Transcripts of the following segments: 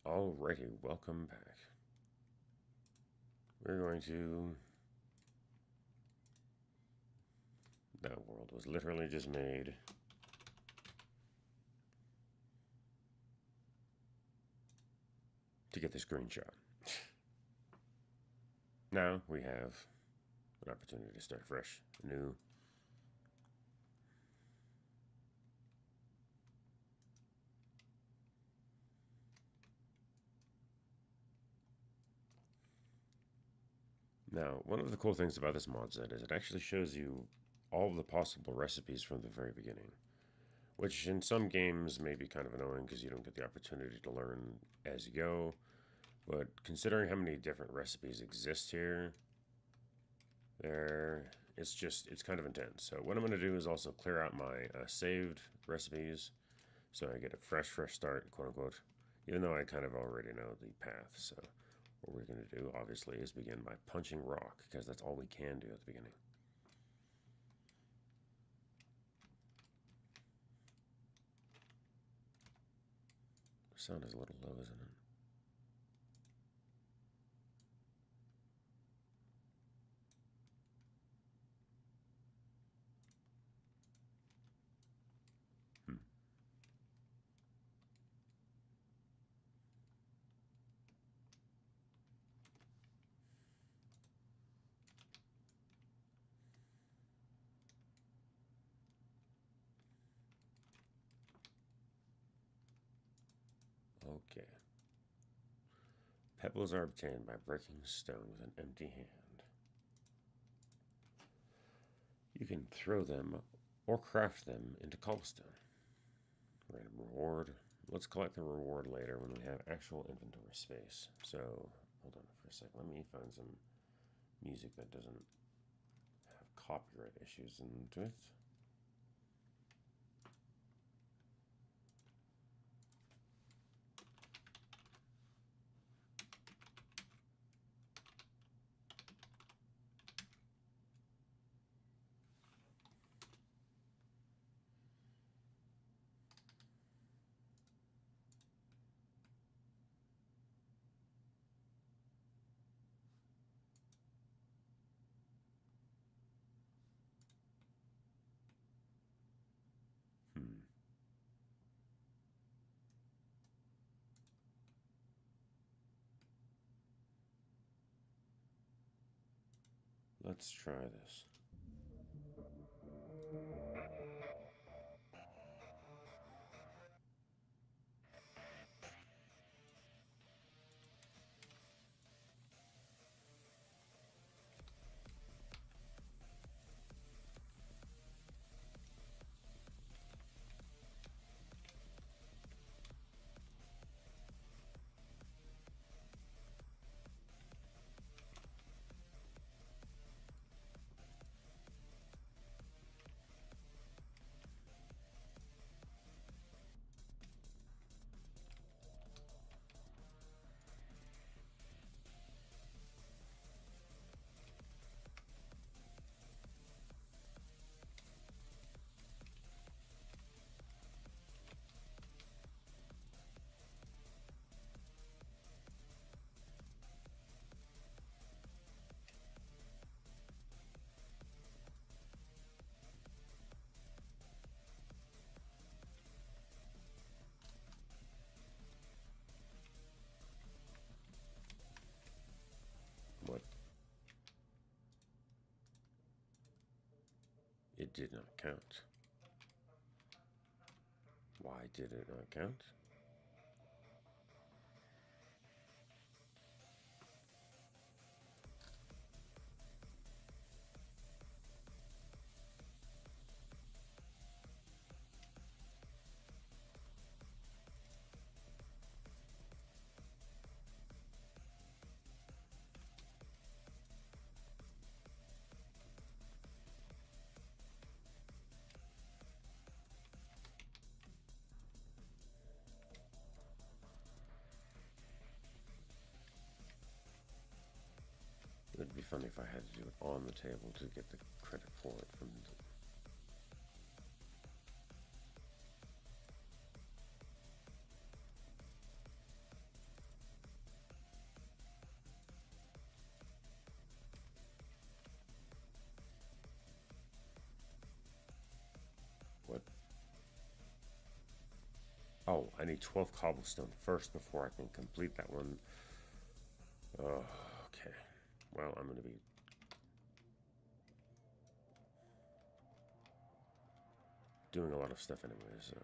Alrighty, welcome back. We're going to... That world was literally just made. To get the screenshot. Now we have an opportunity to start fresh, new. Now, one of the cool things about this mod set is it actually shows you all of the possible recipes from the very beginning, which in some games may be kind of annoying because you don't get the opportunity to learn as you go, but considering how many different recipes exist here, it's kind of intense. So what I'm going to do is also clear out my saved recipes so I get a fresh start, quote unquote, even though I kind of already know the path. So what we're going to do, obviously, is begin by punching rock, because that's all we can do at the beginning. The sound is a little low, isn't it? Okay. Pebbles are obtained by breaking stone with an empty hand. You can throw them or craft them into cobblestone. Random reward. Let's collect the reward later when we have actual inventory space. So, hold on for a second. Let me find some music that doesn't have copyright issues into it. Let's try this. What? It did not count. Why did it not count? It'd be funny if I had to do it on the table to get the credit for it from the... I need 12 cobblestone first before I can complete that one. Oh, okay. Well, I'm going to be doing a lot of stuff anyway, so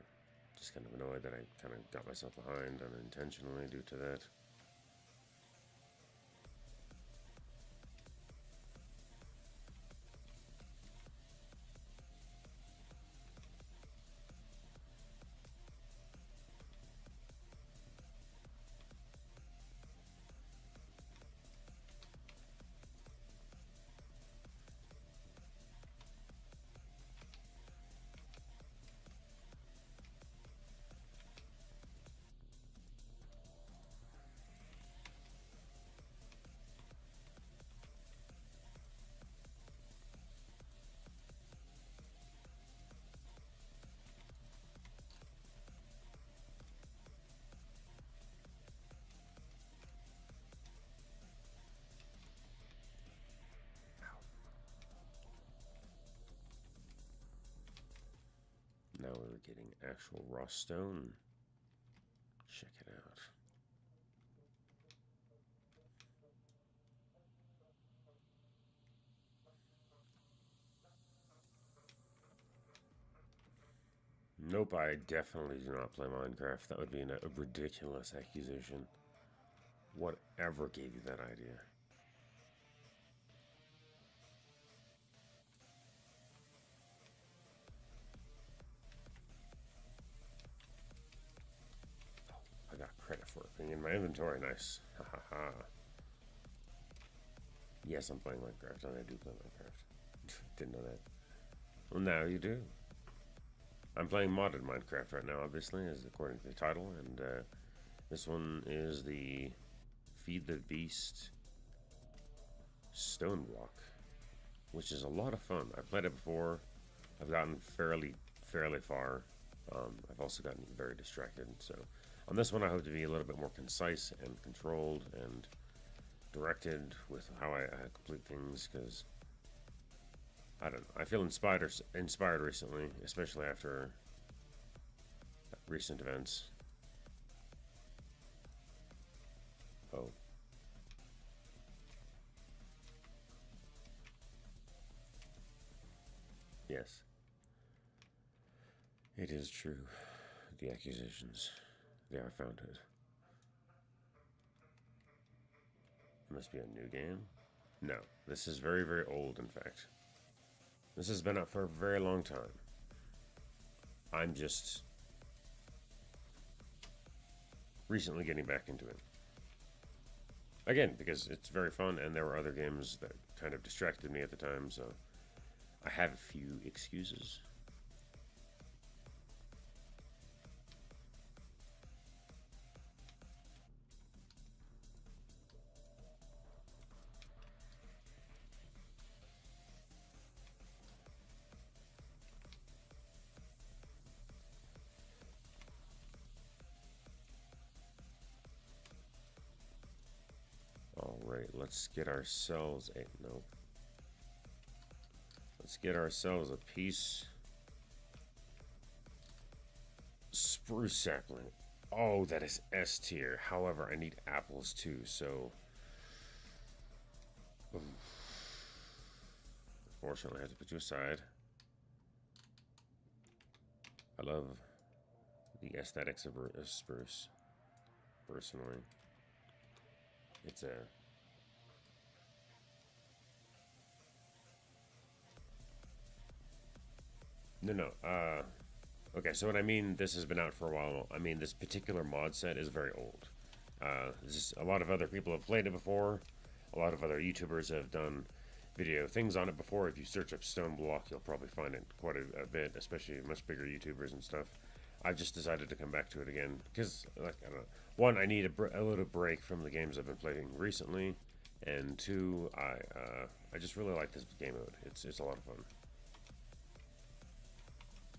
just kind of annoyed that I kind of got myself behind unintentionally due to that. Now we're getting actual raw stone. Check it out. Nope, I definitely do not play Minecraft. That would be a ridiculous accusation. Whatever gave you that idea? I got credit for it being in my inventory. Nice. Ha ha ha. Yes, I'm playing Minecraft, and I do play Minecraft. Didn't know that. Well, now you do. I'm playing modded Minecraft right now, obviously, as according to the title, and this one is the Feed the Beast Stoneblock, which is a lot of fun. I've played it before. I've gotten fairly far. I've also gotten very distracted, so on this one I hope to be a little bit more concise and controlled and directed with how I complete things, because I don't know, I feel inspired recently, especially after recent events. Oh. Yes. It is true. The accusations, they are founded. It must be a new game? No, this is very old, in fact. This has been out for a very long time. I'm just recently getting back into it. Again, because it's very fun, and there were other games that kind of distracted me at the time, so I have a few excuses. Alright, let's get ourselves a... Nope. Let's get ourselves a piece. Spruce sapling. Oh, that is S tier. However, I need apples too, so... Unfortunately, I have to put you aside. I love the aesthetics of spruce, personally. It's a... No. Okay, so what I mean, this has been out for a while. I mean, this particular mod set is very old. A lot of other people have played it before. A lot of other YouTubers have done video things on it before. If you search up Stoneblock, you'll probably find it quite a bit, especially much bigger YouTubers and stuff. I've just decided to come back to it again because, like, I don't know. One, I need a little break from the games I've been playing recently, and two, I just really like this game mode. It's a lot of fun.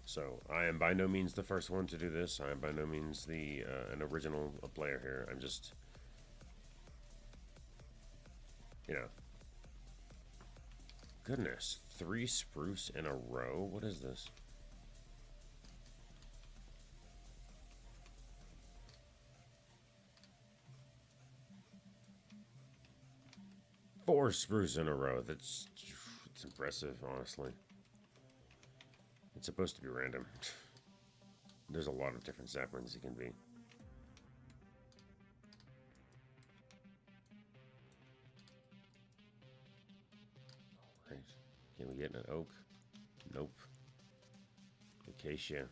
So I am by no means the first one to do this. I am by no means an original player here. I'm just, you know. Goodness, 3 spruce in a row? What is this? 4 spruce in a row. It's impressive, honestly. It's supposed to be random. There's a lot of different saplings it can be. Alright. Can we get an oak? Nope. Acacia.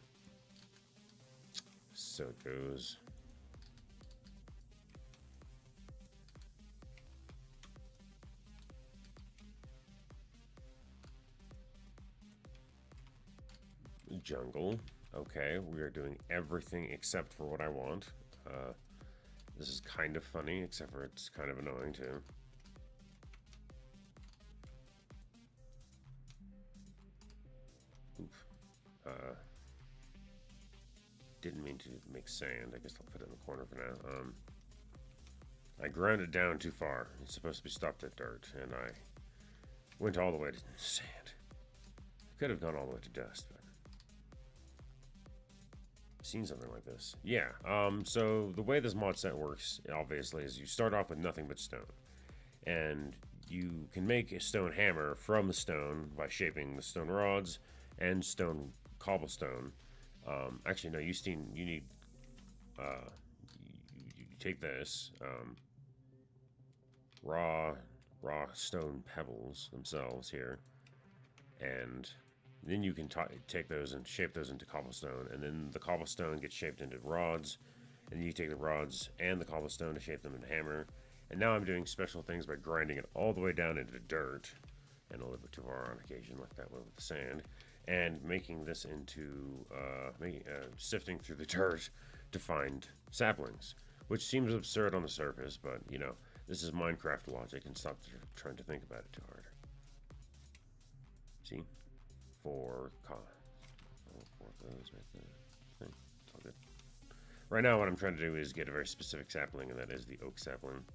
So it goes. Jungle. Okay, we are doing everything except for what I want. This is kind of funny, except for it's kind of annoying too. Oop. Didn't mean to make sand. I guess I'll put it in the corner for now. I ground it down too far. It's supposed to be stopped at dirt, and I went all the way to sand. Could have gone all the way to dust, but I've seen something like this. Yeah, so the way this mod set works, obviously, is you start off with nothing but stone. And you can make a stone hammer from the stone by shaping the stone rods and stone cobblestone. Actually, no, you need, you take this, raw stone pebbles themselves here, and then you can take those and shape those into cobblestone, and then the cobblestone gets shaped into rods, and you take the rods and the cobblestone to shape them into hammer. And now I'm doing special things by grinding it all the way down into dirt, and a little bit too far on occasion, like that one with the sand, and making this into sifting through the dirt to find saplings, which seems absurd on the surface, but you know, this is Minecraft logic, and stop trying to think about it too hard. See? 4 of those right there. It's all good. Right now, what I'm trying to do is get a very specific sapling, and that is the oak sapling.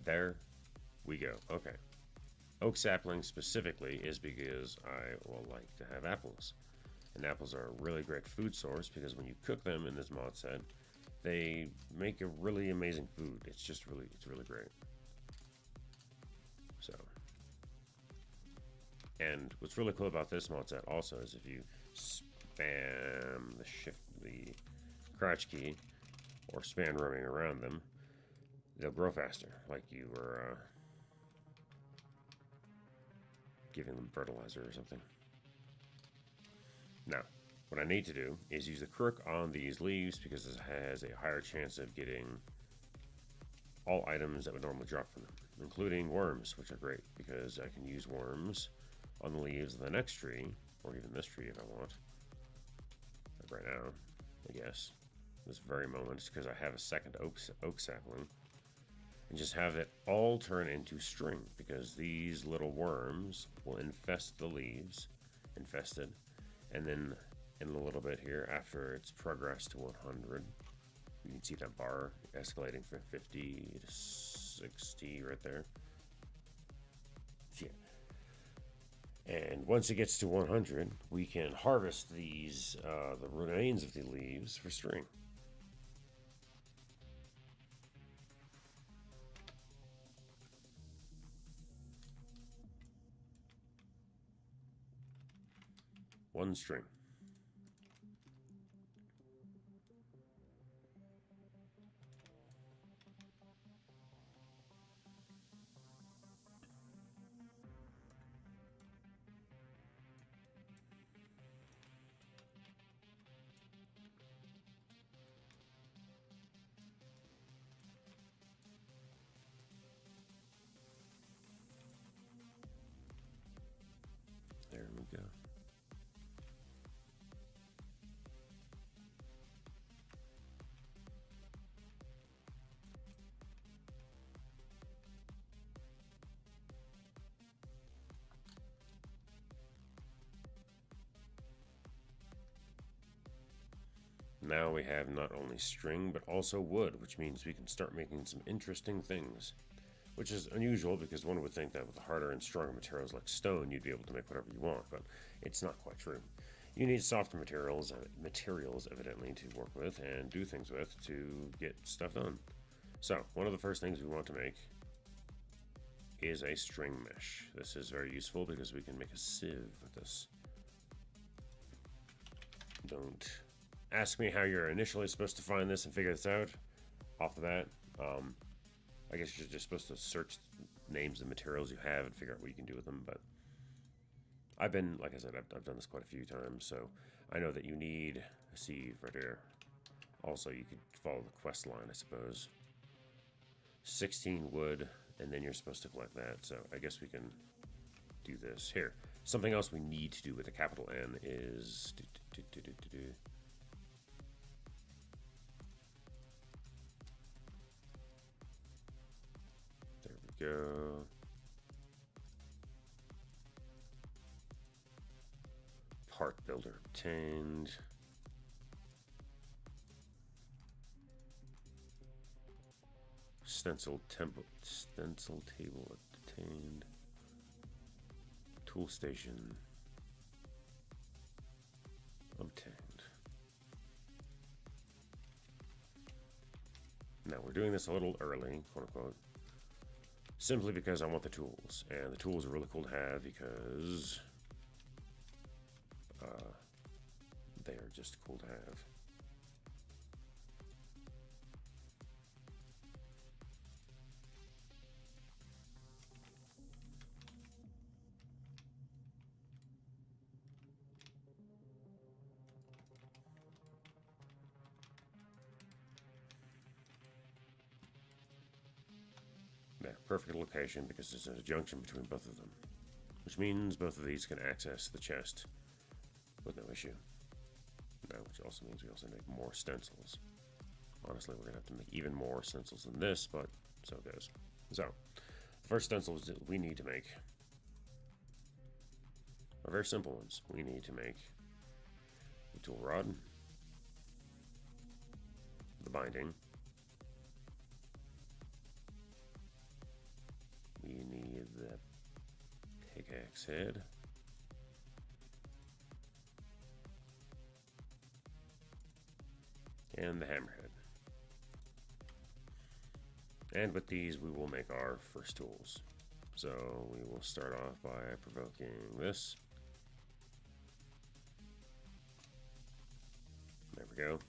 There we go. Okay. Oak sapling specifically is because I will like to have apples. And apples are a really great food source because when you cook them in this mod set, they make a really amazing food. It's really great. So, and what's really cool about this mod set also is if you spam the crouch key, or spam roaming around them, they'll grow faster, like you were giving them fertilizer or something. Now, what I need to do is use the crook on these leaves because this has a higher chance of getting all items that would normally drop from them, including worms, which are great because I can use worms on the leaves of the next tree, or even this tree if I want. Like right now, I guess. This very moment, because I have a second oak sapling. And just have it all turn into string, because these little worms will infest the leaves, infested, and then in a little bit here, after it's progressed to 100, you can see that bar escalating from 50 to 60 right there. Yeah. And once it gets to 100, we can harvest these, the remains of the leaves for string. One string. There we go. Now we have not only string, but also wood, which means we can start making some interesting things. Which is unusual because one would think that with harder and stronger materials like stone, you'd be able to make whatever you want, but it's not quite true. You need softer materials evidently to work with and do things with to get stuff done. So, one of the first things we want to make is a string mesh. This is very useful because we can make a sieve with this. Don't ask me how you're initially supposed to find this and figure this out off the bat. I guess you're just supposed to search names of materials you have and figure out what you can do with them, but I've been, like I said, I've done this quite a few times, so I know that you need a sieve right here. Also, you could follow the quest line, I suppose. 16 wood, and then you're supposed to collect that, so I guess we can do this. Here, something else we need to do with a capital N is... There we go. Part builder obtained. Stencil table obtained. Tool station obtained. Now we're doing this a little early, quote unquote, simply because I want the tools, and the tools are really cool to have because they are just cool to have. Yeah, perfect location because there's a junction between both of them, which means both of these can access the chest with no issue. Now, which also means we also make more stencils. Honestly, we're gonna have to make even more stencils than this, but so it goes. So, the first stencils that we need to make are very simple ones. We need to make the tool rod, the binding, we need the pickaxe head, and the hammerhead. And with these we will make our first tools. So we will start off by provoking this. There we go.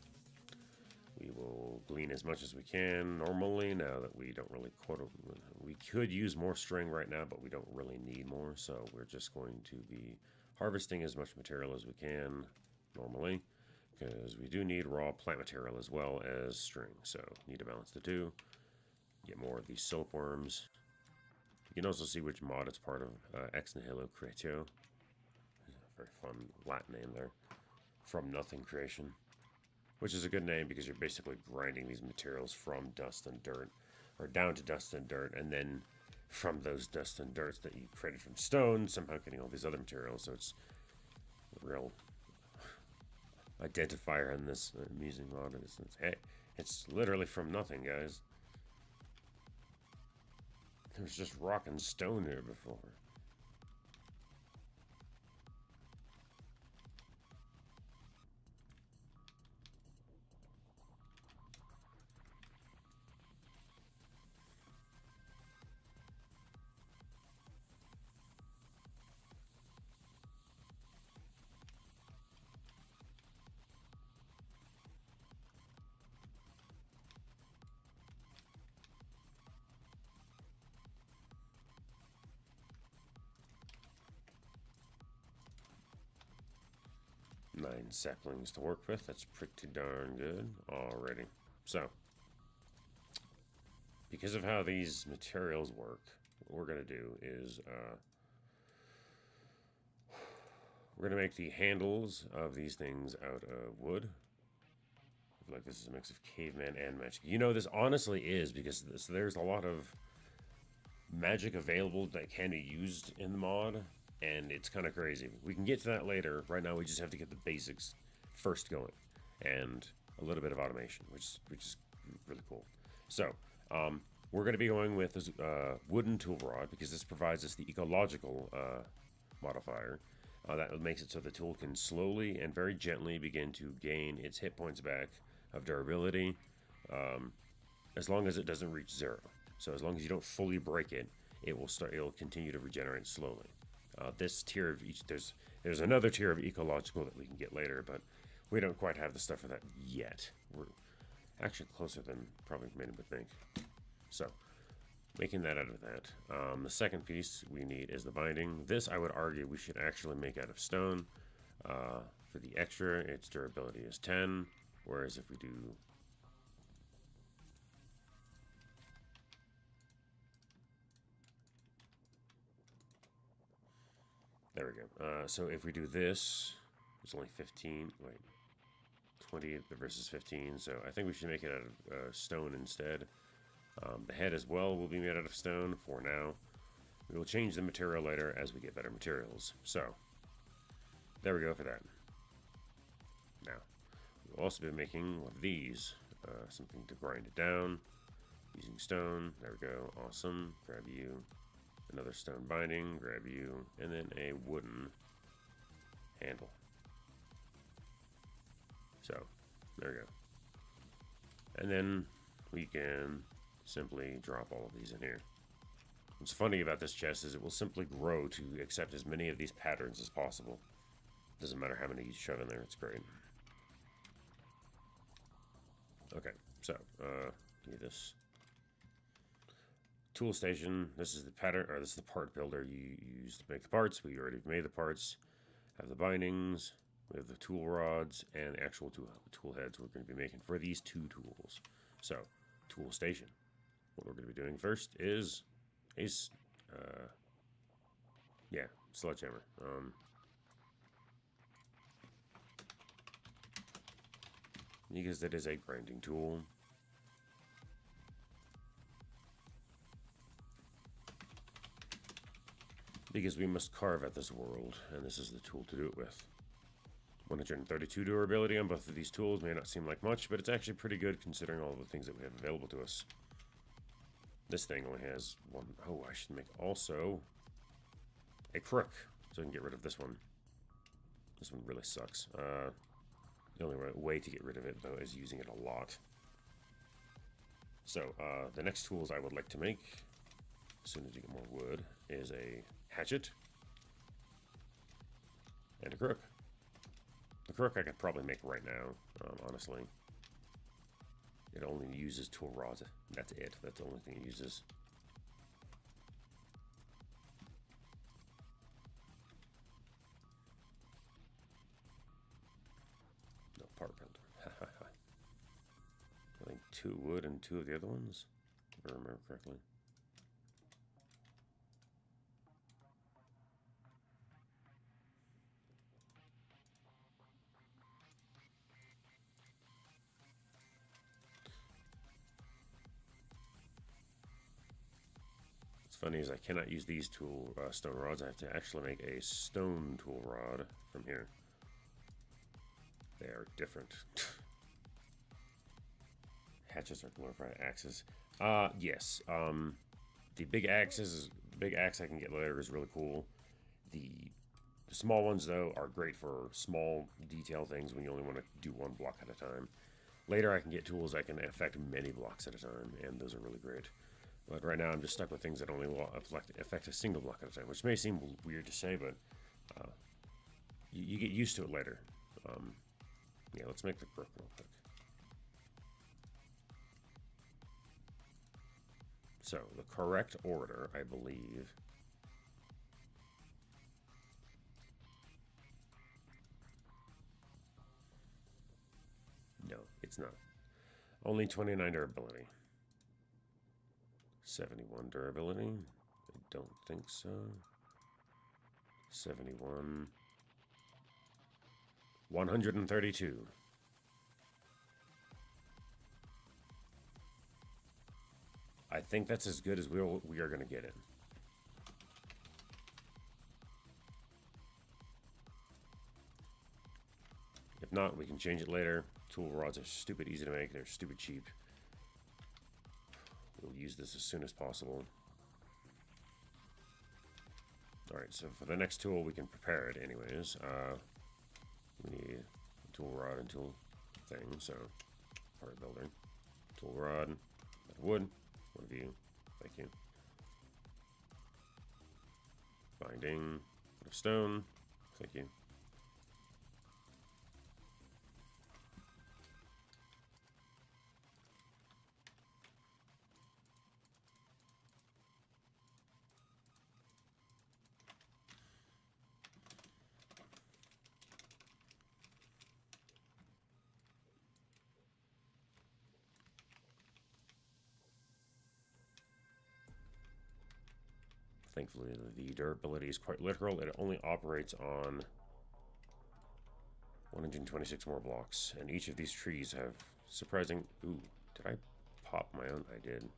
We will glean as much as we can normally, now that we don't really we could use more string right now, but we don't really need more, so we're just going to be harvesting as much material as we can normally, because we do need raw plant material as well as string, so need to balance the two. Get more of these silkworms. You can also see which mod it's part of, Ex Nihilo Creatio. Very fun Latin name there. From Nothing Creation. Which is a good name because you're basically grinding these materials from dust and dirt, or down to dust and dirt, and then from those dust and dirts that you created from stone, somehow getting all these other materials, so it's a real identifier in this amusing mod. Hey, it's literally from nothing, guys. There was just rock and stone here before. Nine saplings to work with. That's pretty darn good already. So, because of how these materials work, what we're going to do is we're going to make the handles of these things out of wood. I feel like this is a mix of caveman and magic. You know, this honestly is, because there's a lot of magic available that can be used in the mod, and it's kind of crazy. We can get to that later. Right now we just have to get the basics first going, and a little bit of automation, which is really cool. So we're going to be going with this wooden tool rod, because this provides us the ecological modifier that makes it so the tool can slowly and very gently begin to gain its hit points back of durability, as long as it doesn't reach 0. So as long as you don't fully break it, it'll continue to regenerate slowly. This tier of each, there's another tier of ecological that we can get later, but we don't quite have the stuff for that yet. We're actually closer than probably many would think. So, making that out of that. The second piece we need is the binding. This, I would argue, we should actually make out of stone. For the extra, its durability is 10, whereas if we do... There we go. So if we do this, it's only 15. Wait, 20 versus 15. So I think we should make it out of stone instead. The head as well will be made out of stone for now. We will change the material later as we get better materials. So there we go for that. Now we'll also be making one of these, something to grind it down using stone. There we go. Awesome. Grab you. Another stone binding, grab you, and then a wooden handle. So, there we go. And then we can simply drop all of these in here. What's funny about this chest is it will simply grow to accept as many of these patterns as possible. Doesn't matter how many you shove in there, it's great. Okay, so, give this. Tool station. This is the pattern, or this is the part builder you use to make the parts. We already made the parts. Have the bindings. We have the tool rods and the actual tool heads we're going to be making for these two tools. So, tool station. What we're going to be doing first is a sledgehammer. Because that is a grinding tool. Because we must carve at this world, and this is the tool to do it with. 132 durability on both of these tools may not seem like much, but it's actually pretty good considering all the things that we have available to us. This thing only has one. Oh, I should make also a crook, so I can get rid of this one. This one really sucks. The only way to get rid of it, though, is using it a lot. So, the next tools I would like to make, as soon as you get more wood, is a hatchet and a crook. The crook I could probably make right now, honestly. It only uses tool rods. That's it. That's the only thing it uses. No, part builder. I think 2 wood and 2 of the other ones, if I remember correctly. Funny is I cannot use these stone rods. I have to actually make a stone tool rod from here. They are different. Hatchets are glorified axes. Yes. The big axe I can get later is really cool. The small ones though are great for small detail things when you only want to do one block at a time. Later I can get tools that can affect many blocks at a time, and those are really great. But right now I'm just stuck with things that only affect a single block at a time, which may seem weird to say, but you get used to it later. Yeah, let's make the crook real quick. So, the correct order, I believe... No, it's not. Only 29 durability. 71 durability? I don't think so. 71. 132. I think that's as good as we are going to get it. If not, we can change it later. Tool rods are stupid easy to make. They're stupid cheap. We'll use this as soon as possible. Alright, so for the next tool, we can prepare it anyways. We need a tool rod and tool thing, so part builder. Tool rod, wood, one of you, thank you. Ding. Bit of stone. Thank you. Thankfully, the durability is quite literal. It only operates on 126 more blocks, and each of these trees have surprising... Ooh, did I pop my own? I did.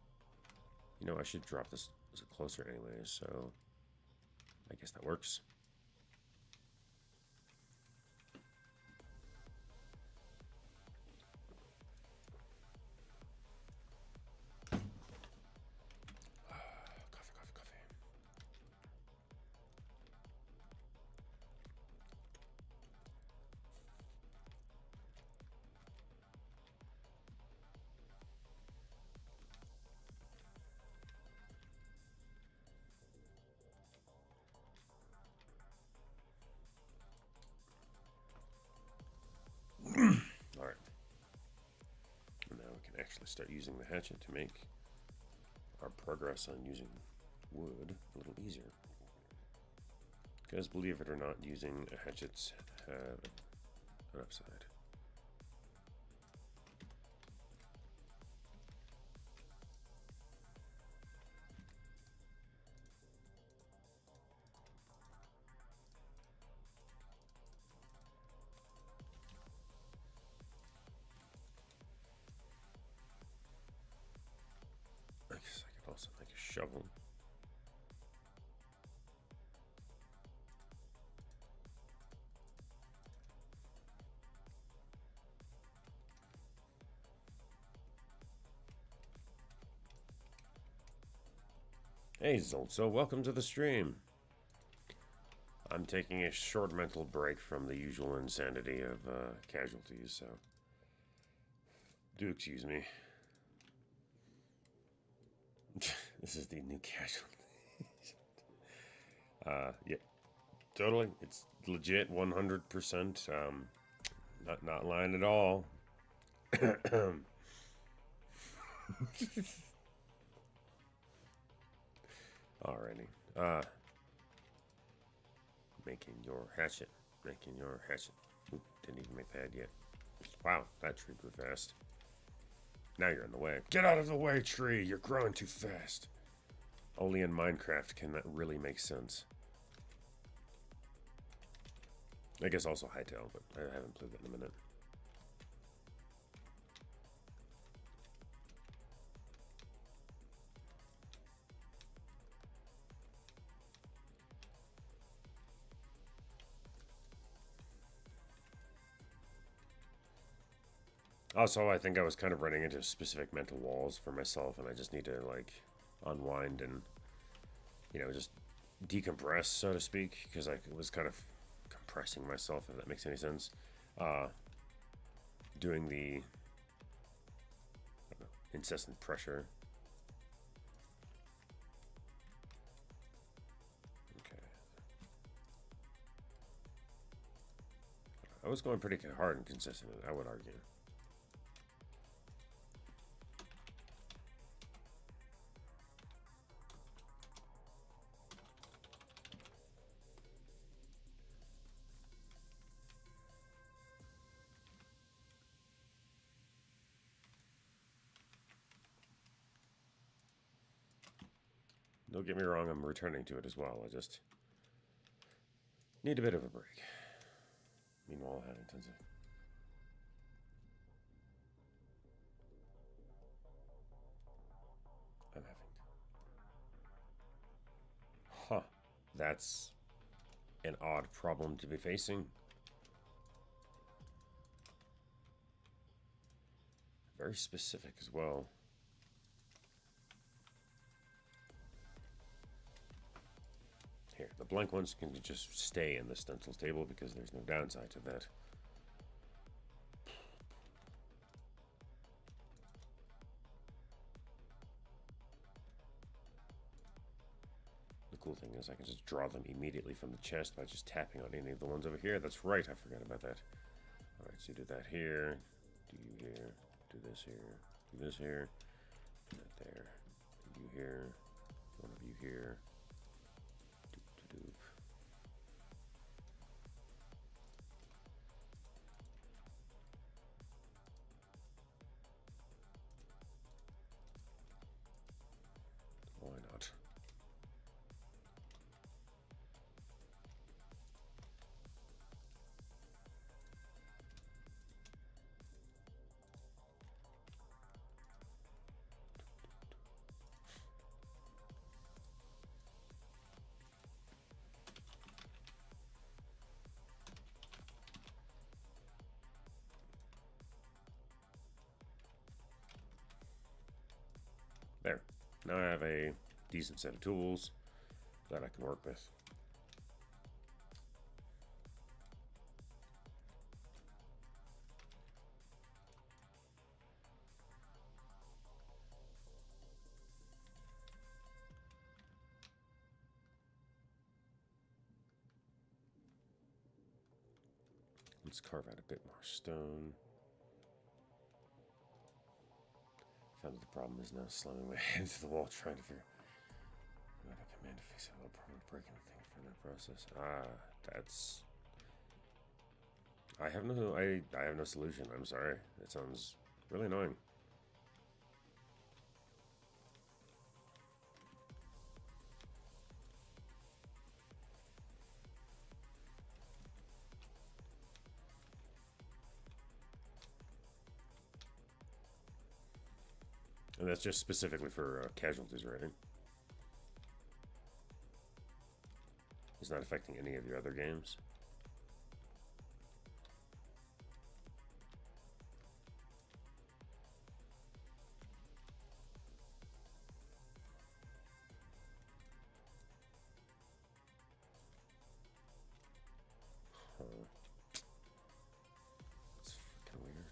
You know, I should drop this closer anyways, so I guess that works. Alright. Now we can actually start using the hatchet to make our progress on using wood a little easier. Because believe it or not, using hatchets have an upside. I guess I could also make a shovel. Hey Zoltso, welcome to the stream. I'm taking a short mental break from the usual insanity of casualties, so do excuse me. This is the new casualty. Yeah, totally. It's legit, 100%. Not lying at all. Alrighty. Making your hatchet. Making your hatchet. Oop, didn't even make that yet. Wow, that tree grew fast. Now you're in the way. Get out of the way, tree! You're growing too fast. Only in Minecraft can that really make sense. I guess also Hightail, but I haven't played that in a minute. Also, I think I was kind of running into specific mental walls for myself, and I just need to, like, unwind and, you know, just decompress, so to speak, because I was kind of compressing myself, if that makes any sense. Doing the, I don't know, incessant pressure. Okay. I was going pretty hard and consistent, I would argue. Don't get me wrong, I'm returning to it as well. I just need a bit of a break. Meanwhile, I have intensive. I'm having. Huh. That's an odd problem to be facing. Very specific as well. Here, the blank ones can just stay in the stencils table because there's no downside to that. The cool thing is I can just draw them immediately from the chest by just tapping on any of the ones over here. That's right, I forgot about that. Alright, so you do that here, do you here, do this here, do this here, do that there, you here, one of you here, doop, doop, doop. Why not? There. Now I have a decent set of tools that I can work with. Let's carve out a bit more stone. Found that the problem is now slamming my head into the wall trying to figure out a command to fix it while probably breaking the thing for that process. That's... I have no solution. I'm sorry. That sounds really annoying. And that's just specifically for casualties, right? It's not affecting any of your other games. Huh. It's fucking weird.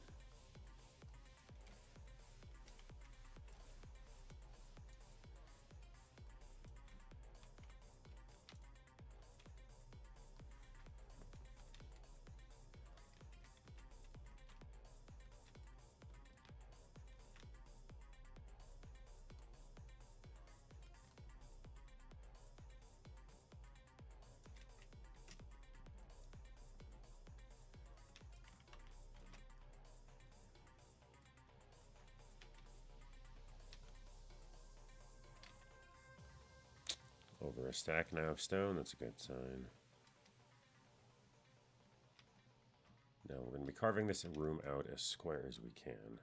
Over a stack now of stone, that's a good sign. Now we're going to be carving this room out as square as we can.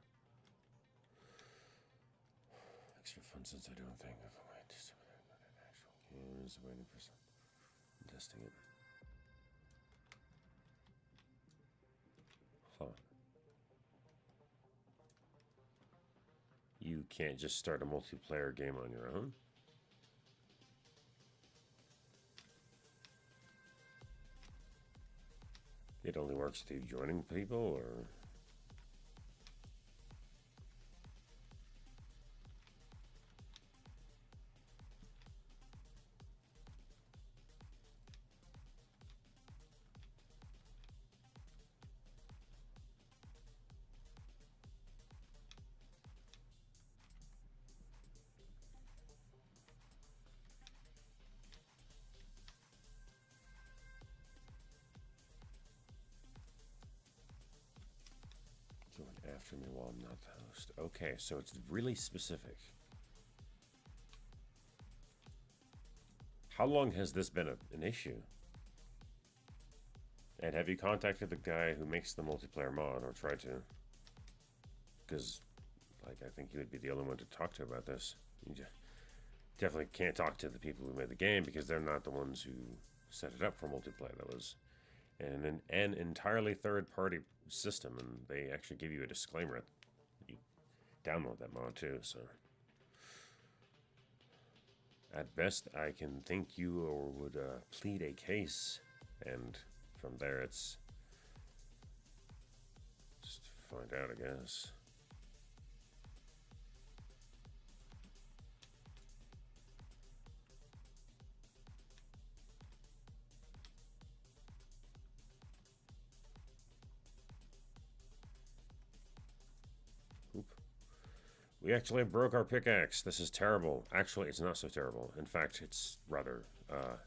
Extra fun since I don't think of a way to actual games, waiting for some testing it. Huh. You can't just start a multiplayer game on your own? It only works through joining people, or... Join after me while I'm not the host. Okay, so it's really specific. How long has this been an issue? And have you contacted the guy who makes the multiplayer mod, or tried to? Because, like, I think you would be the only one to talk to about this. You definitely can't talk to the people who made the game, because they're not the ones who set it up for multiplayer. That was an entirely third-party system, and they actually give you a disclaimer. You download that mod too, so... At best, I can think you or would plead a case, and from there it's just find out, I guess. We actually broke our pickaxe. This is terrible. Actually, it's not so terrible. In fact, it's rather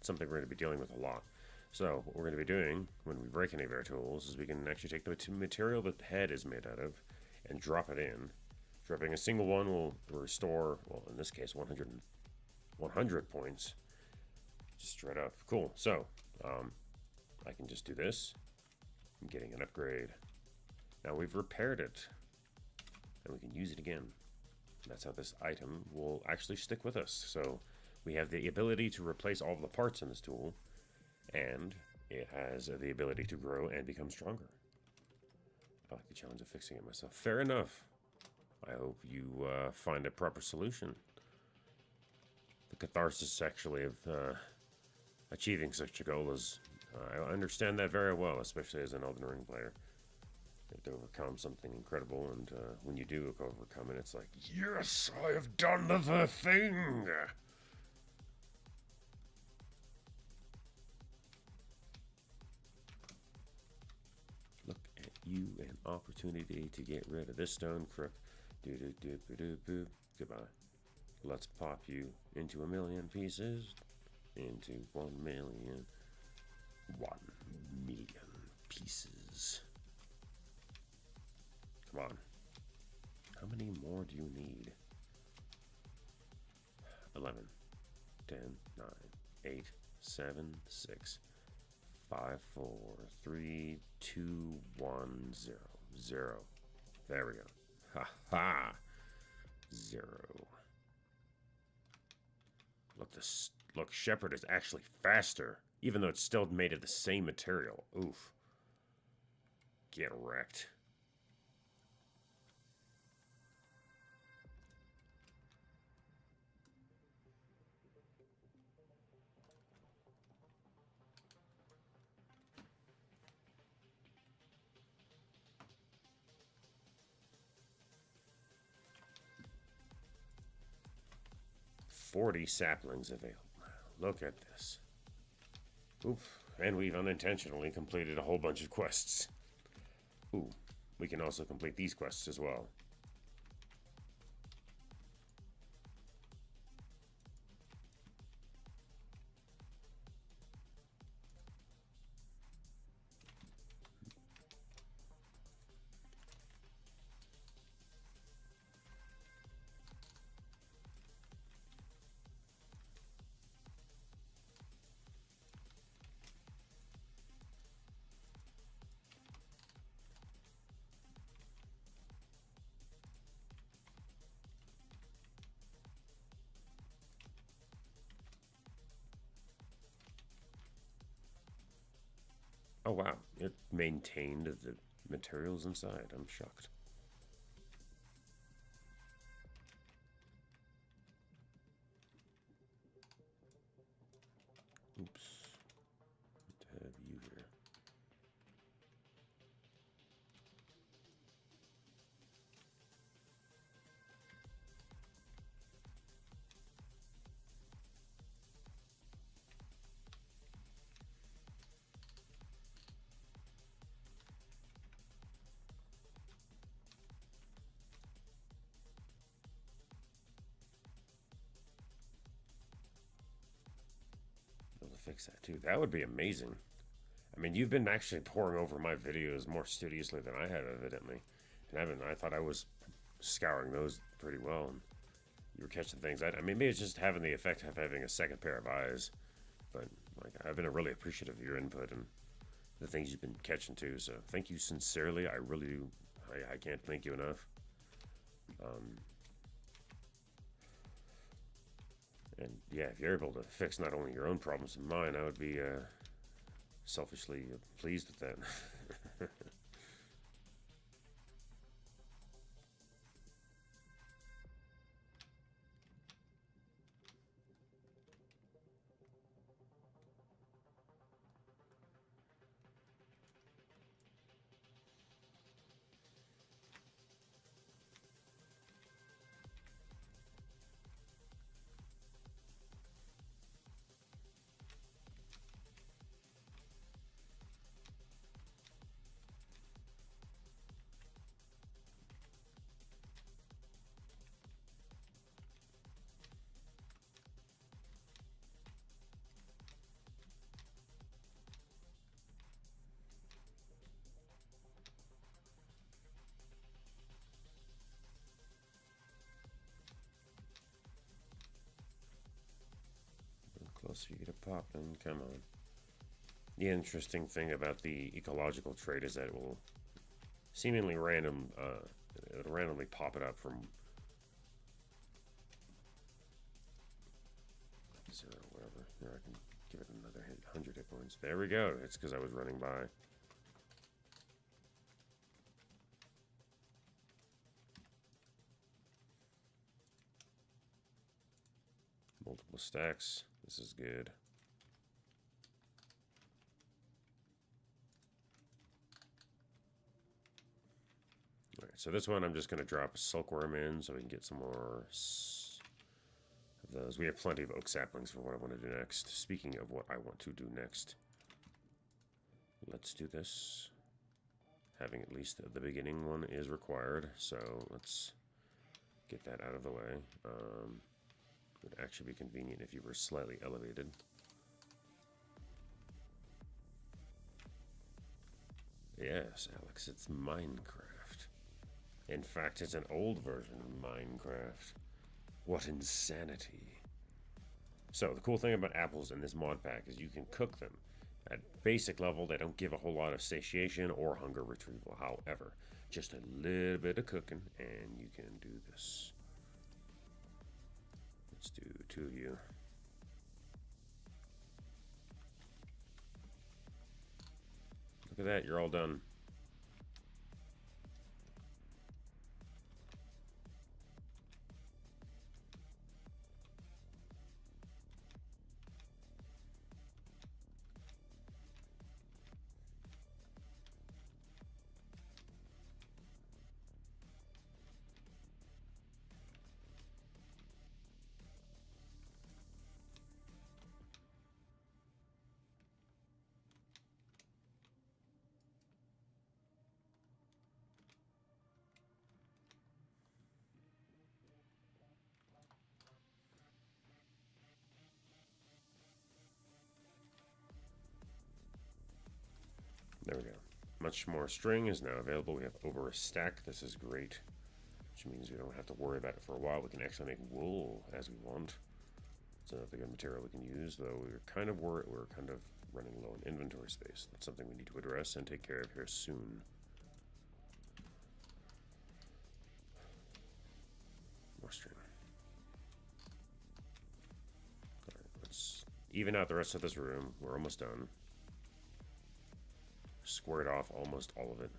something we're going to be dealing with a lot. So what we're going to be doing when we break any of our tools is we can actually take the material that the head is made out of and drop it in. Dropping a single one will restore, well, in this case, 100 points. Just straight up. Cool. So I can just do this. I'm getting an upgrade. Now we've repaired it, and we can use it again. That's how this item will actually stick with us. So we have the ability to replace all of the parts in this tool, and it has the ability to grow and become stronger. I like the challenge of fixing it myself. Fair enough. I hope you find a proper solution. The catharsis actually of achieving such a goal is, I understand that very well, especially as an Elden Ring player. You have to overcome something incredible, and when you do overcome it, it's like, yes, I have done the thing! Look at you, an opportunity to get rid of this stone crook. Do-do-do-do-do-boo. Goodbye. Let's pop you into 1,000,000 pieces. Into 1,000,000. 1,000,000 pieces. Come on. How many more do you need? 11, 10, 9, 8, 7, 6, 5, 4, 3, 2, 1, 0. 0. There we go. Ha ha. 0. Look, Shepherd is actually faster, even though it's still made of the same material. Oof. Get wrecked. $40 saplings available. Look at this. Oof. And we've unintentionally completed a whole bunch of quests. Ooh. We can also complete these quests as well. Oh wow, it maintained the materials inside. I'm shocked. Oops. Need to have you here. Fix that too. That would be amazing. I mean, you've been actually poring over my videos more studiously than I have, evidently. And I thought I was scouring those pretty well, and you were catching things. I mean, maybe it's just having the effect of having a second pair of eyes. But like, I've been really appreciative of your input and the things you've been catching too. So thank you sincerely. I really do. I can't thank you enough. And yeah, if you're able to fix not only your own problems but mine, I would be selfishly pleased with that. Let's get it popping. Come on. The interesting thing about the ecological trait is that it will seemingly it'll randomly pop it up from 0, whatever. Here, I can give it another 100 hit points. There we go. It's because I was running by. Multiple stacks. This is good. Alright, so this one I'm just going to drop a silkworm in so we can get some more of those. We have plenty of oak saplings for what I want to do next. Speaking of what I want to do next, let's do this. Having at least the beginning one is required, so let's get that out of the way. Would actually be convenient if you were slightly elevated. Yes, Alex, it's Minecraft. In fact, it's an old version of Minecraft. What insanity. So, the cool thing about apples in this mod pack is you can cook them. At basic level, they don't give a whole lot of satiation or hunger retrieval. However, just a little bit of cooking, and you can do this. Let's do 2 of you. Look at that, you're all done. There we go. Much more string is now available. We have over a stack. This is great, which means we don't have to worry about it for a while. We can actually make wool as we want. It's another good material we can use, though we're kind of running low on inventory space. That's something we need to address and take care of here soon. More string. Alright, let's even out the rest of this room. We're almost done. Squared off almost all of it.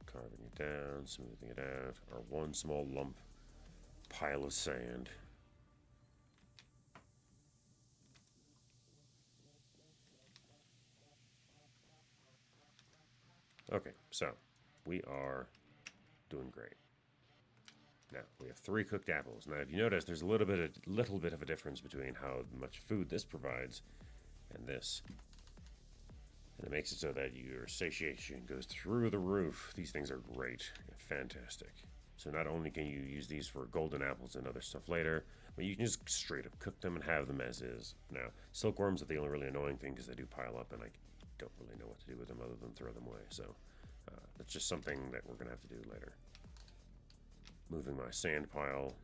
Carving it down, smoothing it out. Our one small lump pile of sand. Okay, so we are doing great. Now, we have 3 cooked apples. Now, if you notice, there's a little bit of a difference between how much food this provides and this. And it makes it so that your satiation goes through the roof. These things are great. Fantastic. So not only can you use these for golden apples and other stuff later, but you can just straight up cook them and have them as is. Now, silkworms are the only really annoying thing because they do pile up, and I don't really know what to do with them other than throw them away. So that's just something that we're going to have to do later. Moving my sand pile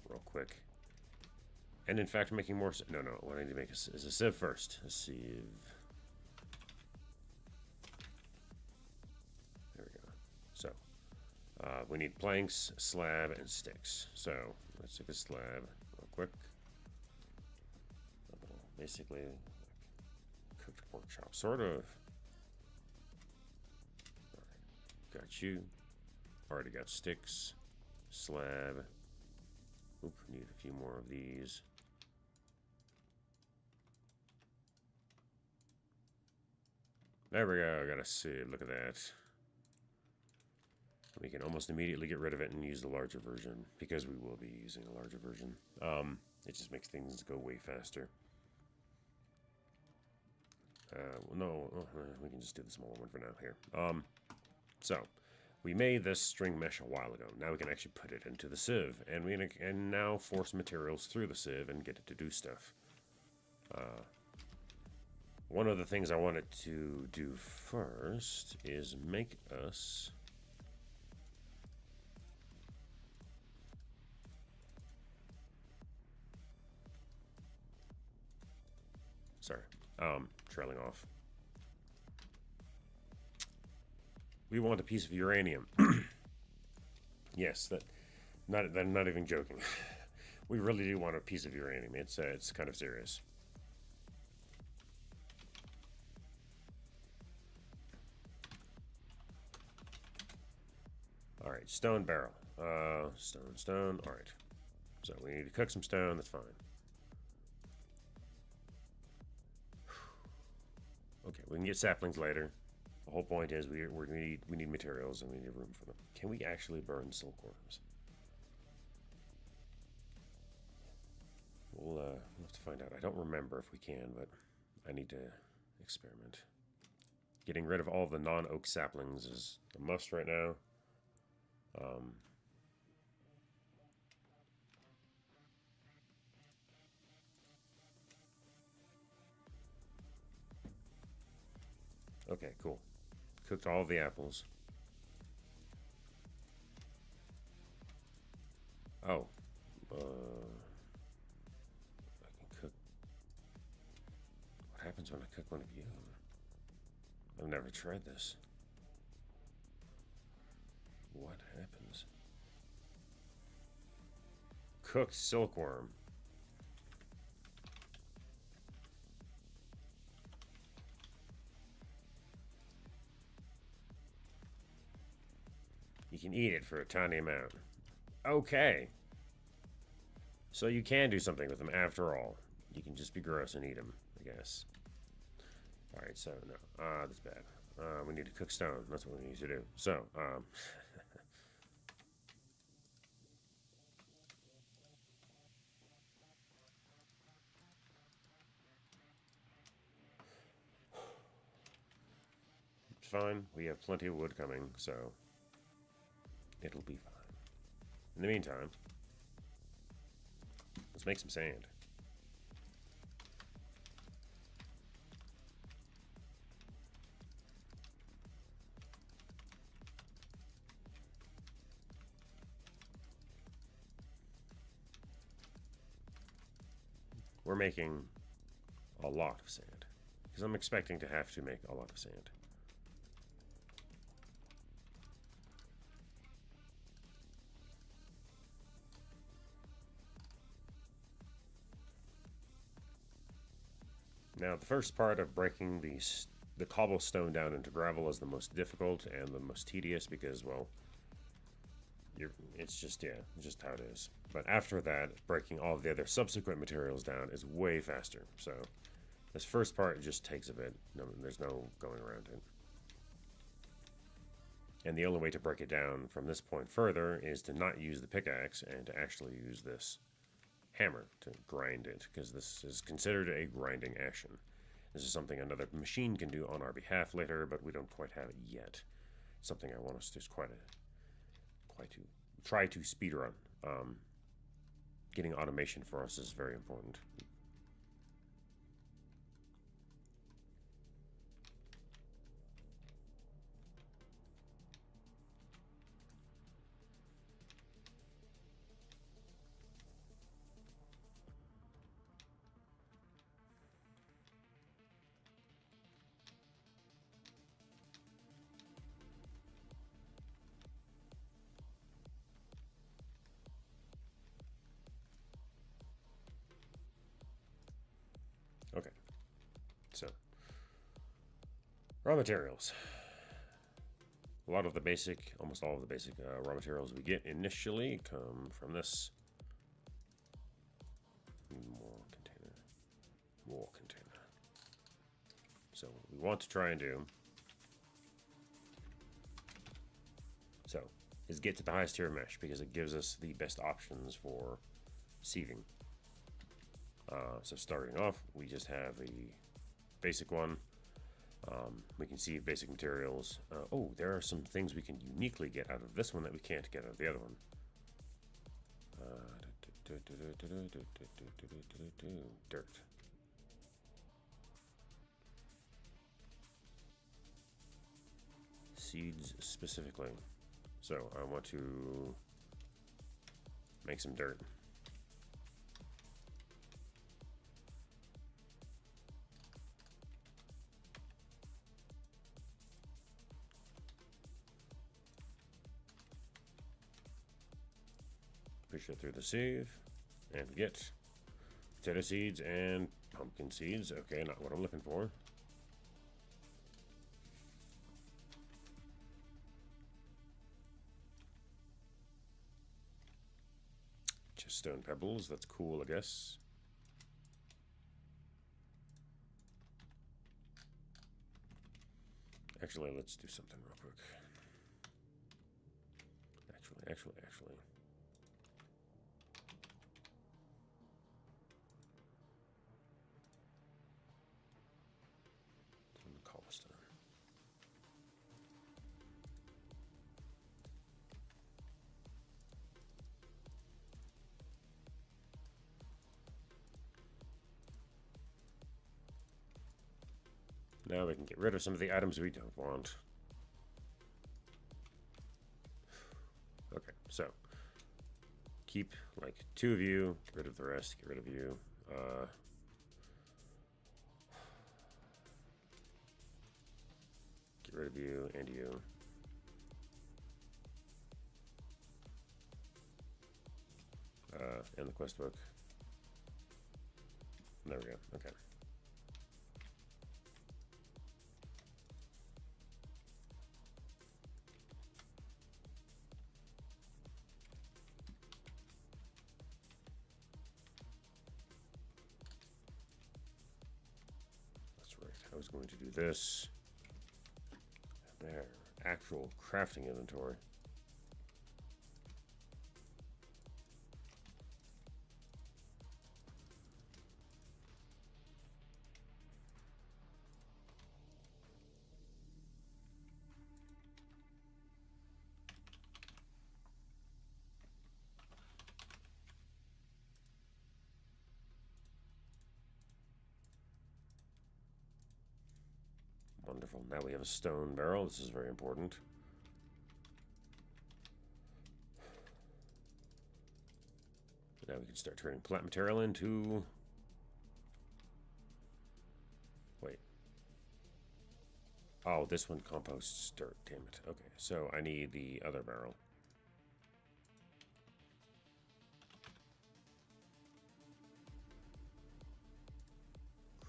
real quick. And in fact, making more... No, what I need to make is a sieve first. A sieve. There we go. So, we need planks, slab, and sticks. So, let's take a slab real quick. Basically, cooked pork chop, sort of. Alright, got you. Already got sticks. Slab. Oop, need a few more of these. There we go, got a sieve, look at that. We can almost immediately get rid of it and use the larger version, because we will be using a larger version. It just makes things go way faster. No, we can just do the smaller one for now here. So, we made this string mesh a while ago. Now we can actually put it into the sieve, and we can now force materials through the sieve and get it to do stuff. One of the things I wanted to do first is make us... Sorry, trailing off. We want a piece of uranium. Yes, I'm not even joking. We really do want a piece of uranium. It's kind of serious. All right, stone barrel. Stone. All right. So we need to cook some stone. That's fine. Okay, we can get saplings later. The whole point is we need materials and we need room for them. Can we actually burn silkworms? We'll have to find out. I don't remember if we can, but I need to experiment. Getting rid of all the non-oak saplings is a must right now. Okay, cool. Cooked all of the apples. Oh. I can cook. What happens when I cook one of you? I've never tried this. What happens? Cooked silkworm. You can eat it for a tiny amount. Okay. So you can do something with them after all. You can just be gross and eat them, I guess. Alright, so no. That's bad. We need to cook stone. That's what we need to do. So, it's fine. We have plenty of wood coming, so it'll be fine. In the meantime, let's make some sand. We're making a lot of sand, because I'm expecting to have to make a lot of sand. Now, the first part of breaking the cobblestone down into gravel is the most difficult and the most tedious because, well, it's just how it is. But after that, breaking all of the other subsequent materials down is way faster. So this first part just takes a bit. No, there's no going around it. And the only way to break it down from this point further is to not use the pickaxe and to actually use this hammer to grind it, because this is considered a grinding action. This is something another machine can do on our behalf later, but we don't quite have it yet. Something I want us to try to speedrun. Getting automation for us is very important. Okay, so raw materials. A lot of the basic, almost all of the basic raw materials we get initially come from this. More container. So what we want to try and do is get to the highest tier mesh, because it gives us the best options for sieving. So starting off, we just have a basic one. We can sieve basic materials. Oh, there are some things we can uniquely get out of this one that we can't get out of the other one. Dirt. seeds specifically. So I want to make some dirt. Push it through the sieve and get potato seeds and pumpkin seeds. Okay, not what I'm looking for. Just stone pebbles, that's cool, I guess. Actually, let's do something real quick. Actually. Some cobblestone. Now we can get rid of some of the items we don't want. Okay, so keep like 2 of you, get rid of the rest, get rid of you. Get rid of you and you. And the quest book. There we go, okay. I was going to do this. There, actual crafting inventory. Wonderful. Now we have a stone barrel. This is very important. Now we can start turning plant material into... Wait. Oh, this one composts dirt. Damn it. Okay, so I need the other barrel.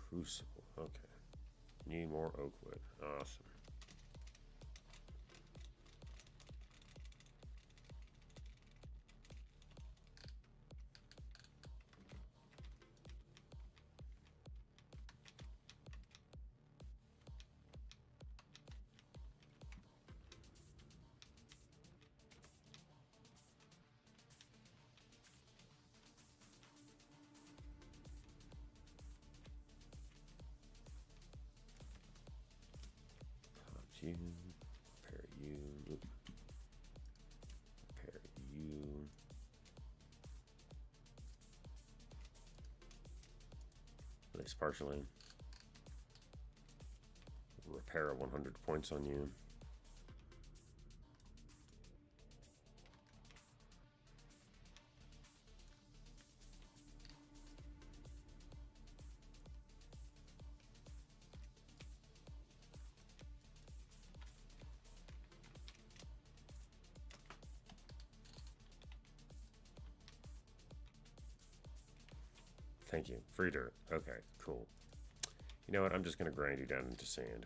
Crucible. Okay. Need more oak wood. Awesome. You, repair you, repair you. At least partially. Repair 100 points on you. Thank you. Free dirt. Okay, cool. You know what? I'm just going to grind you down into sand.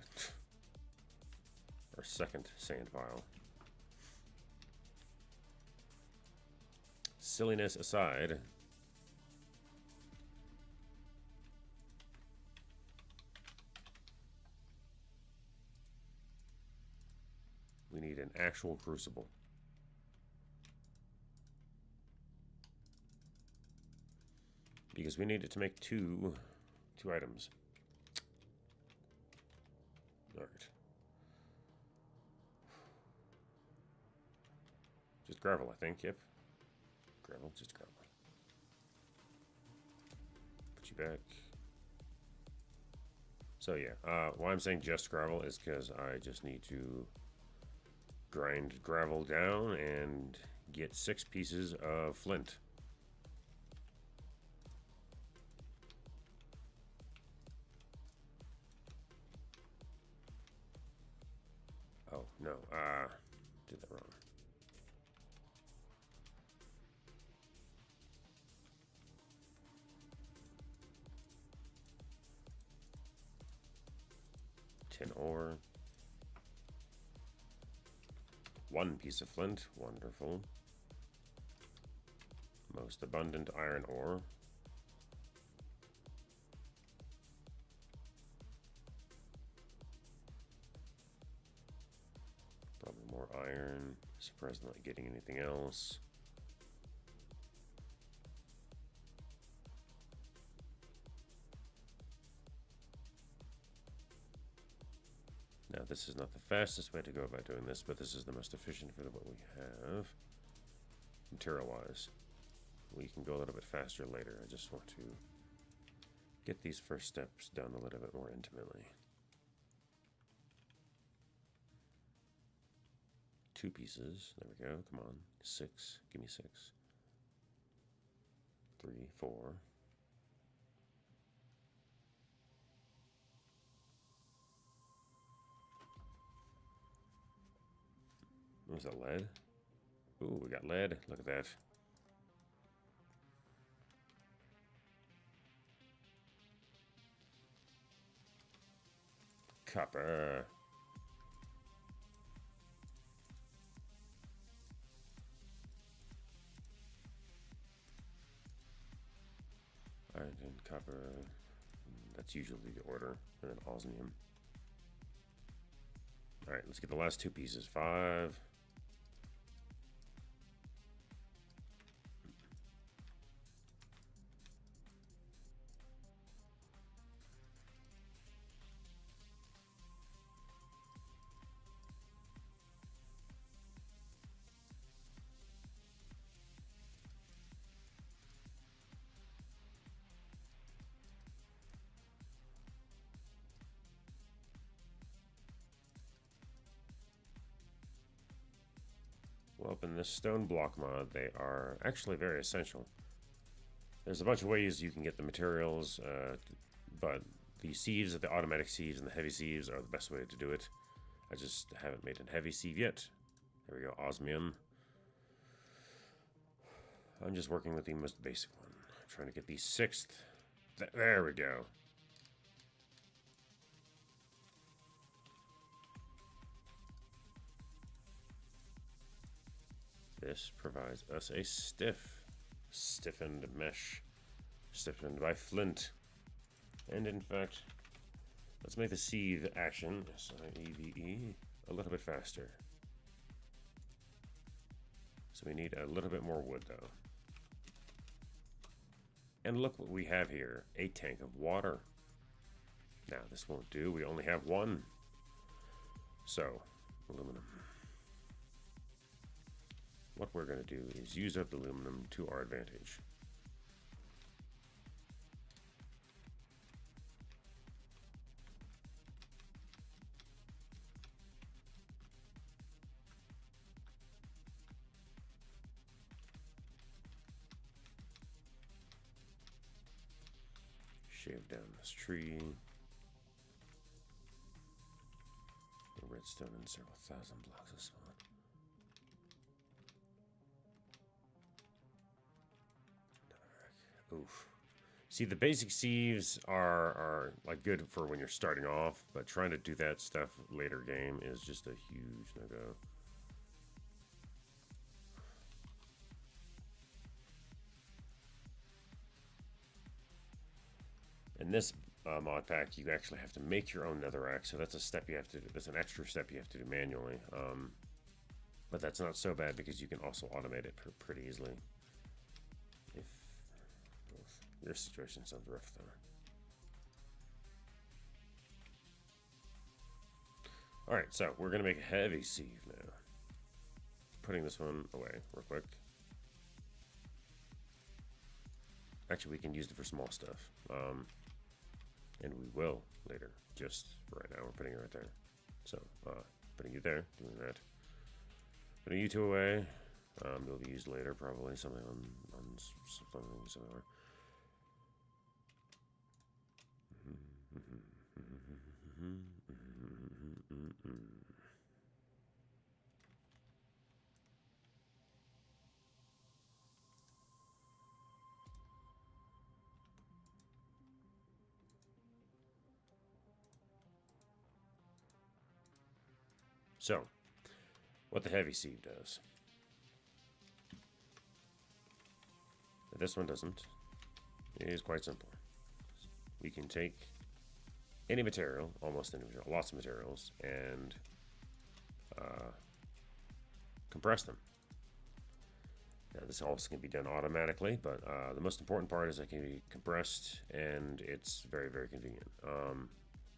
Our second sand pile. Silliness aside. We need an actual crucible. Because we need it to make two items. All right. Just gravel, I think. Yep. Gravel, just gravel. Put you back. So yeah, why I'm saying just gravel is because I just need to grind gravel down and get 6 pieces of flint. Oh, no, did that wrong. Tin ore. 1 piece of flint, wonderful. Most abundant iron ore. Probably more iron. Surprised I'm not getting anything else. Now, this is not the fastest way to go about doing this, but this is the most efficient for what we have. Material-wise. We can go a little bit faster later. I just want to get these first steps done a little bit more intimately. 2 pieces. There we go. Come on. 6. Give me 6. 3, 4. Was that lead? Ooh, we got lead. Look at that. Copper. Iron and copper. That's usually the order. And then osmium. Alright, let's get the last 2 pieces. 5. Well, in this Stoneblock mod, they are actually very essential. There's a bunch of ways you can get the materials, but the sieves, the automatic sieves and the heavy sieves are the best way to do it. I just haven't made a heavy sieve yet. There we go, osmium. I'm just working with the most basic one. I'm trying to get the 6th. There we go. This provides us a stiffened mesh, stiffened by flint. And in fact, let's make the sieve action, S-I-E-V-E, a little bit faster. So we need a little bit more wood though. And look what we have here, a tank of water. Now this won't do, we only have 1. So, aluminum. What we're going to do is use up the aluminum to our advantage. Shave down this tree. The redstone and several thousand blocks of spawn. Oof. See, the basic sieves are like good for when you're starting off, but trying to do that stuff later game is just a huge no-go. In this mod pack, you actually have to make your own netherrack, so that's a step you have to do. That's an extra step you have to do manually. But that's not so bad because you can also automate it pretty easily. If your situation sounds rough, though. Alright, so we're going to make a heavy sieve now. Putting this one away real quick. Actually, we can use it for small stuff. And we will later. Just right now, we're putting it right there. So, putting you there, doing that. Putting you two away. They'll be used later, probably. Something on something similar. So, what the heavy sieve does. This one doesn't. It is quite simple. We can take any material, almost any material, lots of materials, and compress them. Now, this also can be done automatically, but the most important part is it can be compressed, and it's very, very convenient.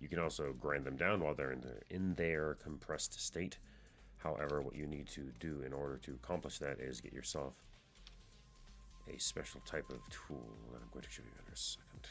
You can also grind them down while they're in their compressed state. However, what you need to do in order to accomplish that is get yourself a special type of tool that I'm going to show you in a second.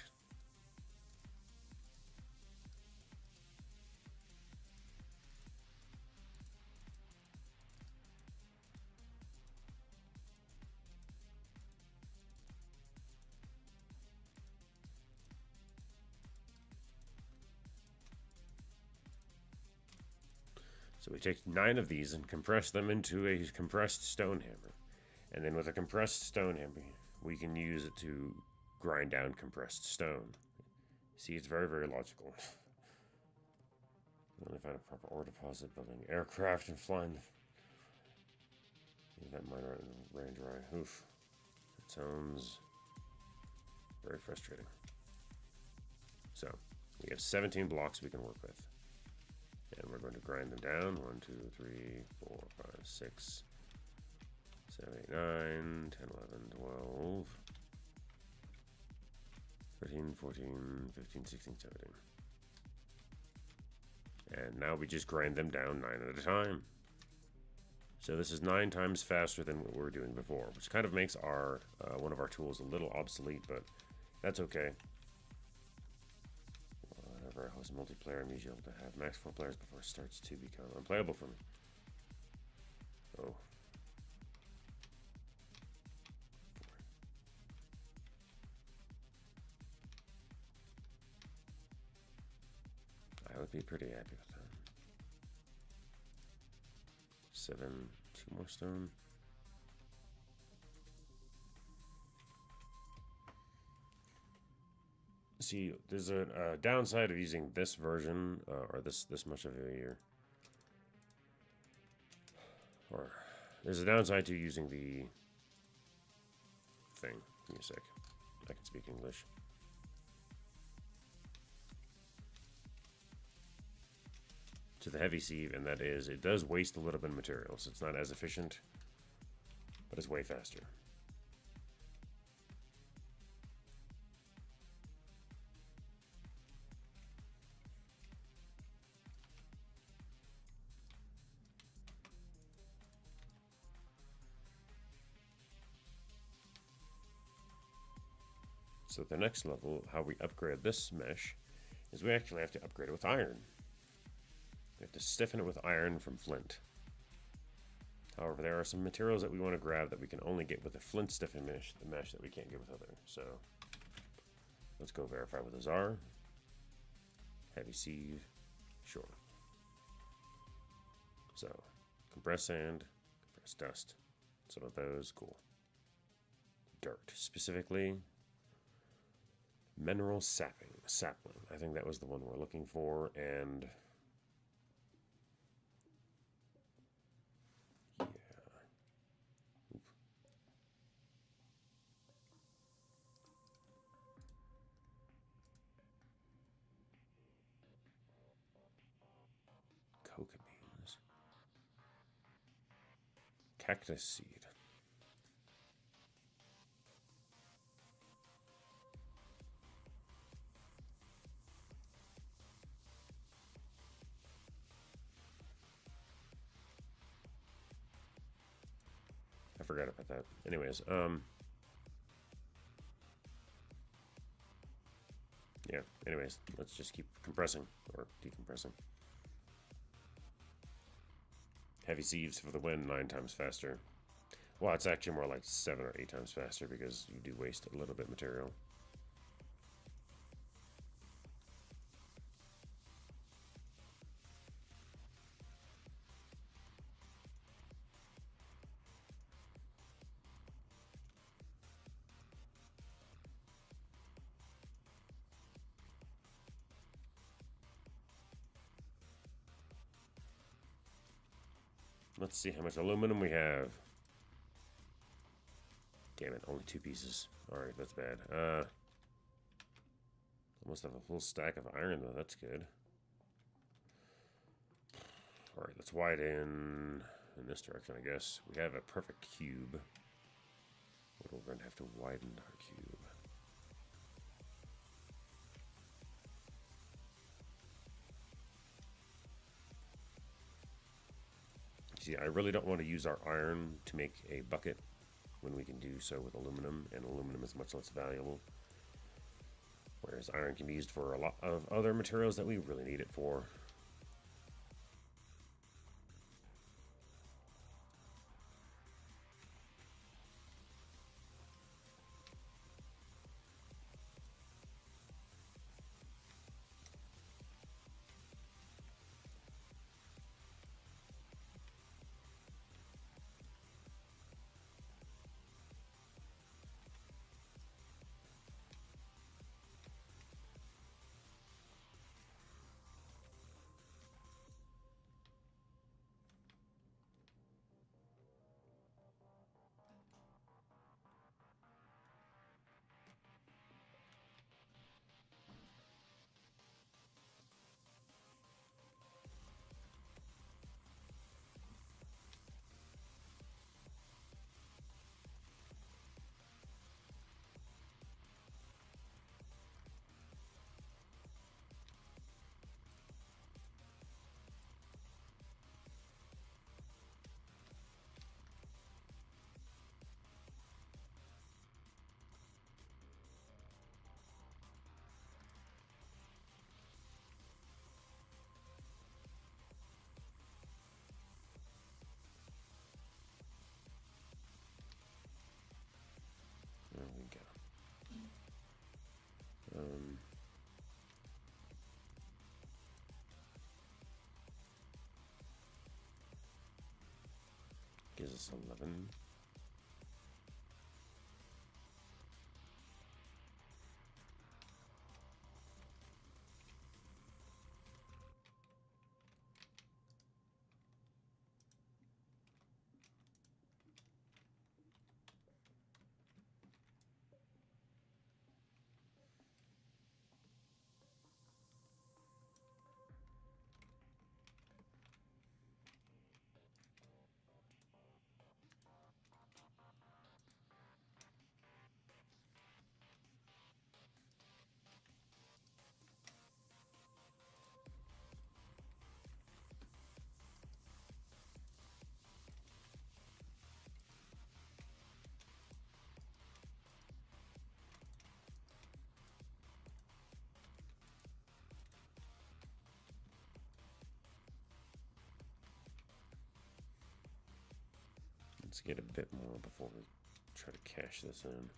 So we take 9 of these and compress them into a compressed stone hammer. And then with a compressed stone hammer, we can use it to grind down compressed stone. See, it's very, very logical. Only find a proper ore deposit, building aircraft and flying. That miner ran dry. Oof. That sounds very frustrating. So, we have 17 blocks we can work with. And we're going to grind them down. 1, 2, 3, 4, 5, 6, 7, 8, 9, 10, 11, 12, 13, 14, 15, 16, 17. And now we just grind them down 9 at a time. So this is 9 times faster than what we were doing before, which kind of makes our one of our tools a little obsolete, but that's okay. Whenever I host multiplayer, I'm usually able to have max 4 players before it starts to become unplayable for me. Oh. I would be pretty happy with that. 7, 2 more stone. See, there's a downside of using this version, or this much of a year. Or there's a downside to using the thing. Give me a sec. I can speak English. To the heavy sieve, and that is it does waste a little bit of materials. It's not as efficient, but it's way faster. So the next level, how we upgrade this mesh, is we actually have to upgrade it with iron. We have to stiffen it with iron from flint. However, there are some materials that we want to grab that we can only get with a flint stiffen mesh, the mesh that we can't get with other. So let's go verify what those are. Heavy sieve, sure. So compressed sand, compressed dust, some of those, cool. Dirt, specifically mineral sapling. I think that was the one we're looking for, and yeah. Oop. Coca beans. Cactus seed. I forgot about that. Anyways, yeah, anyways, let's just keep compressing or decompressing. Heavy sieves for the win, 9 times faster. Well, it's actually more like 7 or 8 times faster because you do waste a little bit of material. Let's see how much aluminum we have. Damn it, only 2 pieces. Alright, that's bad. Almost have a full stack of iron though, that's good. Alright, let's widen in this direction, I guess. We have a perfect cube. But we're going to have to widen our cube. See, I really don't want to use our iron to make a bucket when we can do so with aluminum, and aluminum is much less valuable. Whereas iron can be used for a lot of other materials that we really need it for. There we go. Gives us 11. Let's get a bit more before we try to cash this in.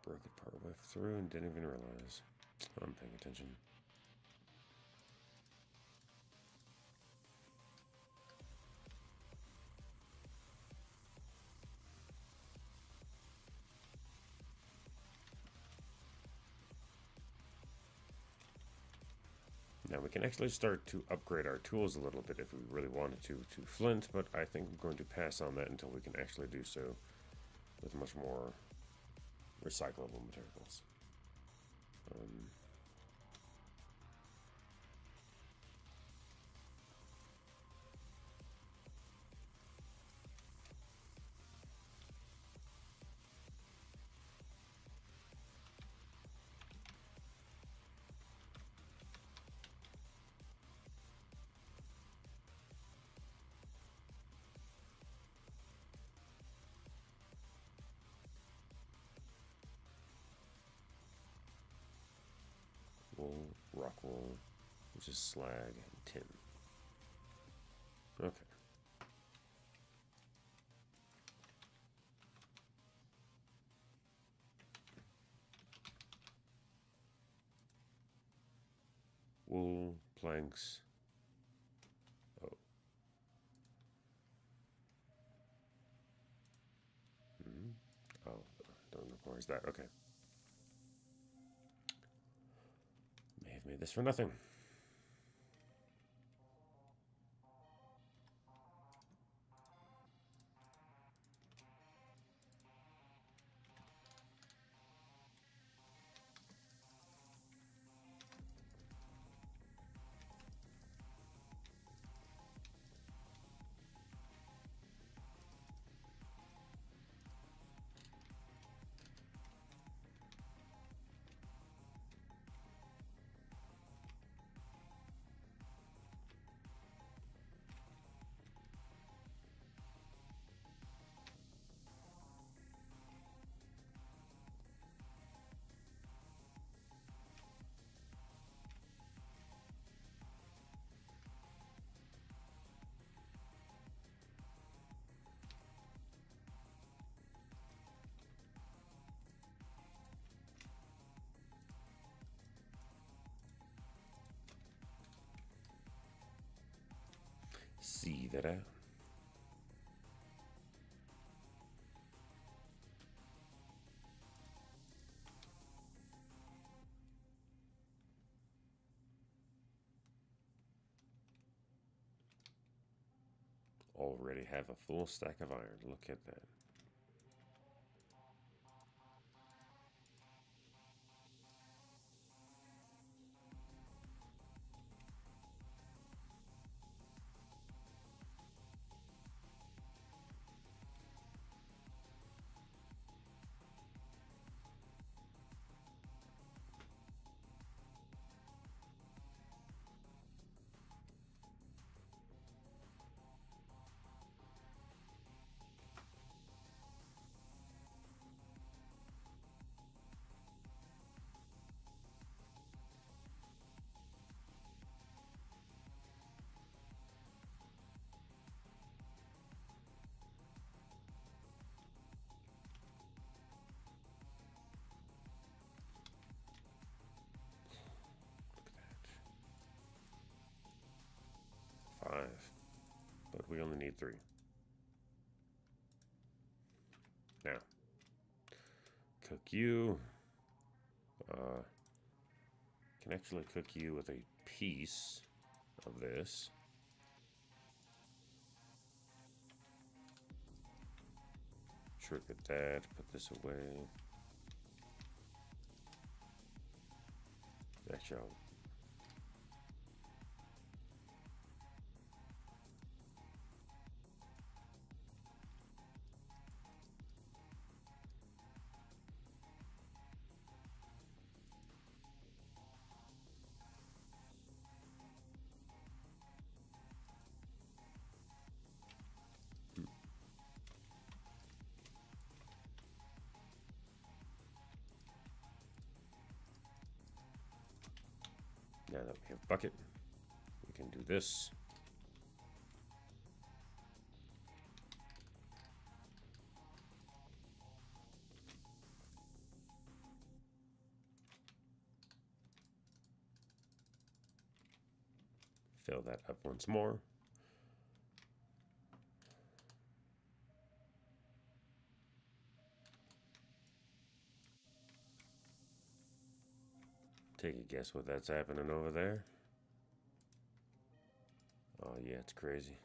Broke it partway through and didn't even realize. I'm paying attention. Now we can actually start to upgrade our tools a little bit if we really wanted to flint, but I think I'm going to pass on that until we can actually do so with much more recyclable materials. Wool, rock wool, which is slag, and tin. Okay. Wool, planks. Oh. Oh, don't require that. Okay. May have made this for nothing. See that out. Already have a full stack of iron. Look at that. Five. But we only need 3. Now, cook you. Can actually cook you with a piece of this. Trick at that. Put this away. That shall. Now that we have bucket, we can do this. Fill that up once more. Take a guess what that's happening over there. Oh yeah, it's crazy.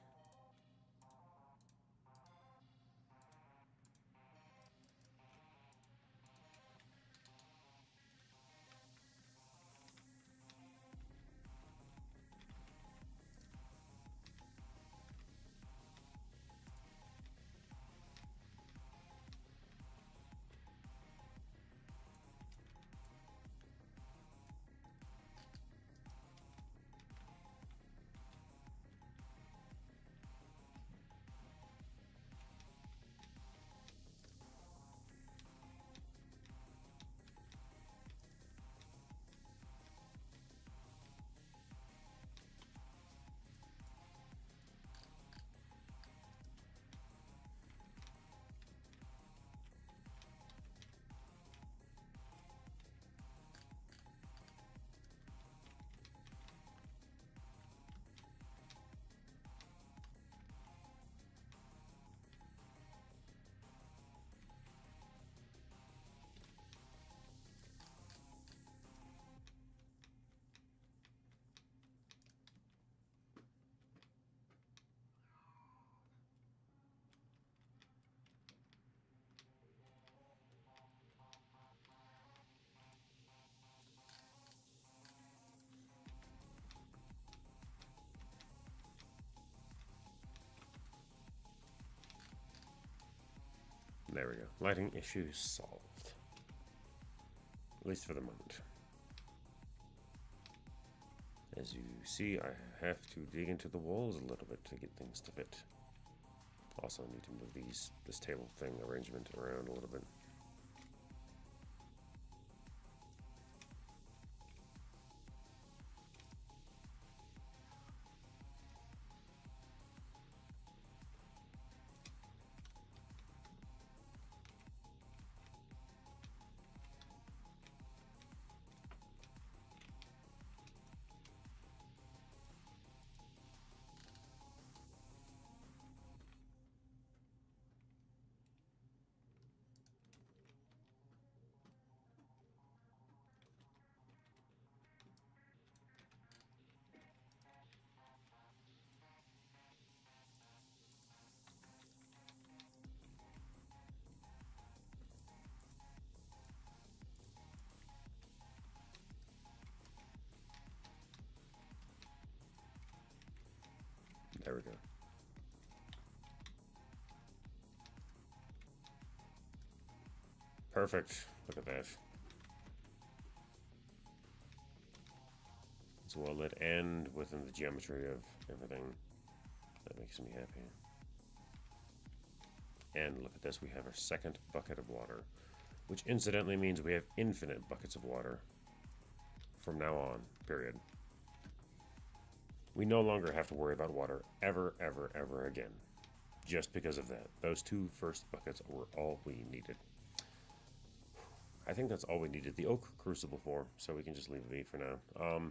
There we go. Lighting issue solved. At least for the moment. As you see, I have to dig into the walls a little bit to get things to fit. Also need to move this table thing arrangement around a little bit. There we go. Perfect. Look at that. It's well lit and within the geometry of everything. That makes me happy. And look at this, we have our second bucket of water, which incidentally means we have infinite buckets of water from now on, period. We no longer have to worry about water ever, ever, ever again. Just because of that. Those two first buckets were all we needed. I think that's all we needed the oak crucible for, so we can just leave it be for now.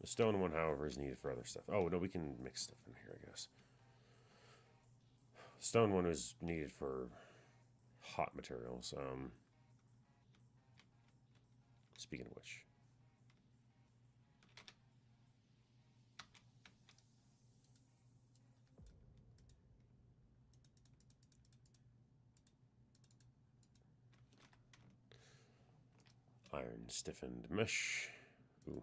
The stone one, however, is needed for other stuff. Oh, no, we can mix stuff in here, I guess. The stone one is needed for hot materials. Speaking of which. Iron stiffened mesh. Ooh.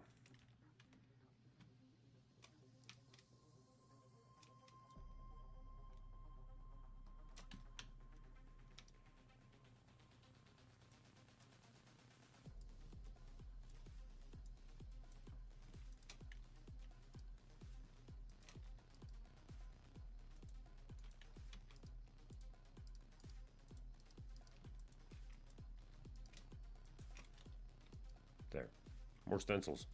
There. More stencils.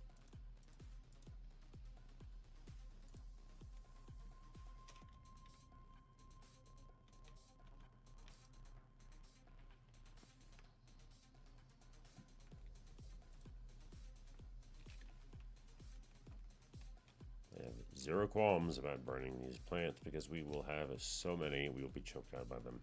I have zero qualms about burning these plants because we will have so many, we will be choked out by them.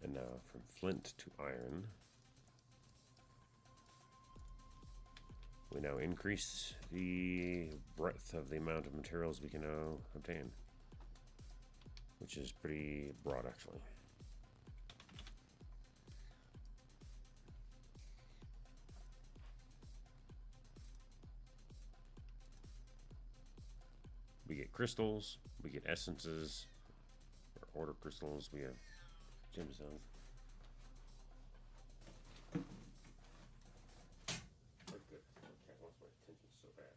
And now from flint to iron, we now increase the breadth of the amount of materials we can now obtain, which is pretty broad actually. We get crystals, we get essences, or order crystals, we have gemstones. Oh, good. My cat wants my attention so bad.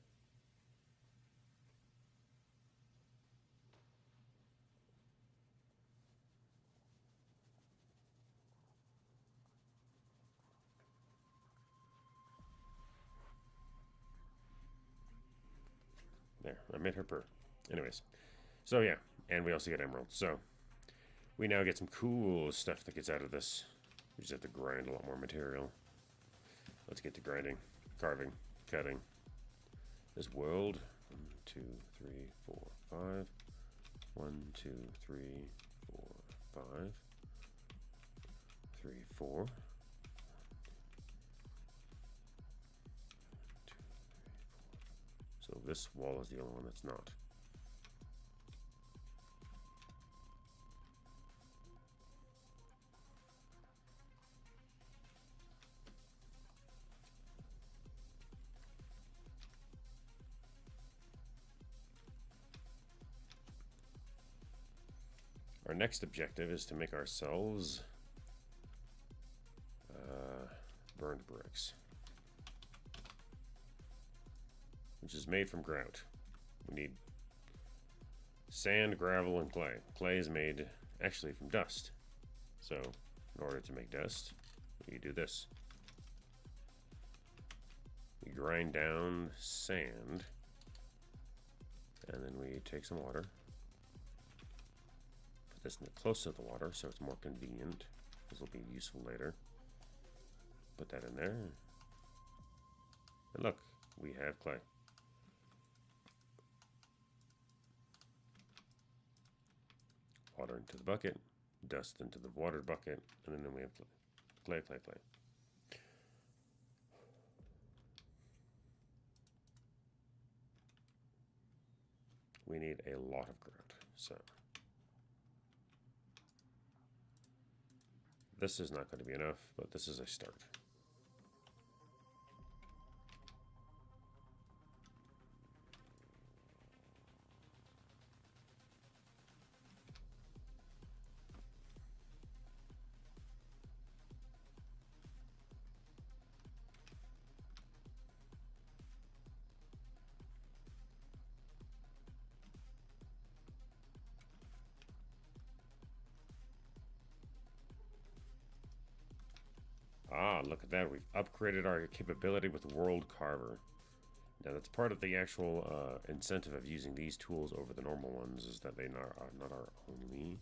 There, I made her purr. Anyways, so yeah, and we also get emeralds. So we now get some cool stuff that gets out of this. We just have to grind a lot more material. Let's get to grinding, carving, cutting. This world, 1, 2, 3, 4, 5. 1, 2, 3, 4, 5. 3, 4. So this wall is the only one that's not. Our next objective is to make ourselves burned bricks, which is made from grout. We need sand, gravel, and clay. Clay is made actually from dust. So in order to make dust, we do this. We grind down sand, and then we take some water. Put this close to the water so it's more convenient. This will be useful later. Put that in there. And look, we have clay. Water into the bucket, dust into the watered bucket, and then we have clay. Clay, clay, clay. We need a lot of grout, so this is not going to be enough, but this is a start. Ah, look at that. We've upgraded our capability with World Carver. Now, that's part of the actual incentive of using these tools over the normal ones, is that they are not only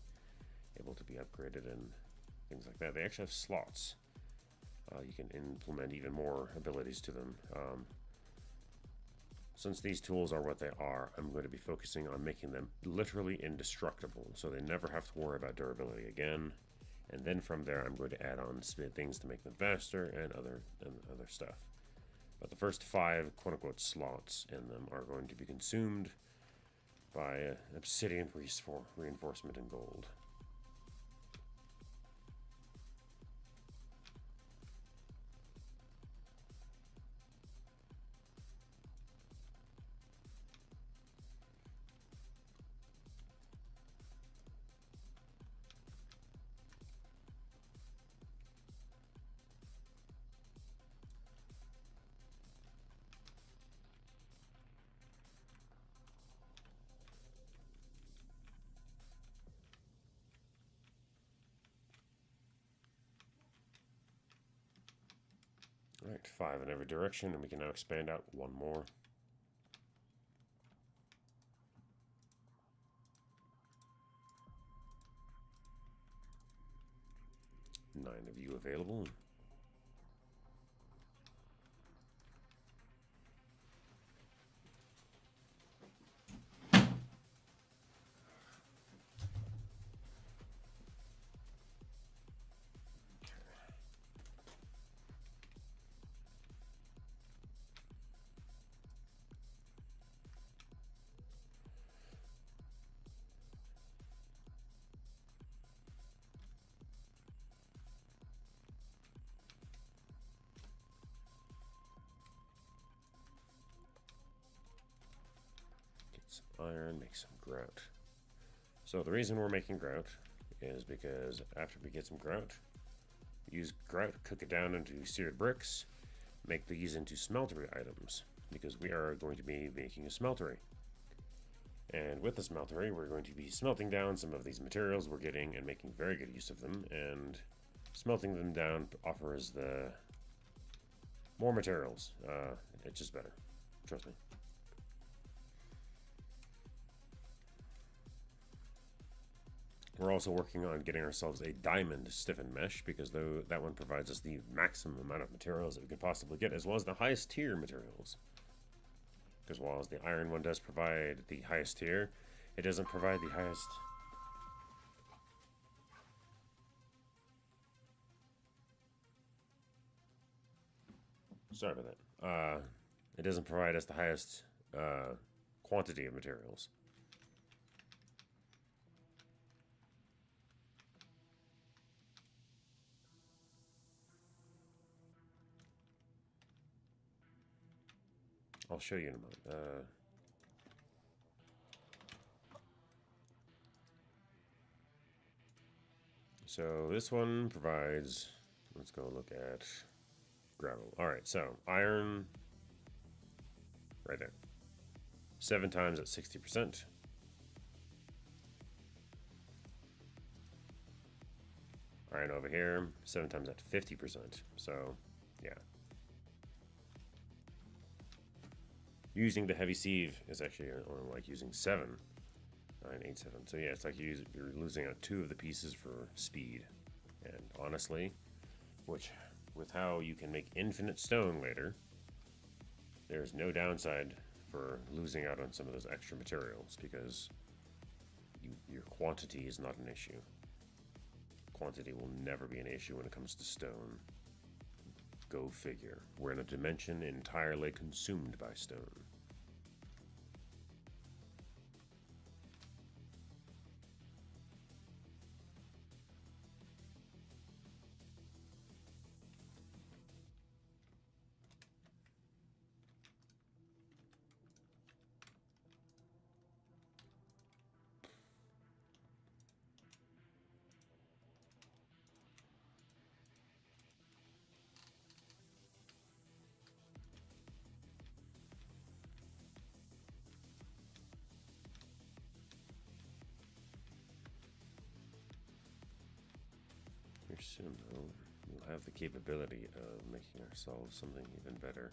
able to be upgraded and things like that. They actually have slots. You can implement even more abilities to them. Since these tools are what they are, I'm going to be focusing on making them literally indestructible, so they never have to worry about durability again. And then from there, I'm going to add on things to make them faster and other stuff. But the first 5 quote-unquote slots in them are going to be consumed by obsidian reinforcement and gold. Alright, 5 in every direction, and we can now expand out 1 more. 9 of you available. Some iron, make some grout. So the reason we're making grout is because after we get some grout, use grout, cook it down into seared bricks, make these into smeltery items, because we are going to be making a smeltery. And with the smeltery, we're going to be smelting down some of these materials we're getting and making very good use of them, and smelting them down offers the more materials. It's just better. Trust me. We're also working on getting ourselves a diamond stiffened mesh, because that one provides us the maximum amount of materials that we could possibly get, as well as the highest tier materials. Because while the iron one does provide the highest tier, it doesn't provide the highest... Sorry about that. It doesn't provide us the highest quantity of materials. I'll show you in a moment. So this one provides, let's go look at gravel. Alright, so iron, right there. 7 times at 60%. Iron over here, 7 times at 50%. So, yeah. Using the heavy sieve is actually only like using 7. 9, 8, 7. So yeah, it's like you're losing out 2 of the pieces for speed. And honestly, with how you can make infinite stone later, there's no downside for losing out on some of those extra materials, because your quantity is not an issue. Quantity will never be an issue when it comes to stone. Go figure. We're in a dimension entirely consumed by stone. Soon, though, we'll have the capability of making ourselves something even better.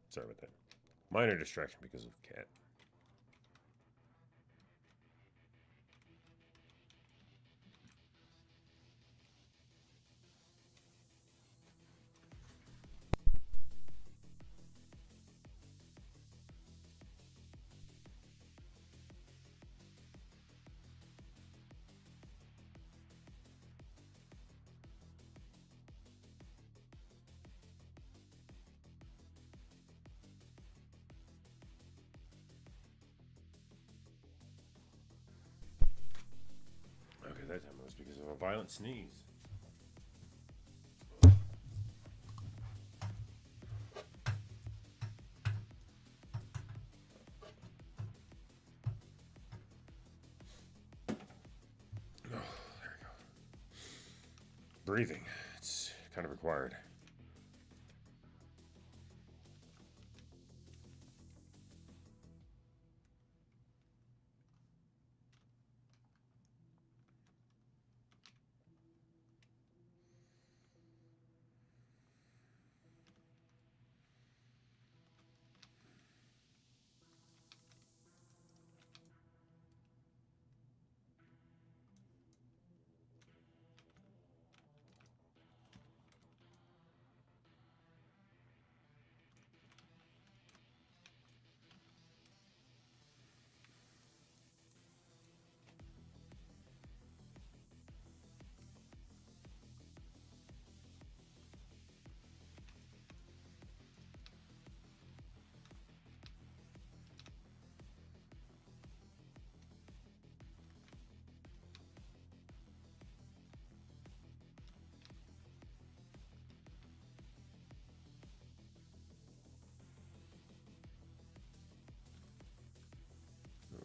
Sorry about that. Minor distraction because of cat. Okay, that time it was because of a violent sneeze. breathing. It's kind of required.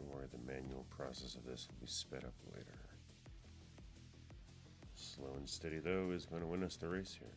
Where the manual process of this will be sped up later. Slow and steady, though, is going to win us the race here.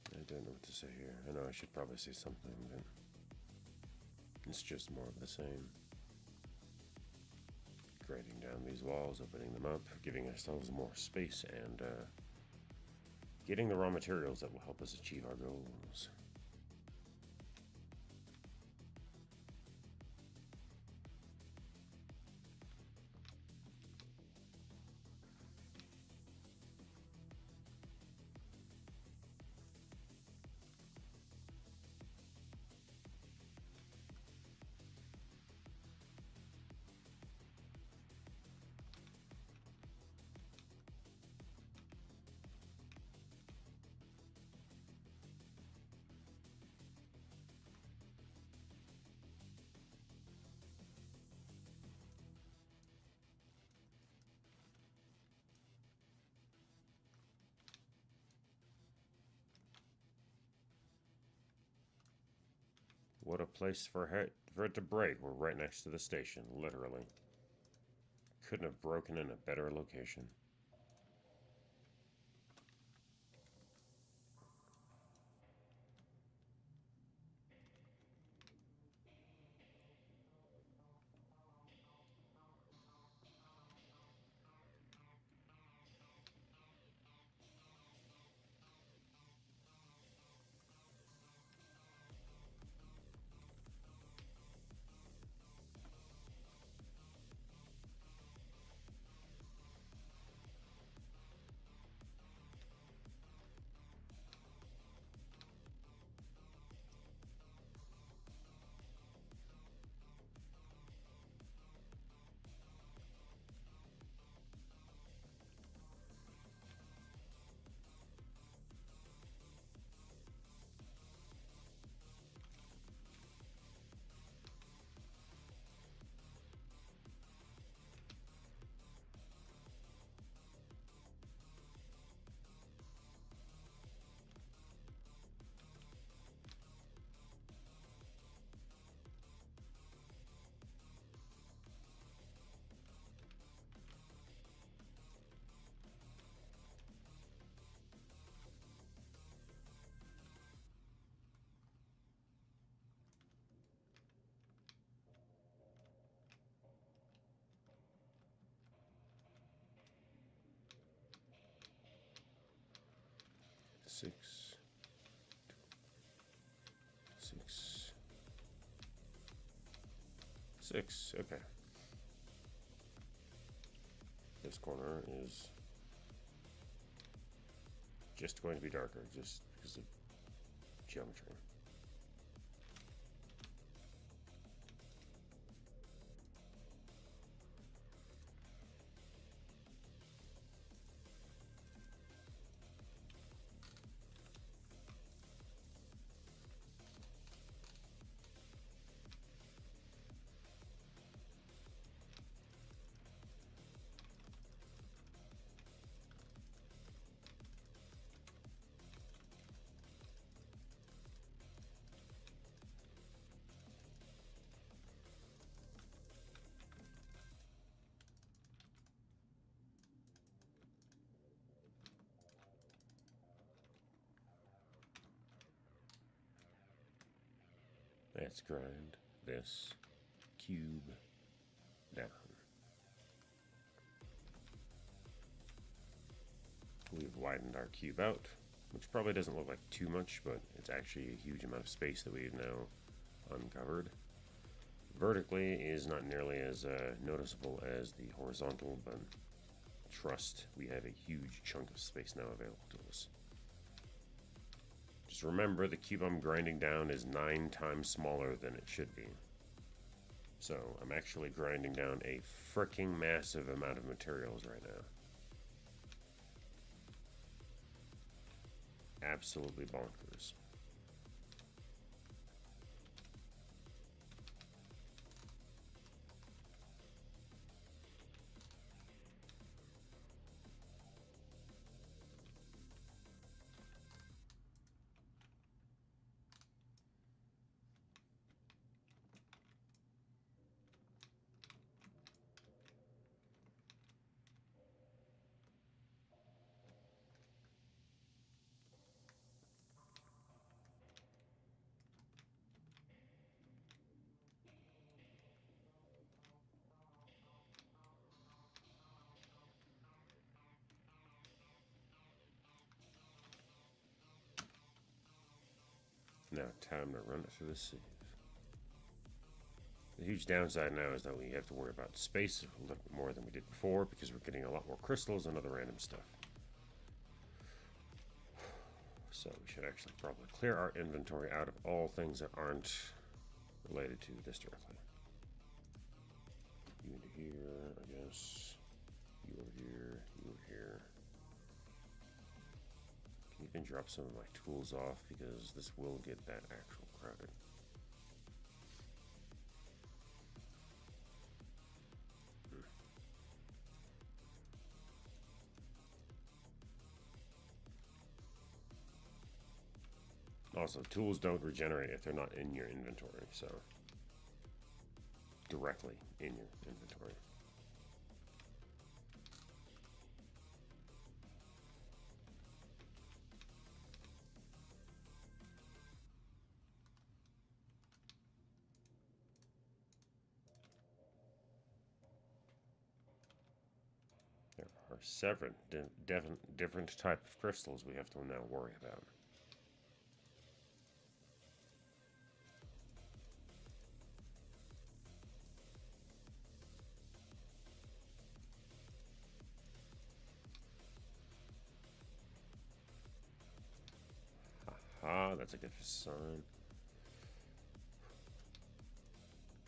I don't know what to say here. I know I should probably say something, but it's just more of the same. Grading down these walls, opening them up, giving ourselves more space, and getting the raw materials that will help us achieve our goals. What a place for it to break. We're right next to the station, literally. Couldn't have broken in a better location. 6, 6, 6. Okay. This corner is just going to be darker, just because of geometry. Let's grind this cube down. We've widened our cube out, which probably doesn't look like too much, but it's actually a huge amount of space that we've now uncovered. Vertically is not nearly as noticeable as the horizontal, but trust, we have a huge chunk of space now available to us. Just remember, the cube I'm grinding down is 9 times smaller than it should be. So I'm actually grinding down a freaking massive amount of materials right now. Absolutely bonkers. Now, time to run it through the sieve. The huge downside now is that we have to worry about space a little bit more than we did before, because we're getting a lot more crystals and other random stuff. So we should actually probably clear our inventory out of all things that aren't related to this directly. You into here, I guess. You over here, you over here. Can even drop some of my tools off, because this will get that actual crowded. Also, tools don't regenerate if they're not in your inventory, so directly in your inventory. There are several different type of crystals we have to now worry about. Ah, that's a good sign.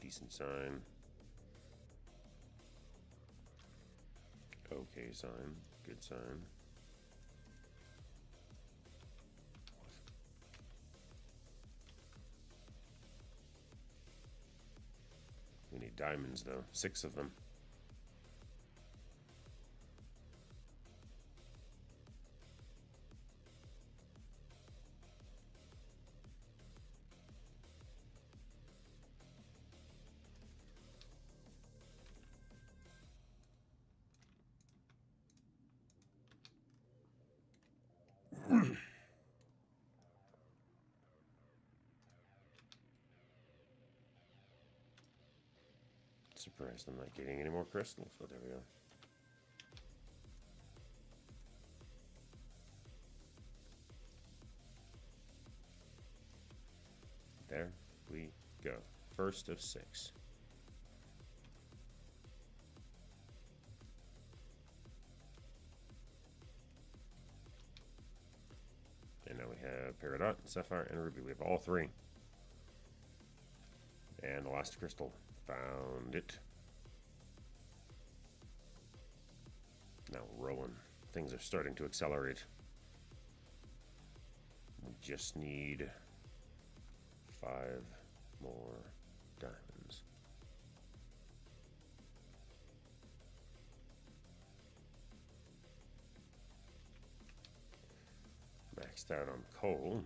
Decent sign. Okay sign. Good sign. We need diamonds though. 6 of them. Surprised I'm not getting any more crystals, but there we go. Go. First of 6. And now we have Peridot, Sapphire, and Ruby. We have all 3. And the last crystal. Found it. Now we're rolling. Things are starting to accelerate. We just need 5 more diamonds. Maxed out on coal.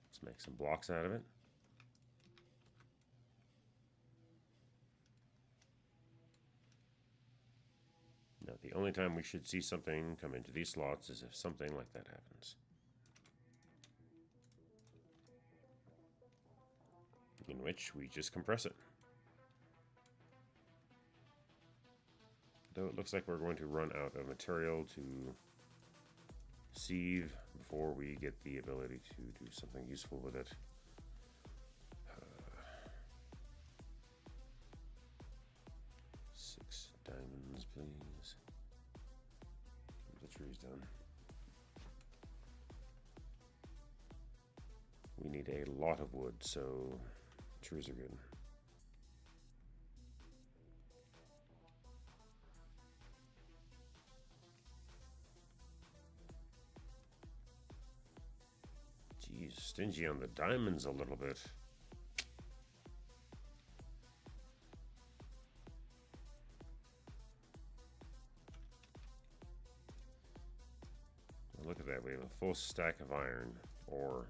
Let's make some blocks out of it. Now, the only time we should see something come into these slots is if something like that happens. In which we just compress it. Though it looks like we're going to run out of material to sieve before we get the ability to do something useful with it. 6 diamonds, please. The tree's done. We need a lot of wood, so trees are good. Geez, stingy on the diamonds a little bit. Look at that, we have a full stack of iron ore.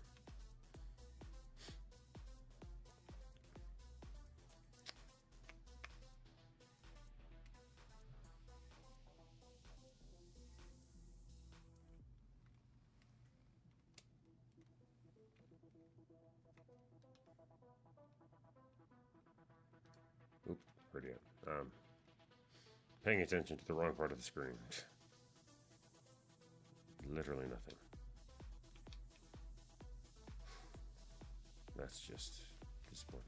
Oop, where'd he go? Paying attention to the wrong part of the screen. Literally nothing. That's just disappointing.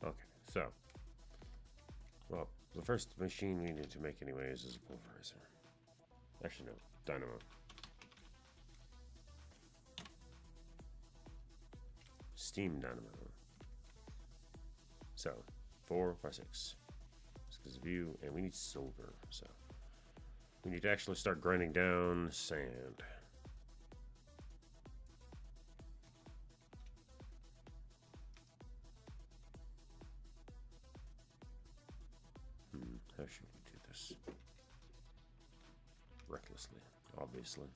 Okay, so, well, the first machine we need to make anyways is a pulverizer. Actually, no, dynamo. Steam dynamo. So, 4 by 6. Because of you, and we need silver, so we need to actually start grinding down sand. How should we do this? Recklessly, obviously.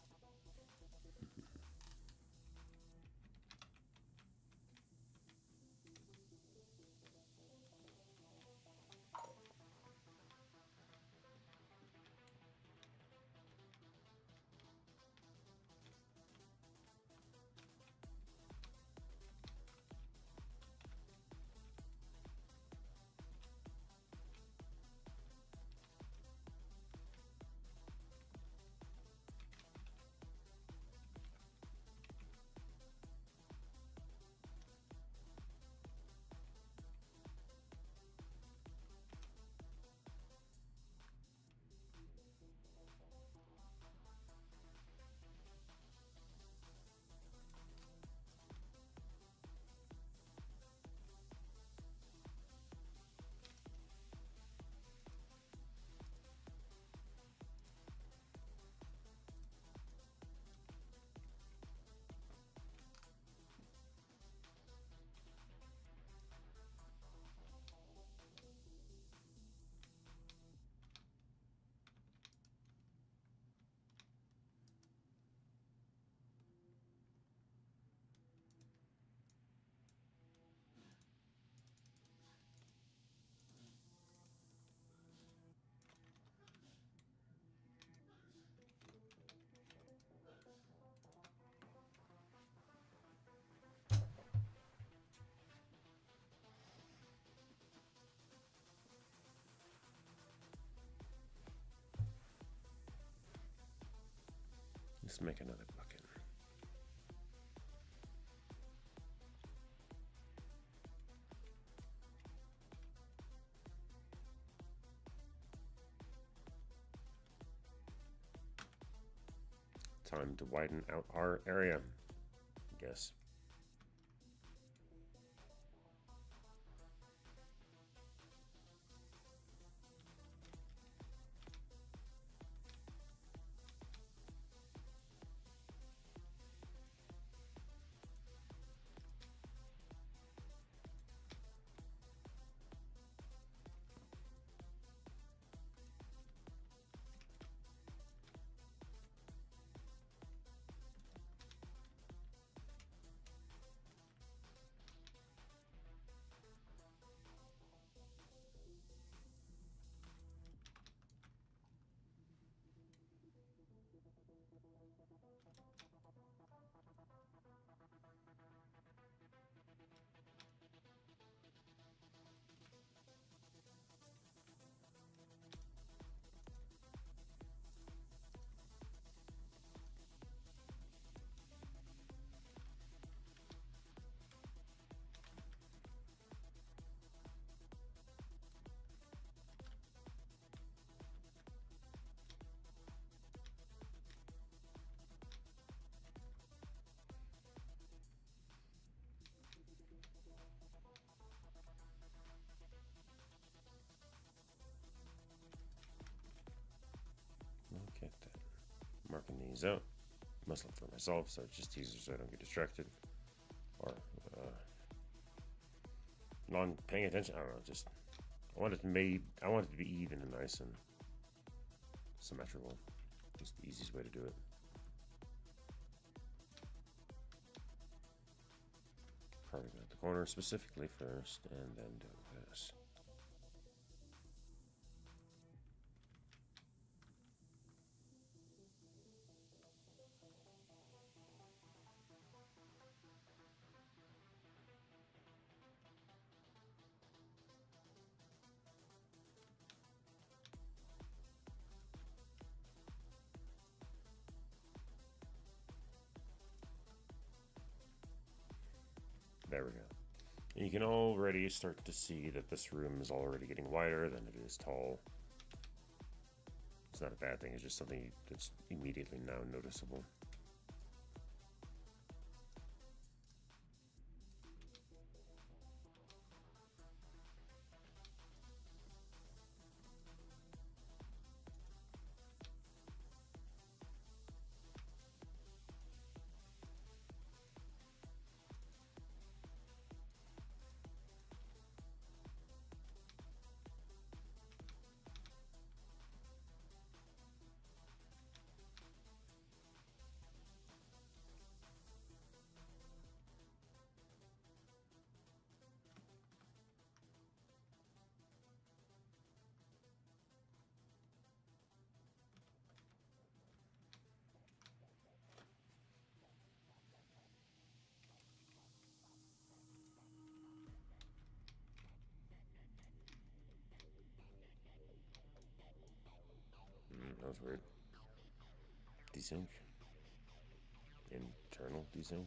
Let's make another bucket. Time to widen out our area, I guess. Look at that. Marking these out. Must look for myself, so it's just easier so I don't get distracted. Or non-paying attention. I don't know, just I want it to be even and nice and symmetrical. Just the easiest way to do it. Carving out the corner specifically first, and then do this. There we go. And you can already start to see that this room is already getting wider than it is tall. It's not a bad thing, it's just something that's immediately now noticeable. That was weird. Desync. Internal desync.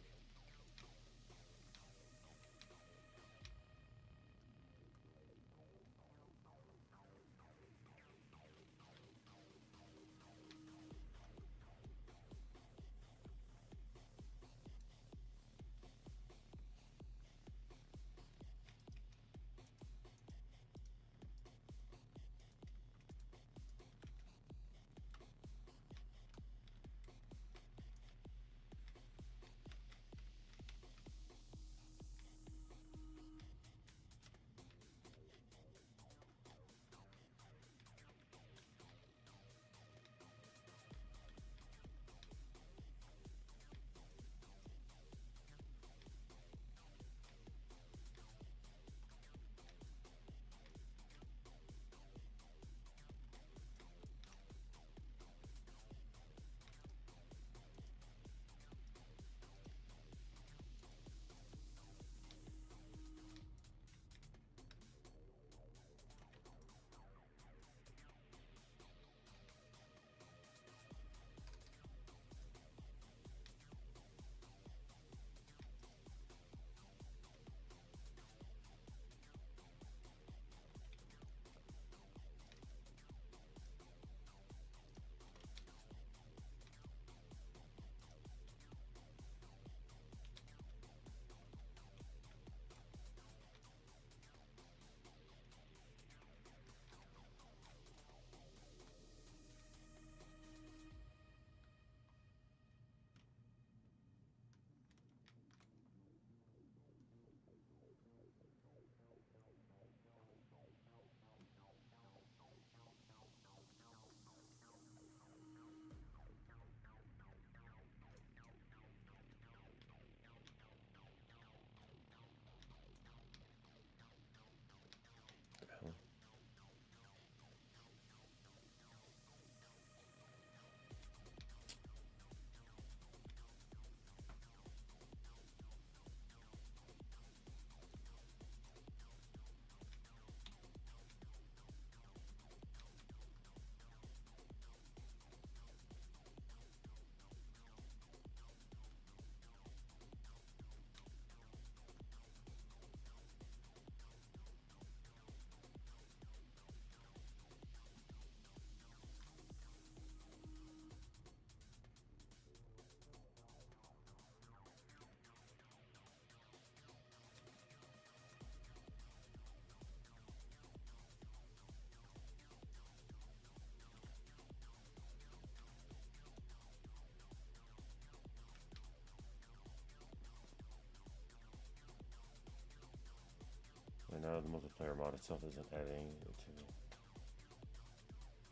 now the multiplayer mod itself isn't adding to.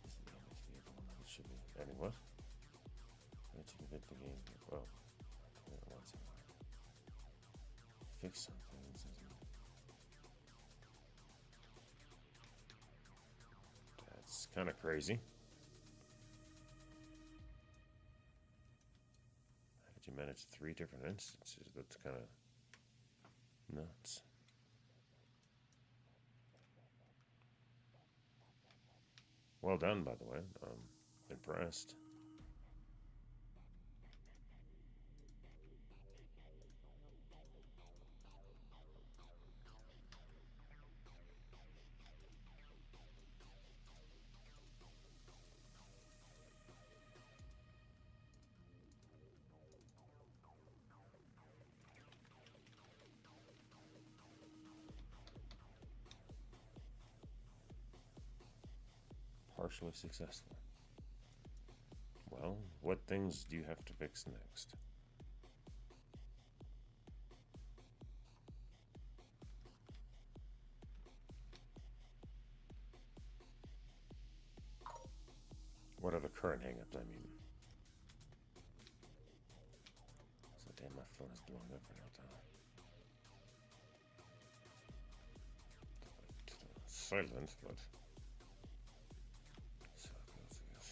Isn't the one that it should be adding what? To configure the game. Well, fix something. That's kind of crazy. How did you manage 3 different instances? That's kind of nuts. Well done, by the way. I'm impressed. Partially successful. Well, what things do you have to fix next? What are the current hangups, I mean? So damn, my phone is blowing up right now. Silent, but so close, I guess.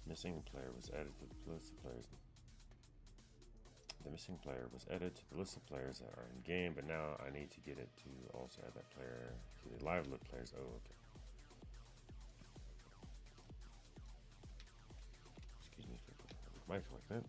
Missing player was added to the list of players. The missing player was added to the list of players that are in game, but now I need to get it to also add that player to the live lit players. Oh, okay. Excuse me for putting the mic like that.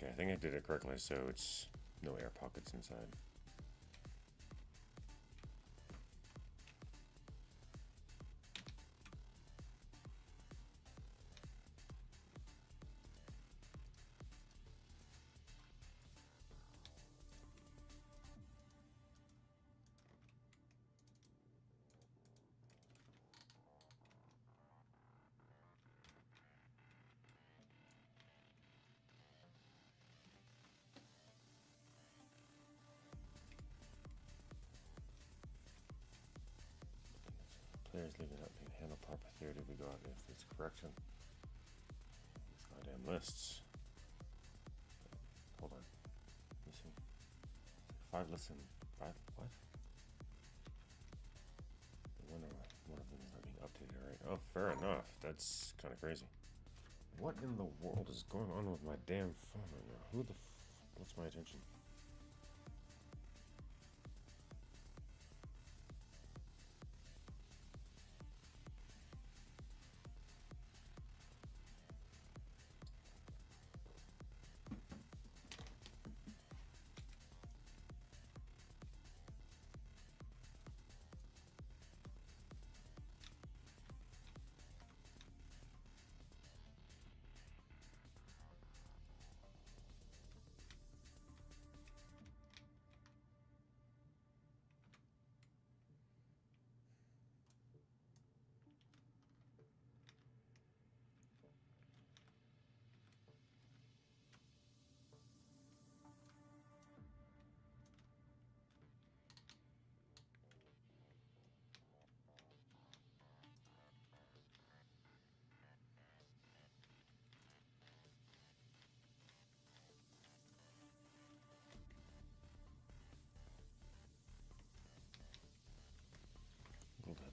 Okay, I think I did it correctly, so it's no air pockets inside. Players leaving out being handle proper theory we got if it's correction. These goddamn lists. Hold on. Listen. 5 listen. 5 what? One of them is not being updated, alright. Oh, fair enough. That's kind of crazy. What in the world is going on with my damn phone right now? Who the what's my attention?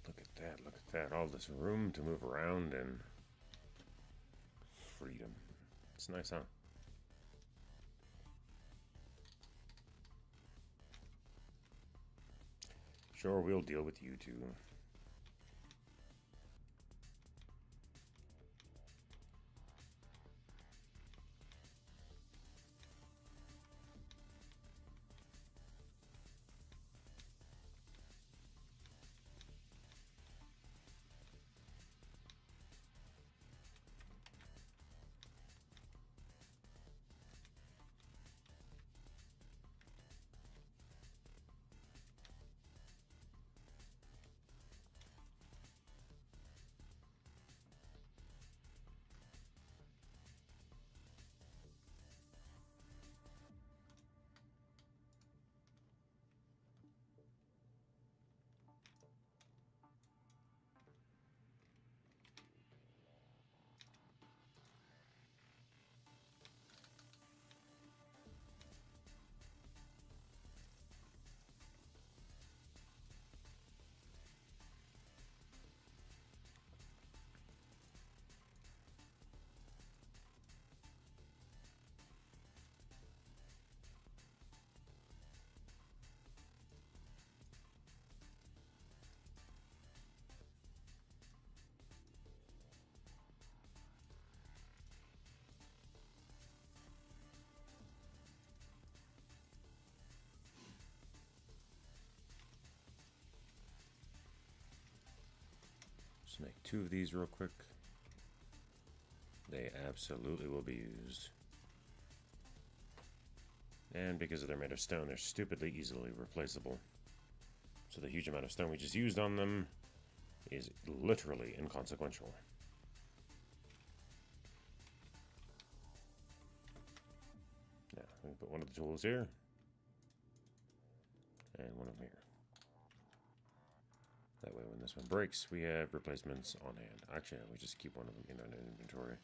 Look at that, look at that. All this room to move around and freedom. It's nice, huh? Sure, we'll deal with you two. Just make 2 of these real quick. They absolutely will be used. And because they're made of stone, they're stupidly easily replaceable. So the huge amount of stone we just used on them is literally inconsequential. Now, I'm going to put one of the tools here. And one of them here. That way when this one breaks, we have replacements on hand. Actually, we just keep one of them in our inventory.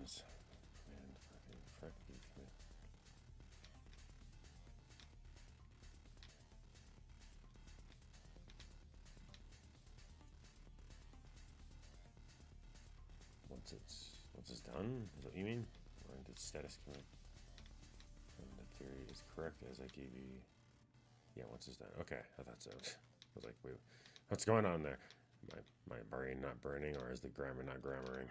diamonds. And fucking fracky. Once it's done, is that what you mean? Or did status commit? And the theory is correct as I gave you. Yeah, once it's done. Okay, I thought so. I was like, wait, what's going on there? My brain not burning, or is the grammar not grammaring?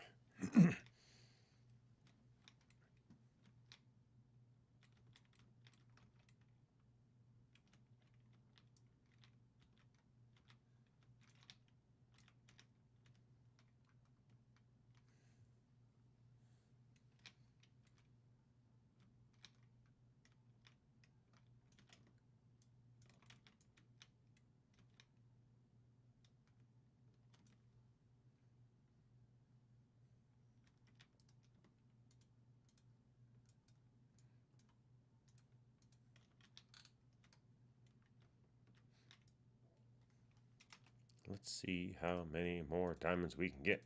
Let's see how many more diamonds we can get.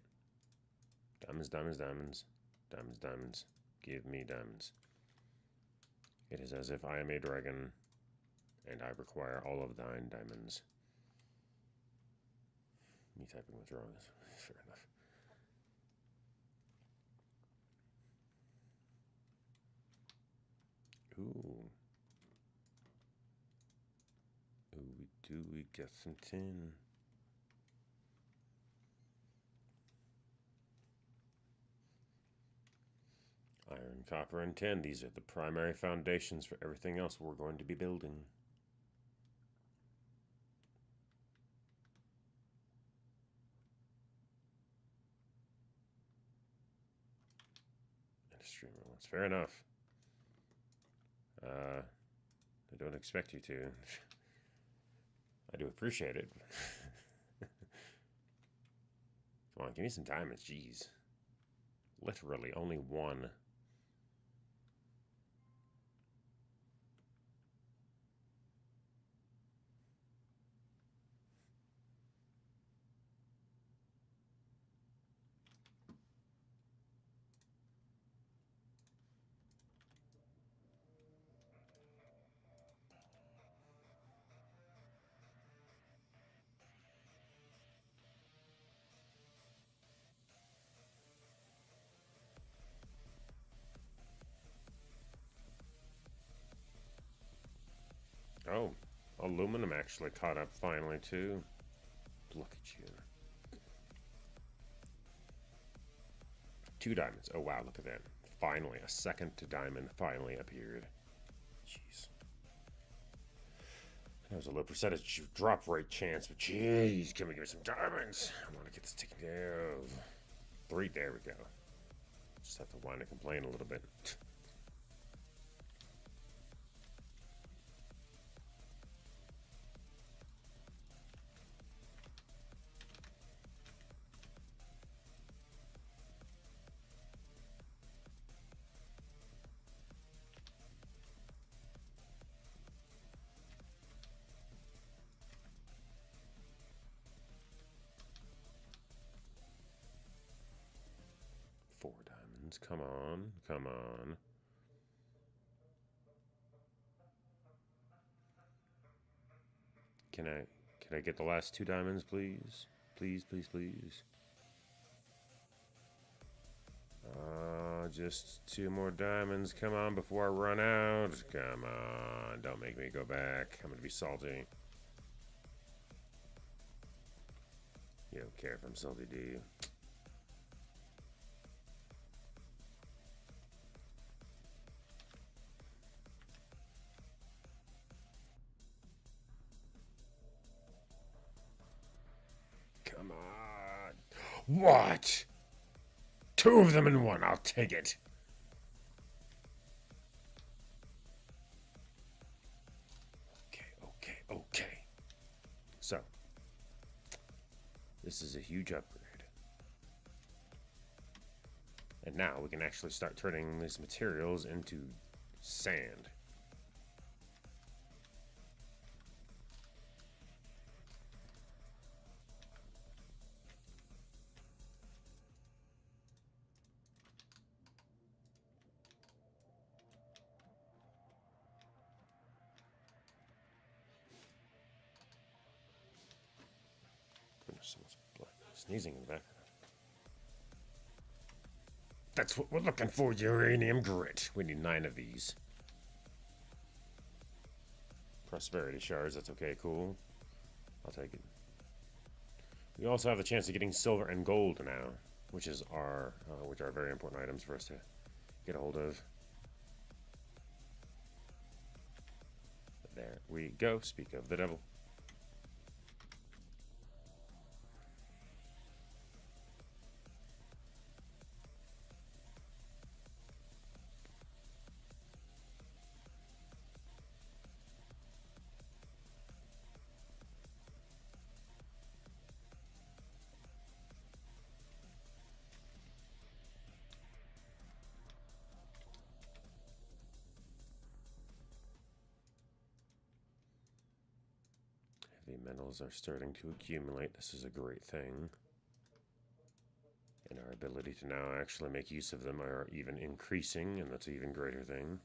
Diamonds, diamonds, diamonds. Diamonds, diamonds. Give me diamonds. It is as if I am a dragon, and I require all of thine diamonds. Me typing what's wrong. Fair enough. Ooh. Ooh, we get some tin. Iron, copper, and tin. These are the primary foundations for everything else we're going to be building. And a streamer once. Fair enough. I don't expect you to. I do appreciate it. Come on, give me some diamonds, jeez. Literally, only one. Oh, aluminum actually caught up finally, too. Look at you. 2 diamonds. Oh, wow, look at that. Finally, a second diamond finally appeared. Jeez. That was a low percentage drop rate chance, but jeez, can we give me some diamonds? I want to get this taken care of. 3, there we go. Just have to whine and complain a little bit. Come on, come on. Can I get the last 2 diamonds, please? Please, please, please. Just 2 more diamonds. Come on before I run out. Come on, don't make me go back. I'm gonna be salty. You don't care if I'm salty, do you? Come on. What? 2 of them in 1. I'll take it. Okay. So, this is a huge upgrade. And now we can actually start turning these materials into sand. Someone's sneezing in the background. That's what we're looking for, uranium grit. We need 9 of these. Prosperity shards, that's okay, cool. I'll take it. We also have the chance of getting silver and gold now, which are very important items for us to get a hold of. There we go. Speak of the devil. Heavy metals are starting to accumulate. This is a great thing. And our ability to now actually make use of them are even increasing, and that's an even greater thing.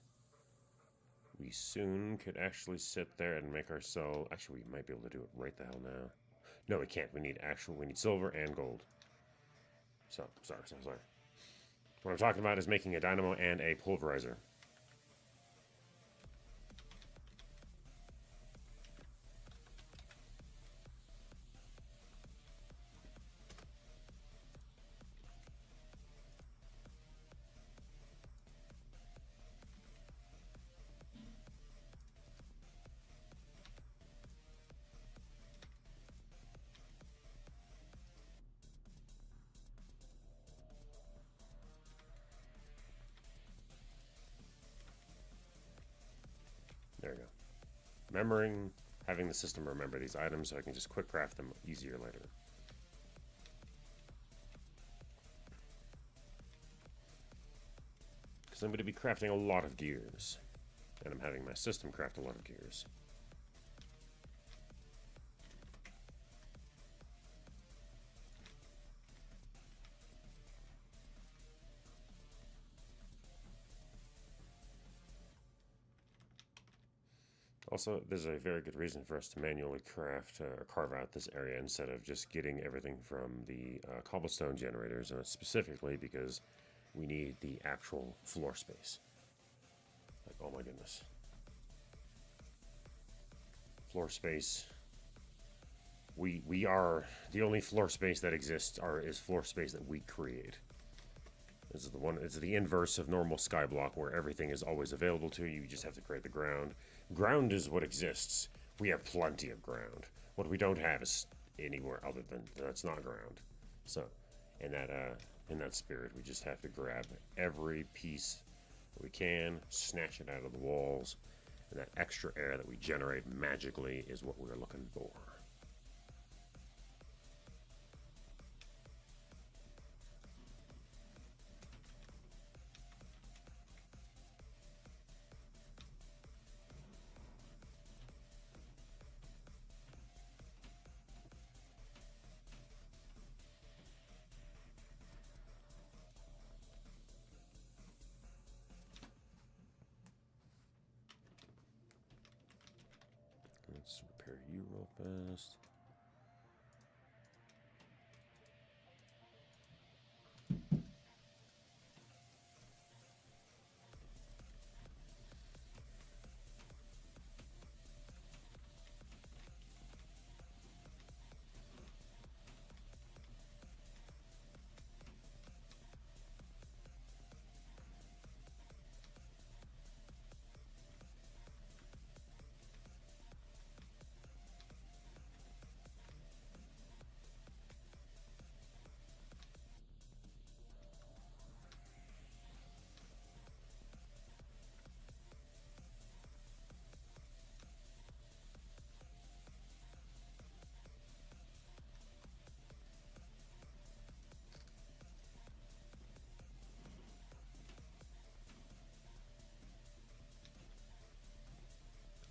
We soon could actually sit there and make ourselves... Actually, we might be able to do it right the hell now. No, we can't. We need silver and gold. So, sorry. What I'm talking about is making a dynamo and a pulverizer. There we go. Having the system remember these items so I can just quick craft them easier later. Because I'm going to be crafting a lot of gears. And I'm having my system craft a lot of gears. Also, there's a very good reason for us to manually craft or carve out this area instead of just getting everything from the cobblestone generators, and specifically because we need the actual floor space. Like, oh my goodness. Floor space. We are the only floor space that exists is floor space that we create. This is the one. It's the inverse of normal skyblock, where everything is always available to you. You just have to create the ground. Ground is what exists. We have plenty of ground. What we don't have is anywhere other than that's not ground. So, in that spirit, we just have to grab every piece that we can, snatch it out of the walls, and that extra air that we generate magically is what we're looking for. Let's repair you real fast.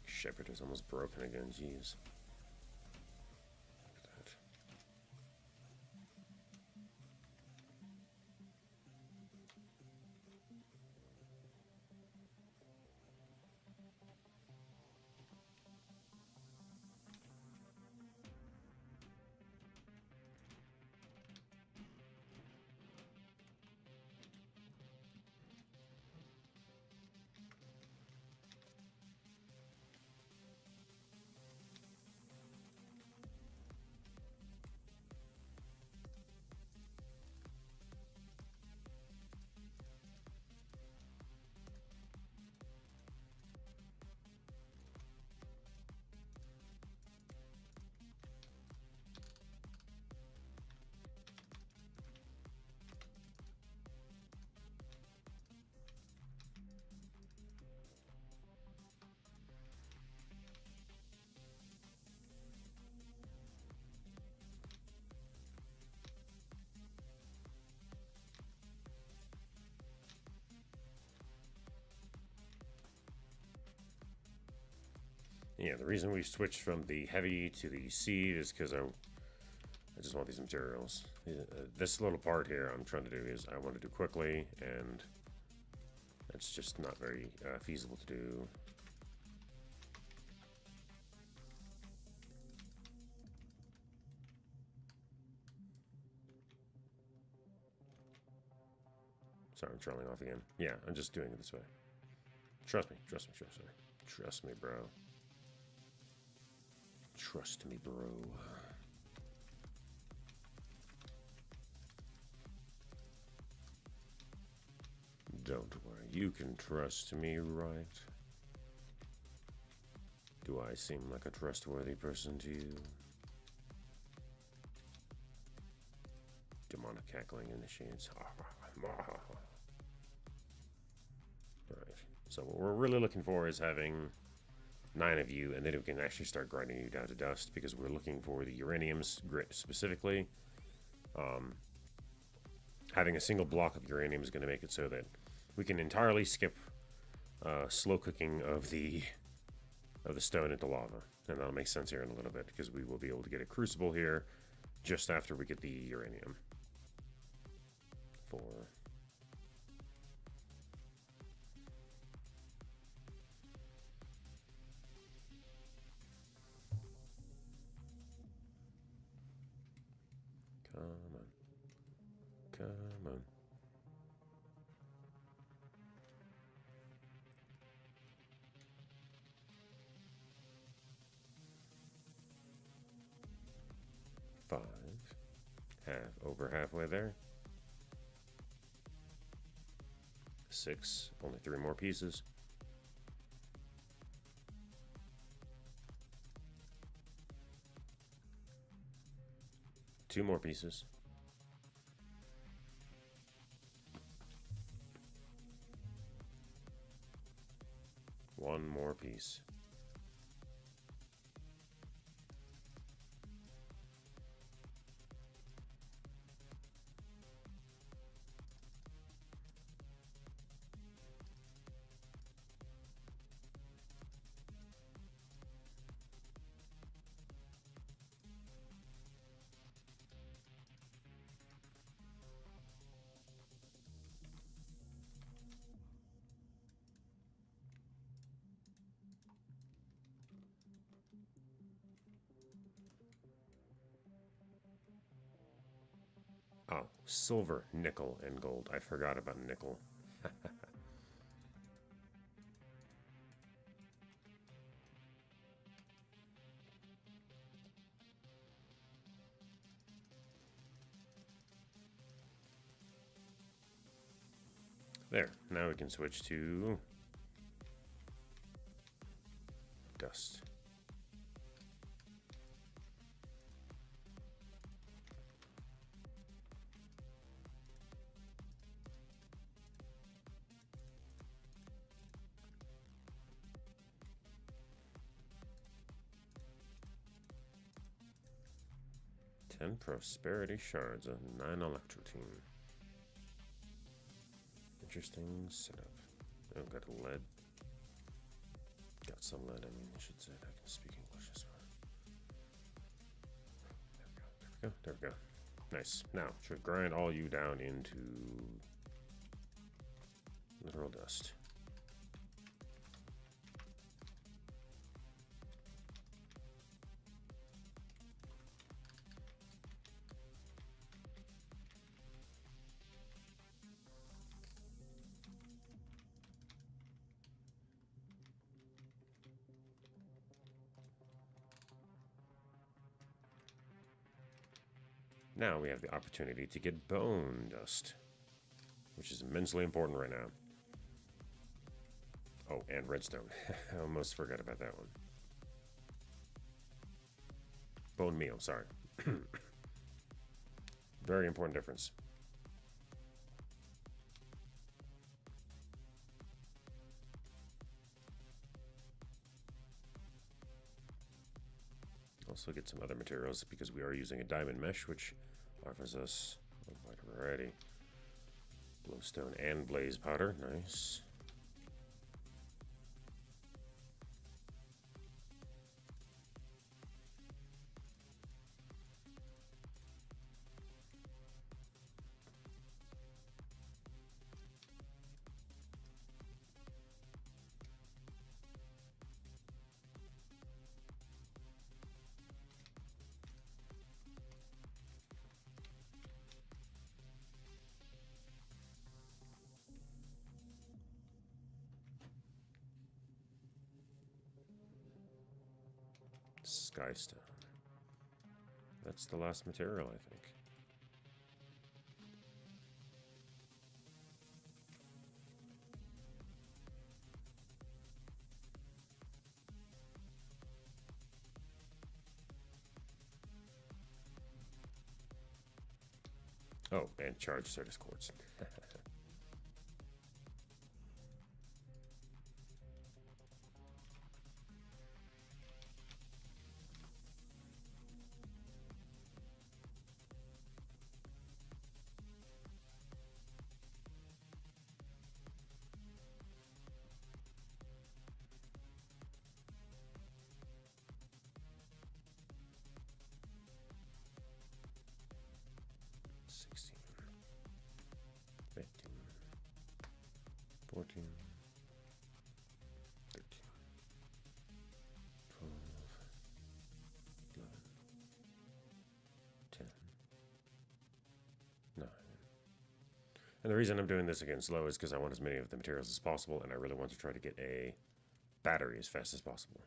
Shepherd is almost broken again, jeez. Look at that. Yeah, the reason we switched from the heavy to the seed is because I just want these materials. This little part here I'm trying to do is I want to do quickly, and it's just not very feasible to do. Sorry, I'm trailing off again. Yeah, I'm just doing it this way. Trust me, trust me, trust me. Trust me, bro. Trust me, bro. Don't worry, you can trust me, right? Do I seem like a trustworthy person to you? Demonic cackling initiates. Alright, so what we're really looking for is having 9 of you, and then we can actually start grinding you down to dust, because we're looking for the uraniums grit specifically. Having a single block of uranium is going to make it so that we can entirely skip slow cooking of the stone into lava, and that'll make sense here in a little bit, because we will be able to get a crucible here just after we get the uranium. Come on. Come on. Five. Over halfway there. 6. Only 3 more pieces. 2 more pieces. 1 more piece. Oh, silver, nickel, and gold. I forgot about nickel. There, now we can switch to dust. Ten prosperity shards, a 9 electro team. Interesting setup. Oh, got a lead. Got some lead, I mean, I should say. I can speak English as well. There we go, there we go, there we go. Nice. Now, should grind all you down into literal dust. Now we have the opportunity to get bone dust, which is immensely important right now. Oh, and redstone. I almost forgot about that one. Bone meal, sorry. Very important difference. Also get some other materials because we are using a diamond mesh, which offers us a wide variety. Glowstone and blaze powder, nice. Skystone. That's the last material, I think. Oh, and charge Certus quartz. 16, 15, 14, 13, 12, 11, 10, 9. And the reason I'm doing this again slow is because I want as many of the materials as possible, and I really want to try to get a battery as fast as possible.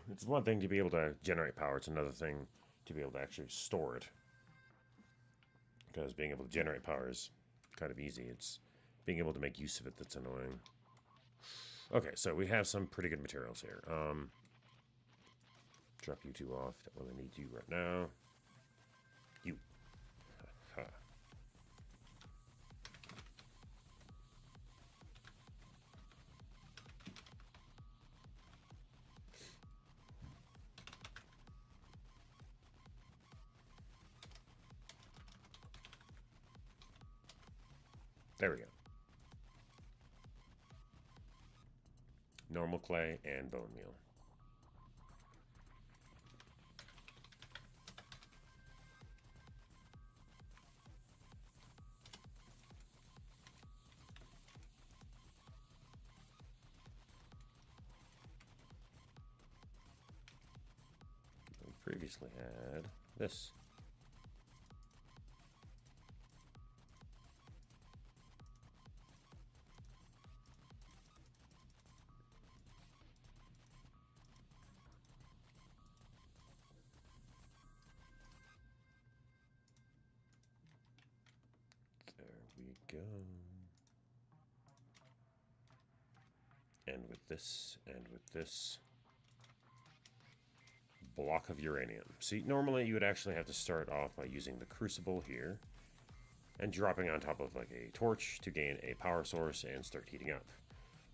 It's one thing to be able to generate power, it's another thing to be able to actually store it. Because being able to generate power is kind of easy. It's being able to make use of it that's annoying. Okay, so we have some pretty good materials here. Drop you two off. Don't really need you right now. You. Ha. There we go. Normal clay and bone meal. We previously had this. Go. And with this, and with this block of uranium. See, normally you would actually have to start off by using the crucible here and dropping on top of like a torch to gain a power source and start heating up.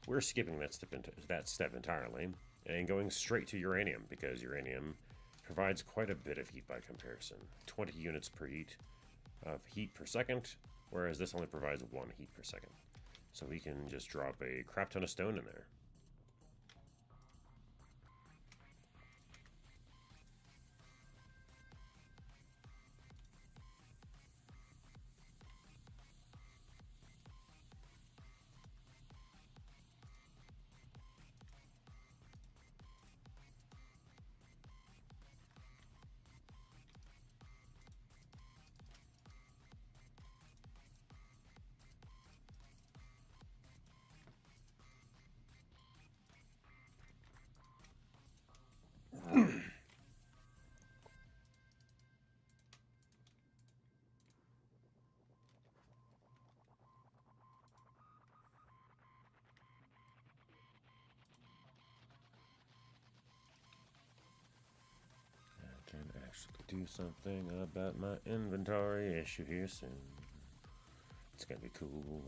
We're skipping that step entirely and going straight to uranium because uranium provides quite a bit of heat by comparison. 20 units per heat of heat per second, whereas this only provides 1 heat per second. So we can just drop a crap ton of stone in there. I can actually do something about my inventory issue here soon. It's gonna be cool.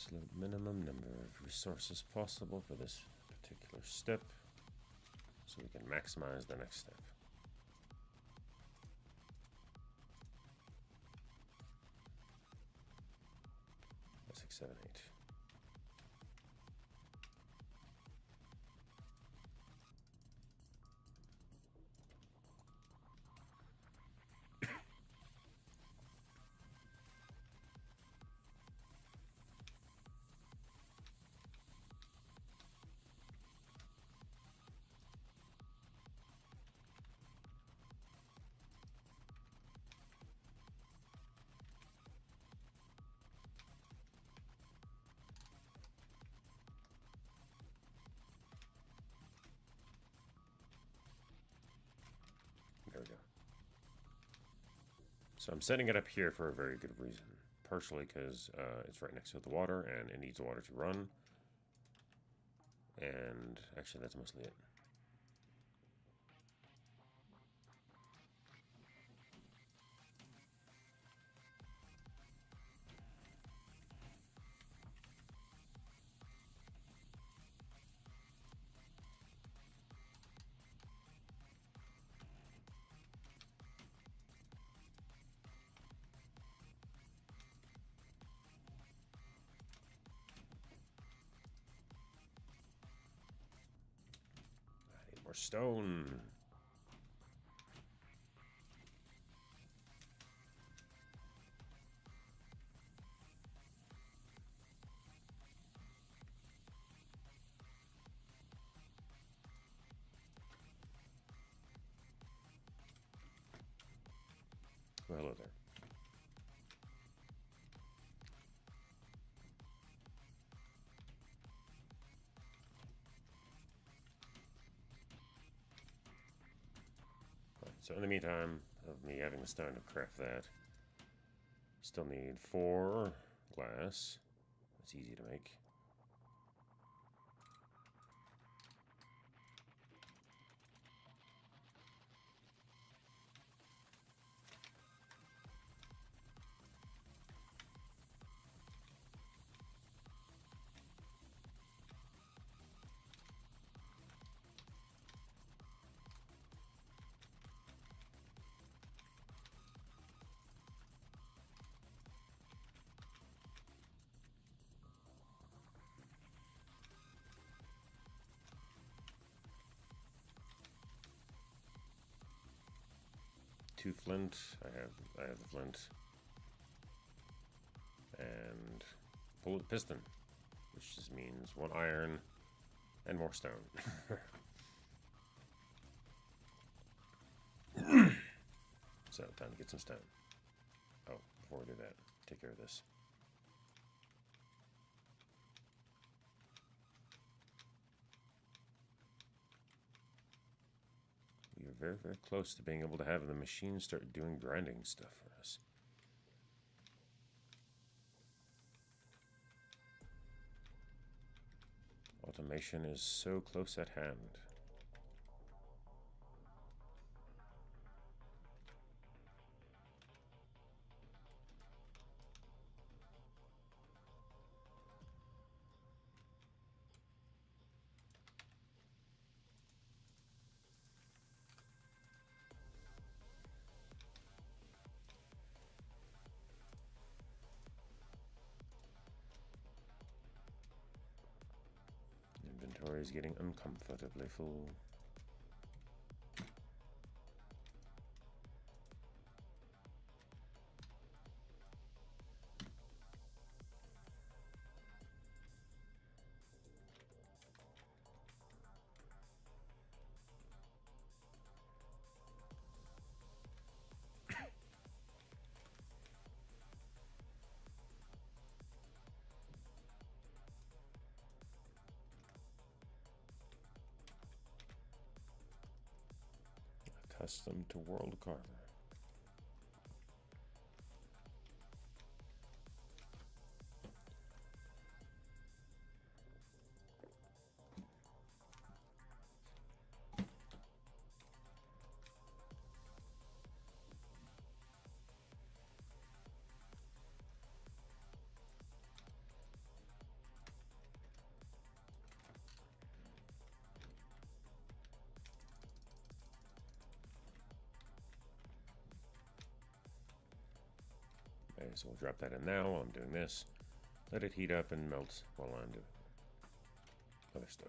Absolute minimum number of resources possible for this particular step, so we can maximize the next step. That's 6, 7, 8. There we go. So I'm setting it up here for a very good reason. Partially because it's right next to the water and it needs water to run. And actually, that's mostly it. More stone. Well, hello there. So in the meantime of me having the stone to craft that, still need 4 glass. That's easy to make. Two flint. I have the flint. And bullet piston, which just means 1 iron and more stone. So time to get some stone. Oh, before we do that, take care of this. We're very, very close to being able to have the machine start doing grinding stuff for us. Automation is so close at hand. Inventory is getting uncomfortably full. Accustomed to World Carver. so we'll drop that in now while I'm doing this. Let it heat up and melt while I'm doing other stuff.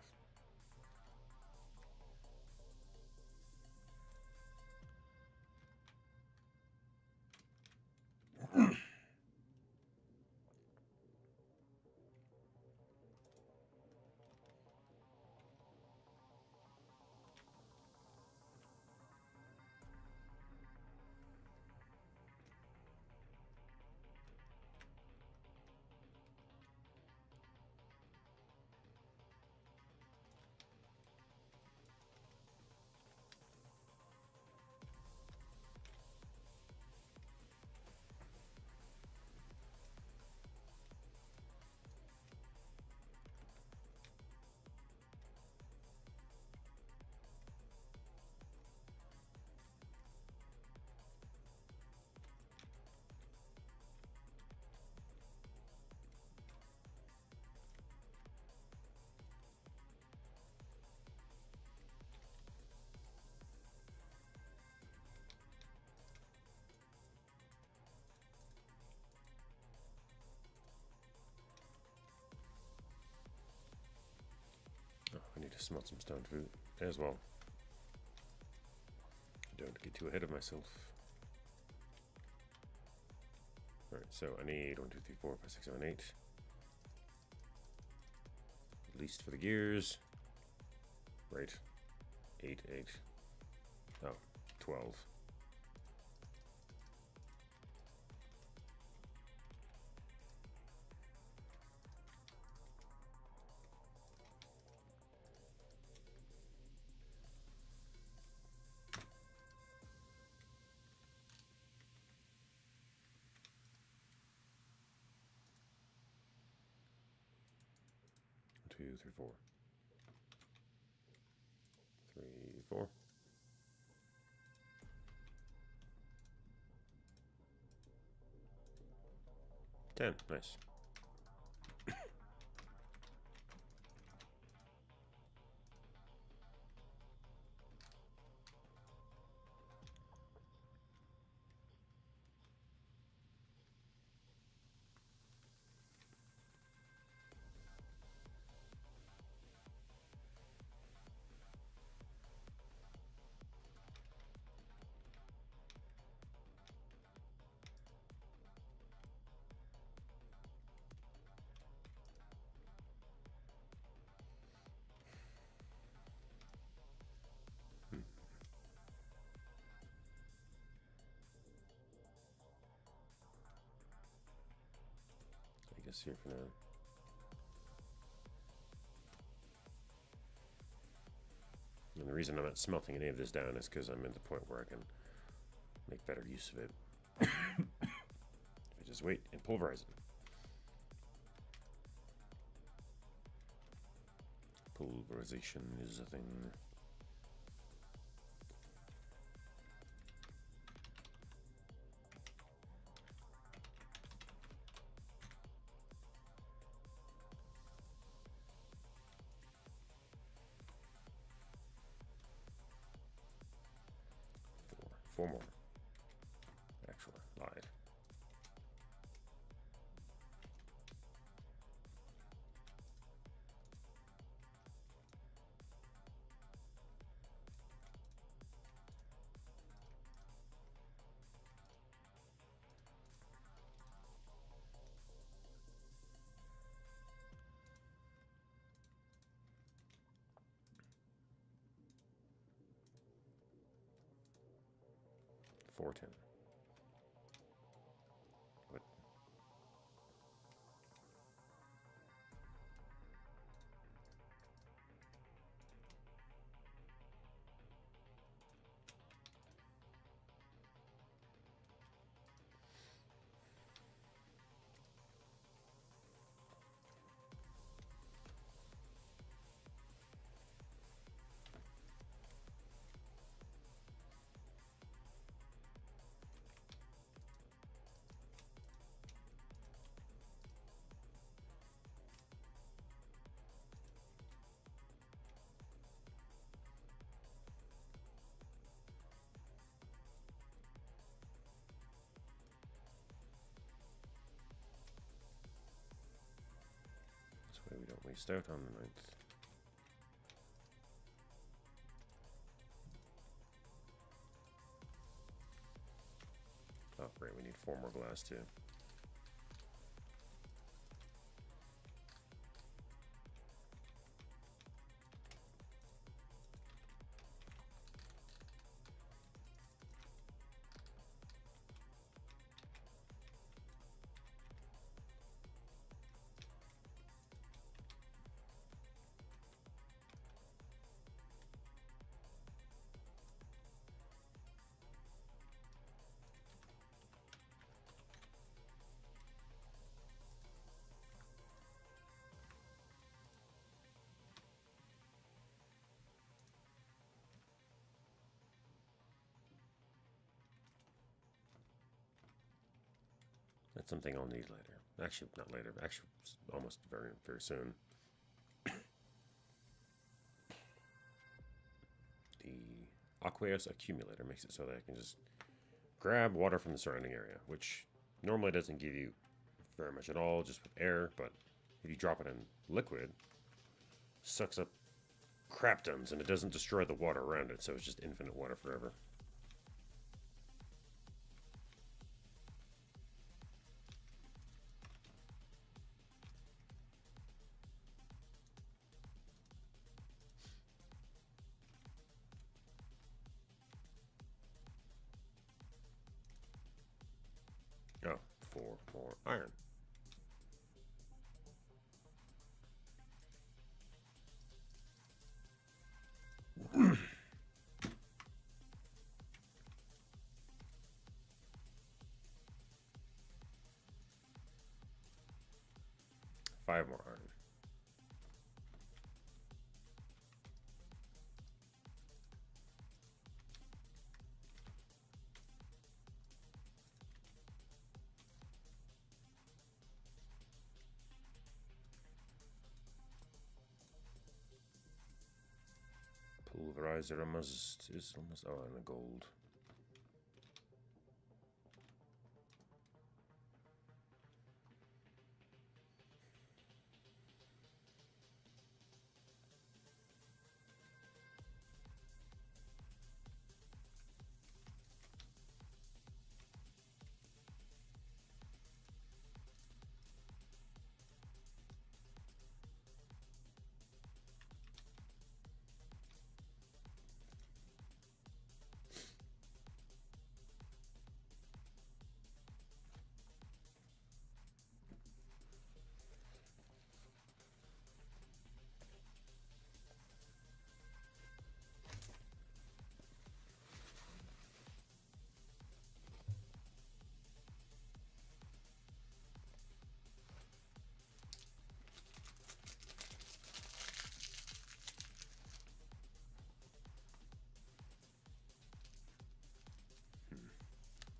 Oh, I need to smelt some stone food as well. Don't get too ahead of myself. Alright, so I need 1, 2, 3, 4, 5, 6, 7, 8. At least for the gears. Right. 8, 8. Oh, 12. Two, three, 4. 3, 4. 10. Nice. I guess here for now. And the reason I'm not smelting any of this down is because I'm at the point where I can make better use of it. If I just wait and pulverize it. Pulverization is a thing. Four more. Actually, lied. Four 10. What? Waste out on the 9th. Oh, great, we need 4 more glass too. That's something I'll need later. Actually, not later. Actually, almost very, very soon. The Aqueous Accumulator makes it so that I can just grab water from the surrounding area, which normally doesn't give you very much at all, just with air, but if you drop it in liquid, it sucks up crap tons, and it doesn't destroy the water around it, so it's just infinite water forever. Oh, 4 more iron. Five more iron. Pulverizer is almost, oh, and the gold.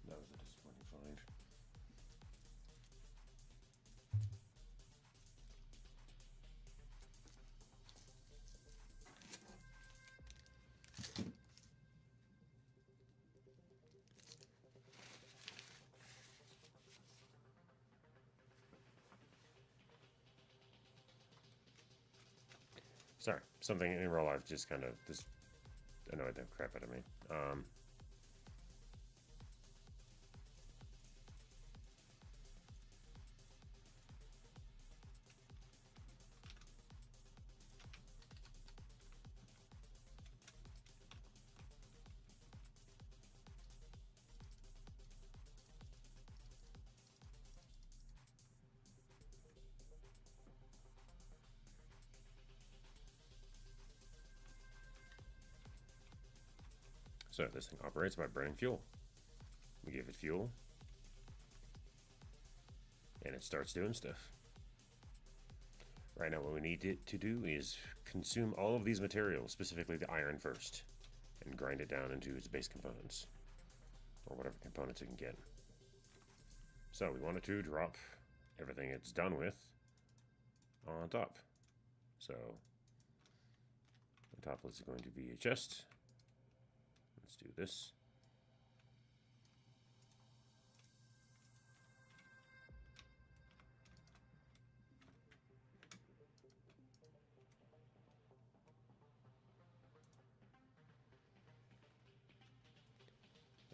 That was a disappointing find. Sorry, something in real life just kind of just annoyed the crap out of me. So this thing operates by burning fuel. We give it fuel, and it starts doing stuff. Right now what we need it to do is consume all of these materials, specifically the iron first, and grind it down into its base components, or whatever components it can get. So we want it to drop everything it's done with on top. So on top is going to be a chest. Let's do this.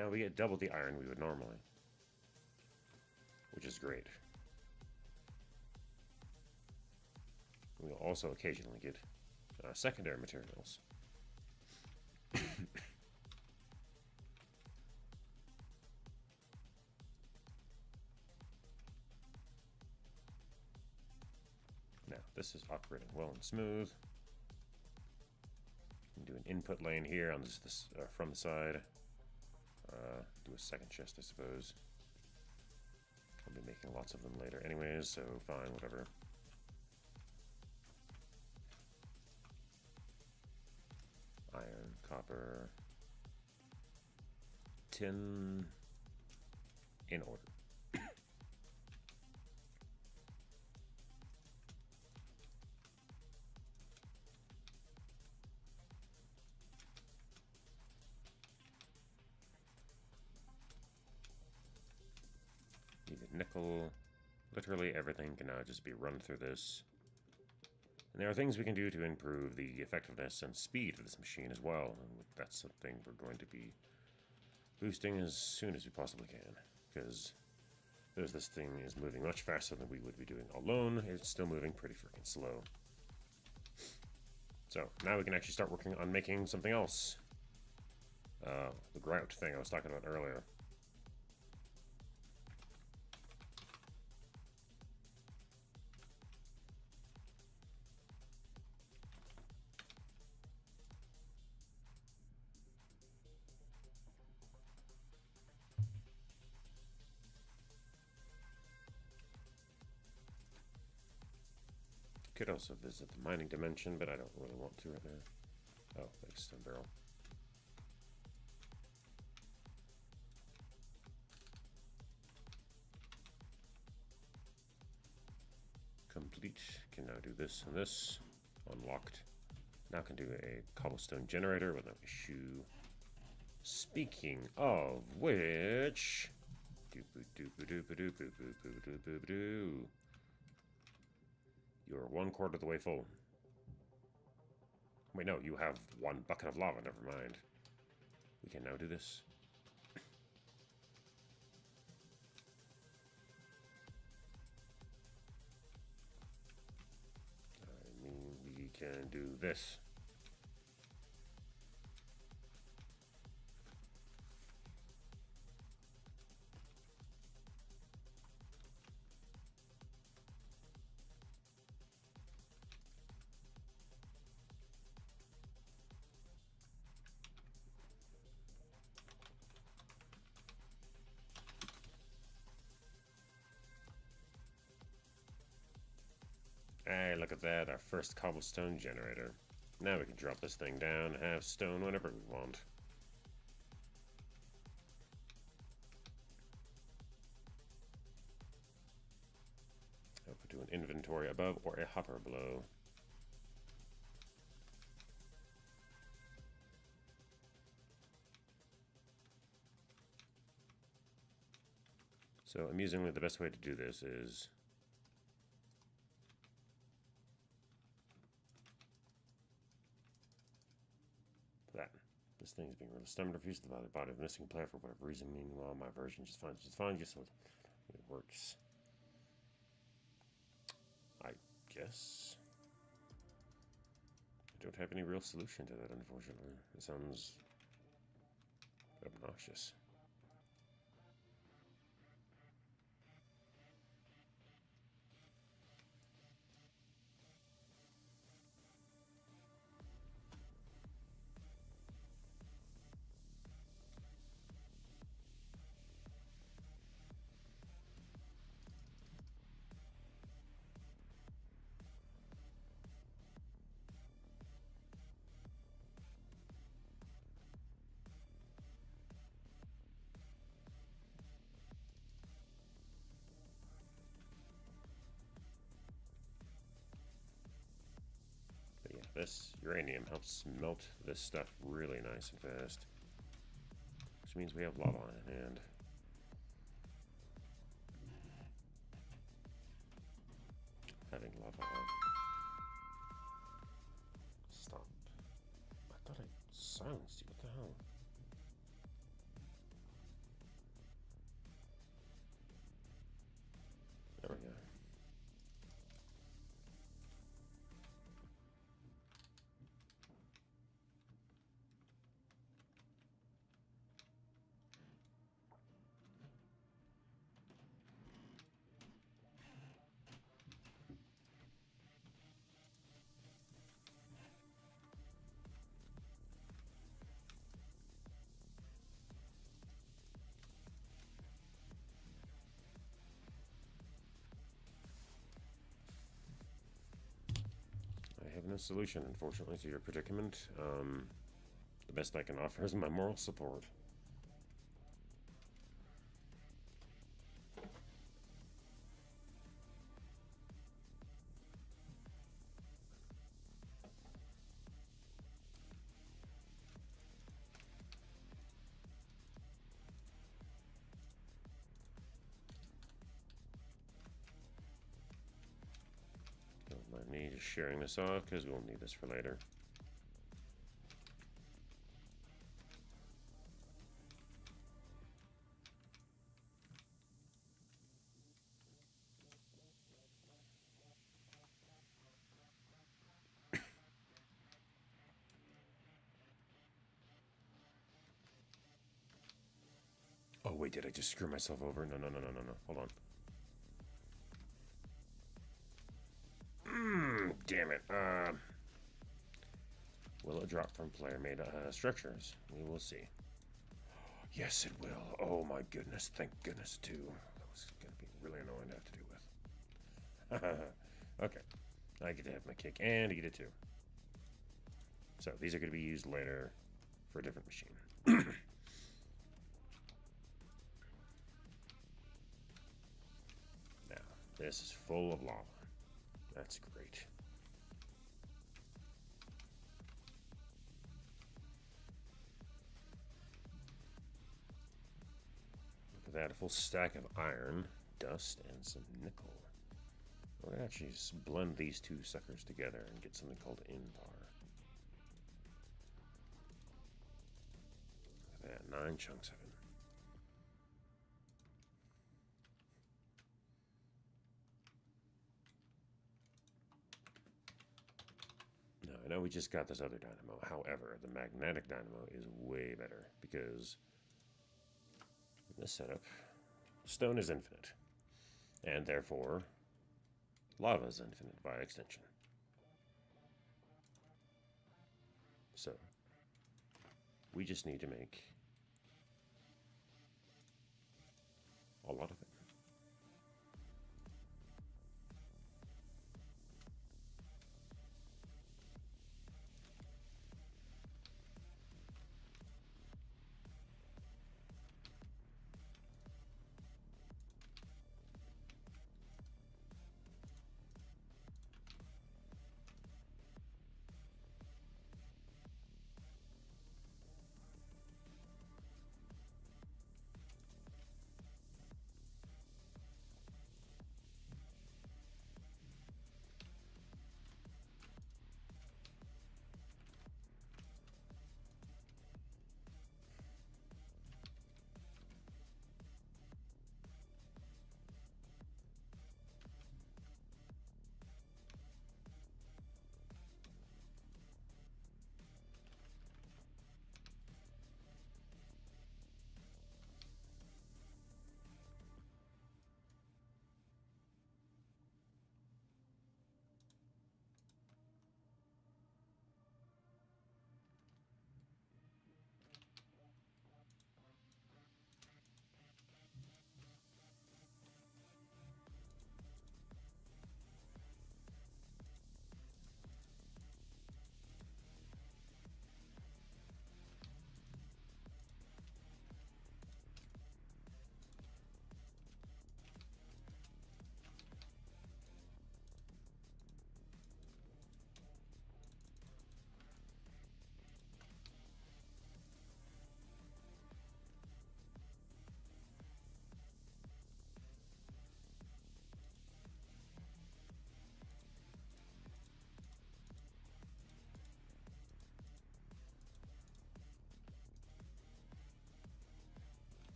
Now we get double the iron we would normally, which is great. We'll also occasionally get secondary materials. Now, this is operating well and smooth. Do an input lane here on this from the side. Do a second chest, I suppose. I'll be making lots of them later anyways, so fine, whatever. Iron, copper, tin, in order. Nickel. Literally everything can now just be run through this. And there are things we can do to improve the effectiveness and speed of this machine as well. And that's something we're going to be boosting as soon as we possibly can. Because this thing is moving much faster than we would be doing alone. It's still moving pretty freaking slow. So now we can actually start working on making something else. The grout thing I was talking about earlier. Could also visit the mining dimension, but I don't really want to right now. Oh, thanks, stone barrel. Complete. Can now do this and this. Unlocked. Now can do a cobblestone generator with no issue. Speaking of which, you're 1/4 of the way full. Wait, no, you have 1 bucket of lava, never mind. We can now do this. I mean, we can do this. Hey, look at that, our first cobblestone generator. Now we can drop this thing down and have stone whenever we want. I'll put to an inventory above or a hopper below. So amusingly, the best way to do this is that. This thing is being really stubborn, refused to the body of the missing player for whatever reason. Meanwhile, my version just fine, just so it works. I guess. I don't have any real solution to that, unfortunately. It sounds obnoxious. This uranium helps melt this stuff really nice and fast, which means we have lava on hand. Having lava on. Stop. I thought I silenced you. What the hell? solution, unfortunately, to your predicament. The best I can offer is my moral support. Don't mind me just sharing this off because we'll need this for later. Oh wait, did I just screw myself over? No. Hold on. Damn it. Will it drop from player-made structures? We will see. Yes, it will. Oh my goodness. Thank goodness, too. That was going to be really annoying to have to deal with. Okay. I get to have my kick, and I get it too. So, these are going to be used later for a different machine. Now, this is full of lava. That's great. Look at that, a full stack of iron, dust, and some nickel. We're going to actually blend these two suckers together and get something called invar. Look at that, 9 chunks of it. Now, I know we just got this other dynamo. However, the magnetic dynamo is way better because in this setup, stone is infinite. And therefore, lava is infinite by extension. So, we just need to make a lot of it.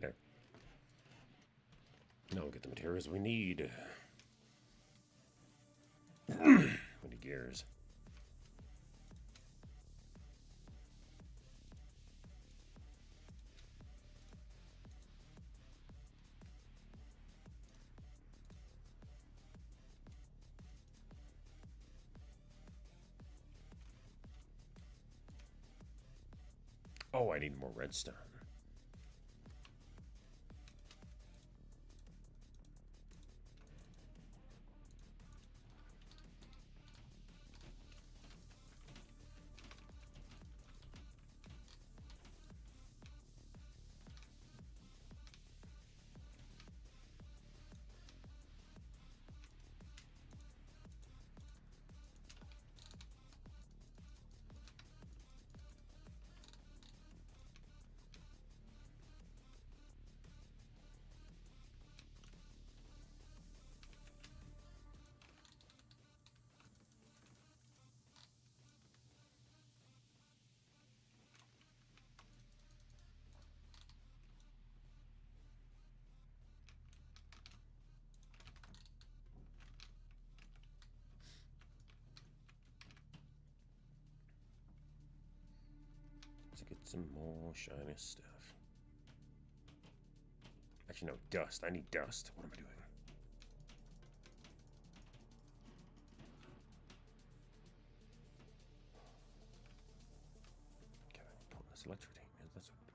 There. Now we'll get the materials we need. We need gears. Oh, I need more redstone. Let's get some more shiny stuff. Actually, no, dust. I need dust. What am I doing? God, I'm pulling this electric tank. That's what I'm doing.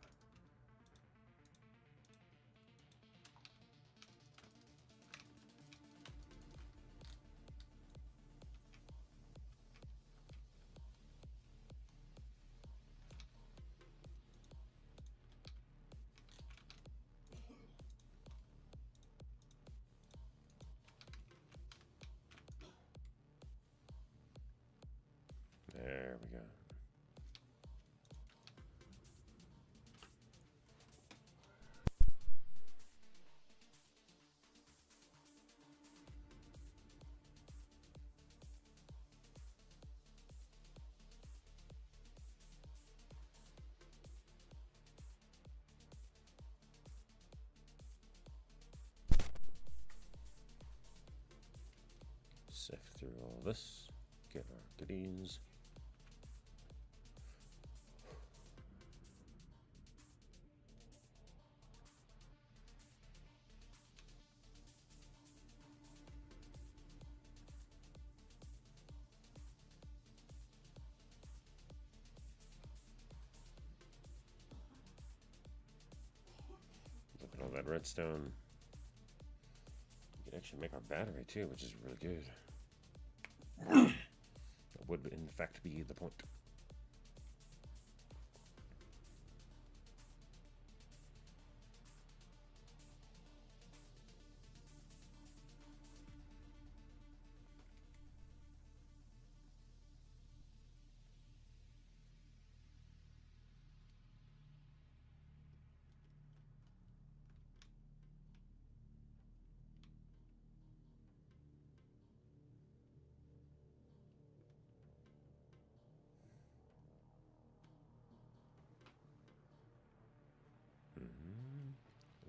There we go. Sift through all this, get our goodies. Look at all that redstone. We can actually make our battery too, which is really good. That would in fact be the point.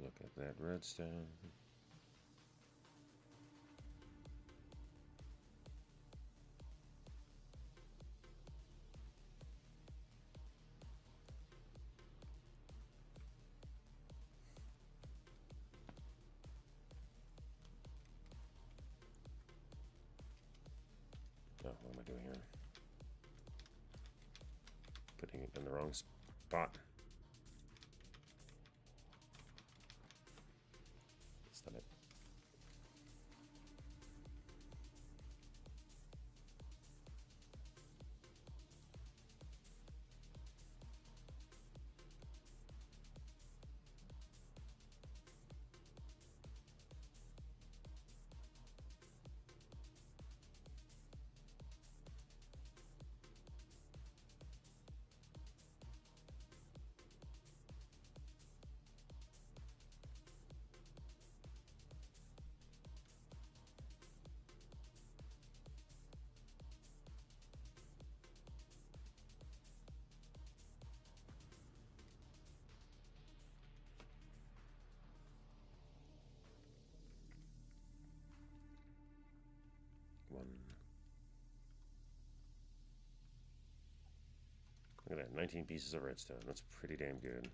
Look at that redstone. Oh, what am I doing here? Putting it in the wrong spot. Stop it. One. Look at that, 19 pieces of redstone. That's pretty damn good.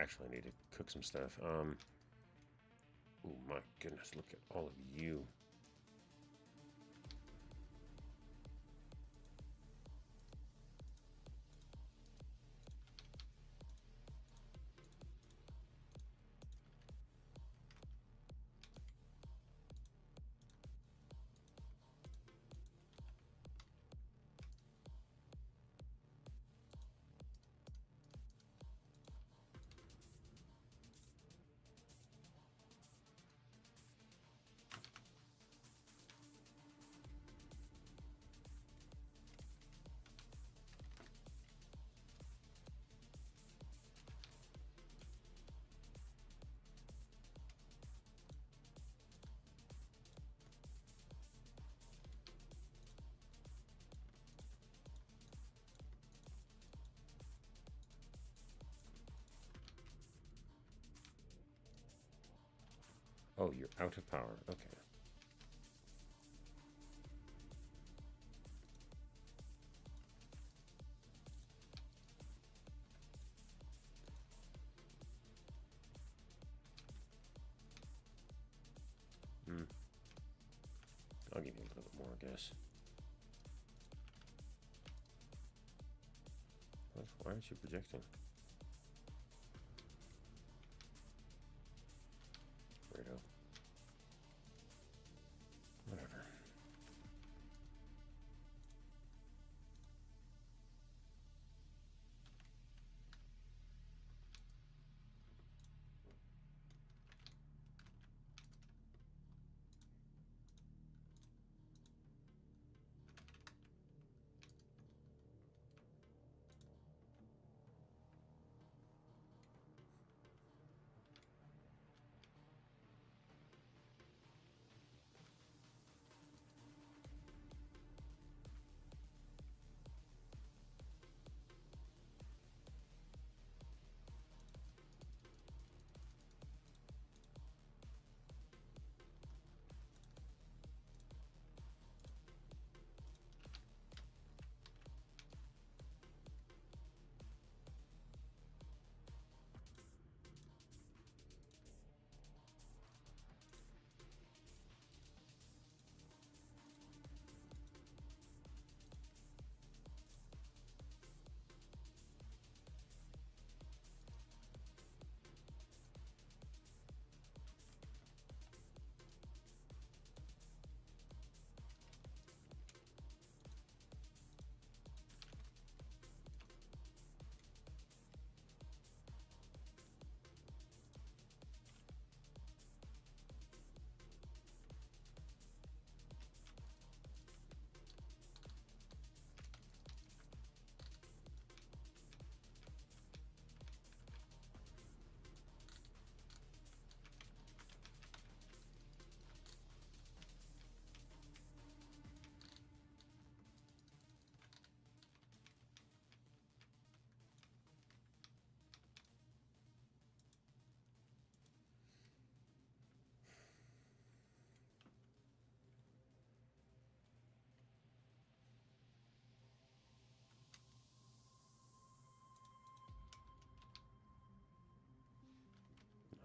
actually, I need to cook some stuff. Oh my goodness, look at all of you. Oh, you're out of power. Okay. Hmm. I'll give you a little bit more, I guess. What? Why aren't you projecting? Weirdo. Whatever.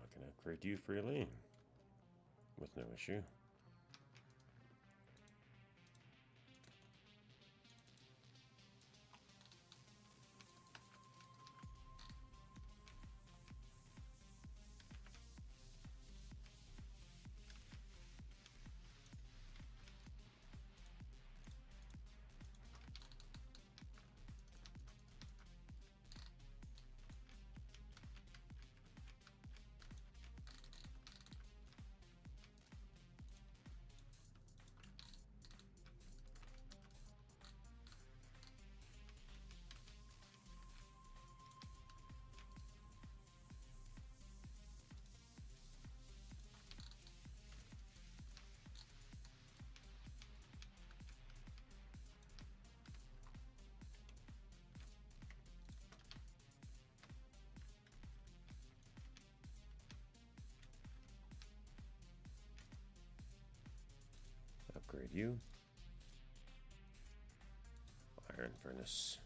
I can upgrade you freely with no issue. Upgrade you. Iron furnace.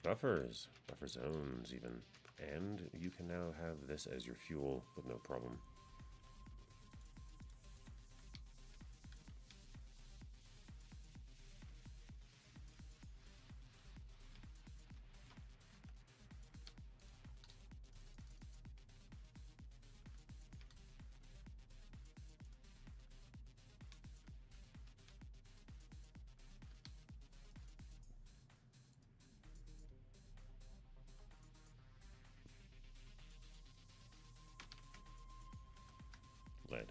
Buffers, buffer zones even. And you can now have this as your fuel with no problem. Lead.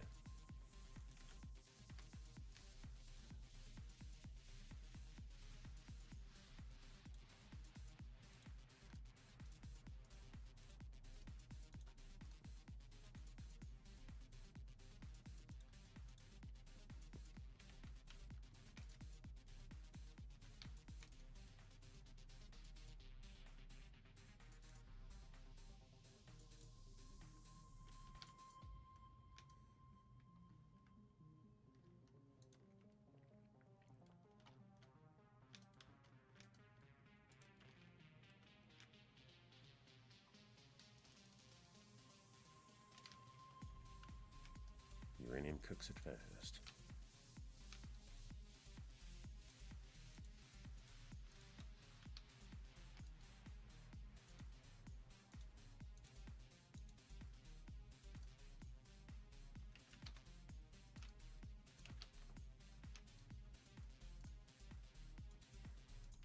Uranium cooks it fast.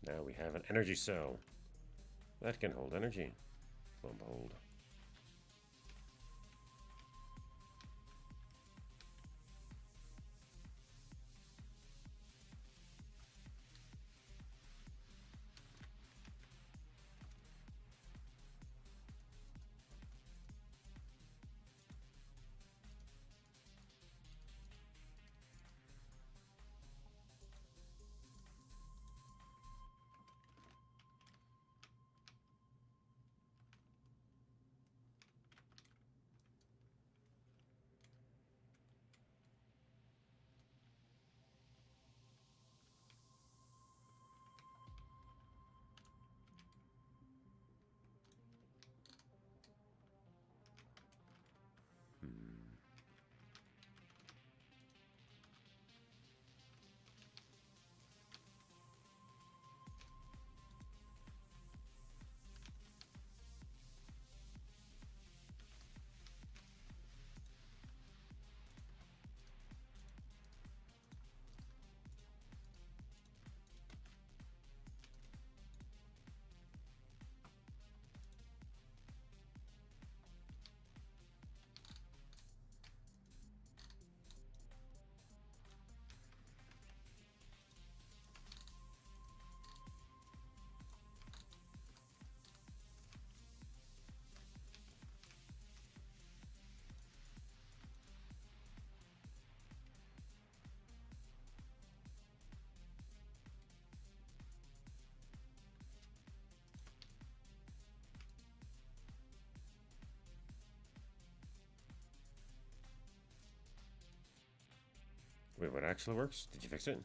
Now we have an energy cell that can hold energy. Plumb hold. Wait, what actually works? Did you fix it?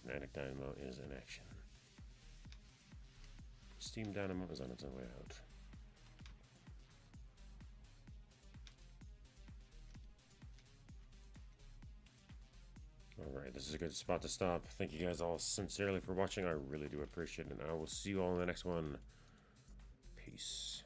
Kinetic Dynamo is in action. Steam Dynamo is on its own way out. Alright, this is a good spot to stop. Thank you guys all sincerely for watching. I really do appreciate it, and I will see you all in the next one. Peace.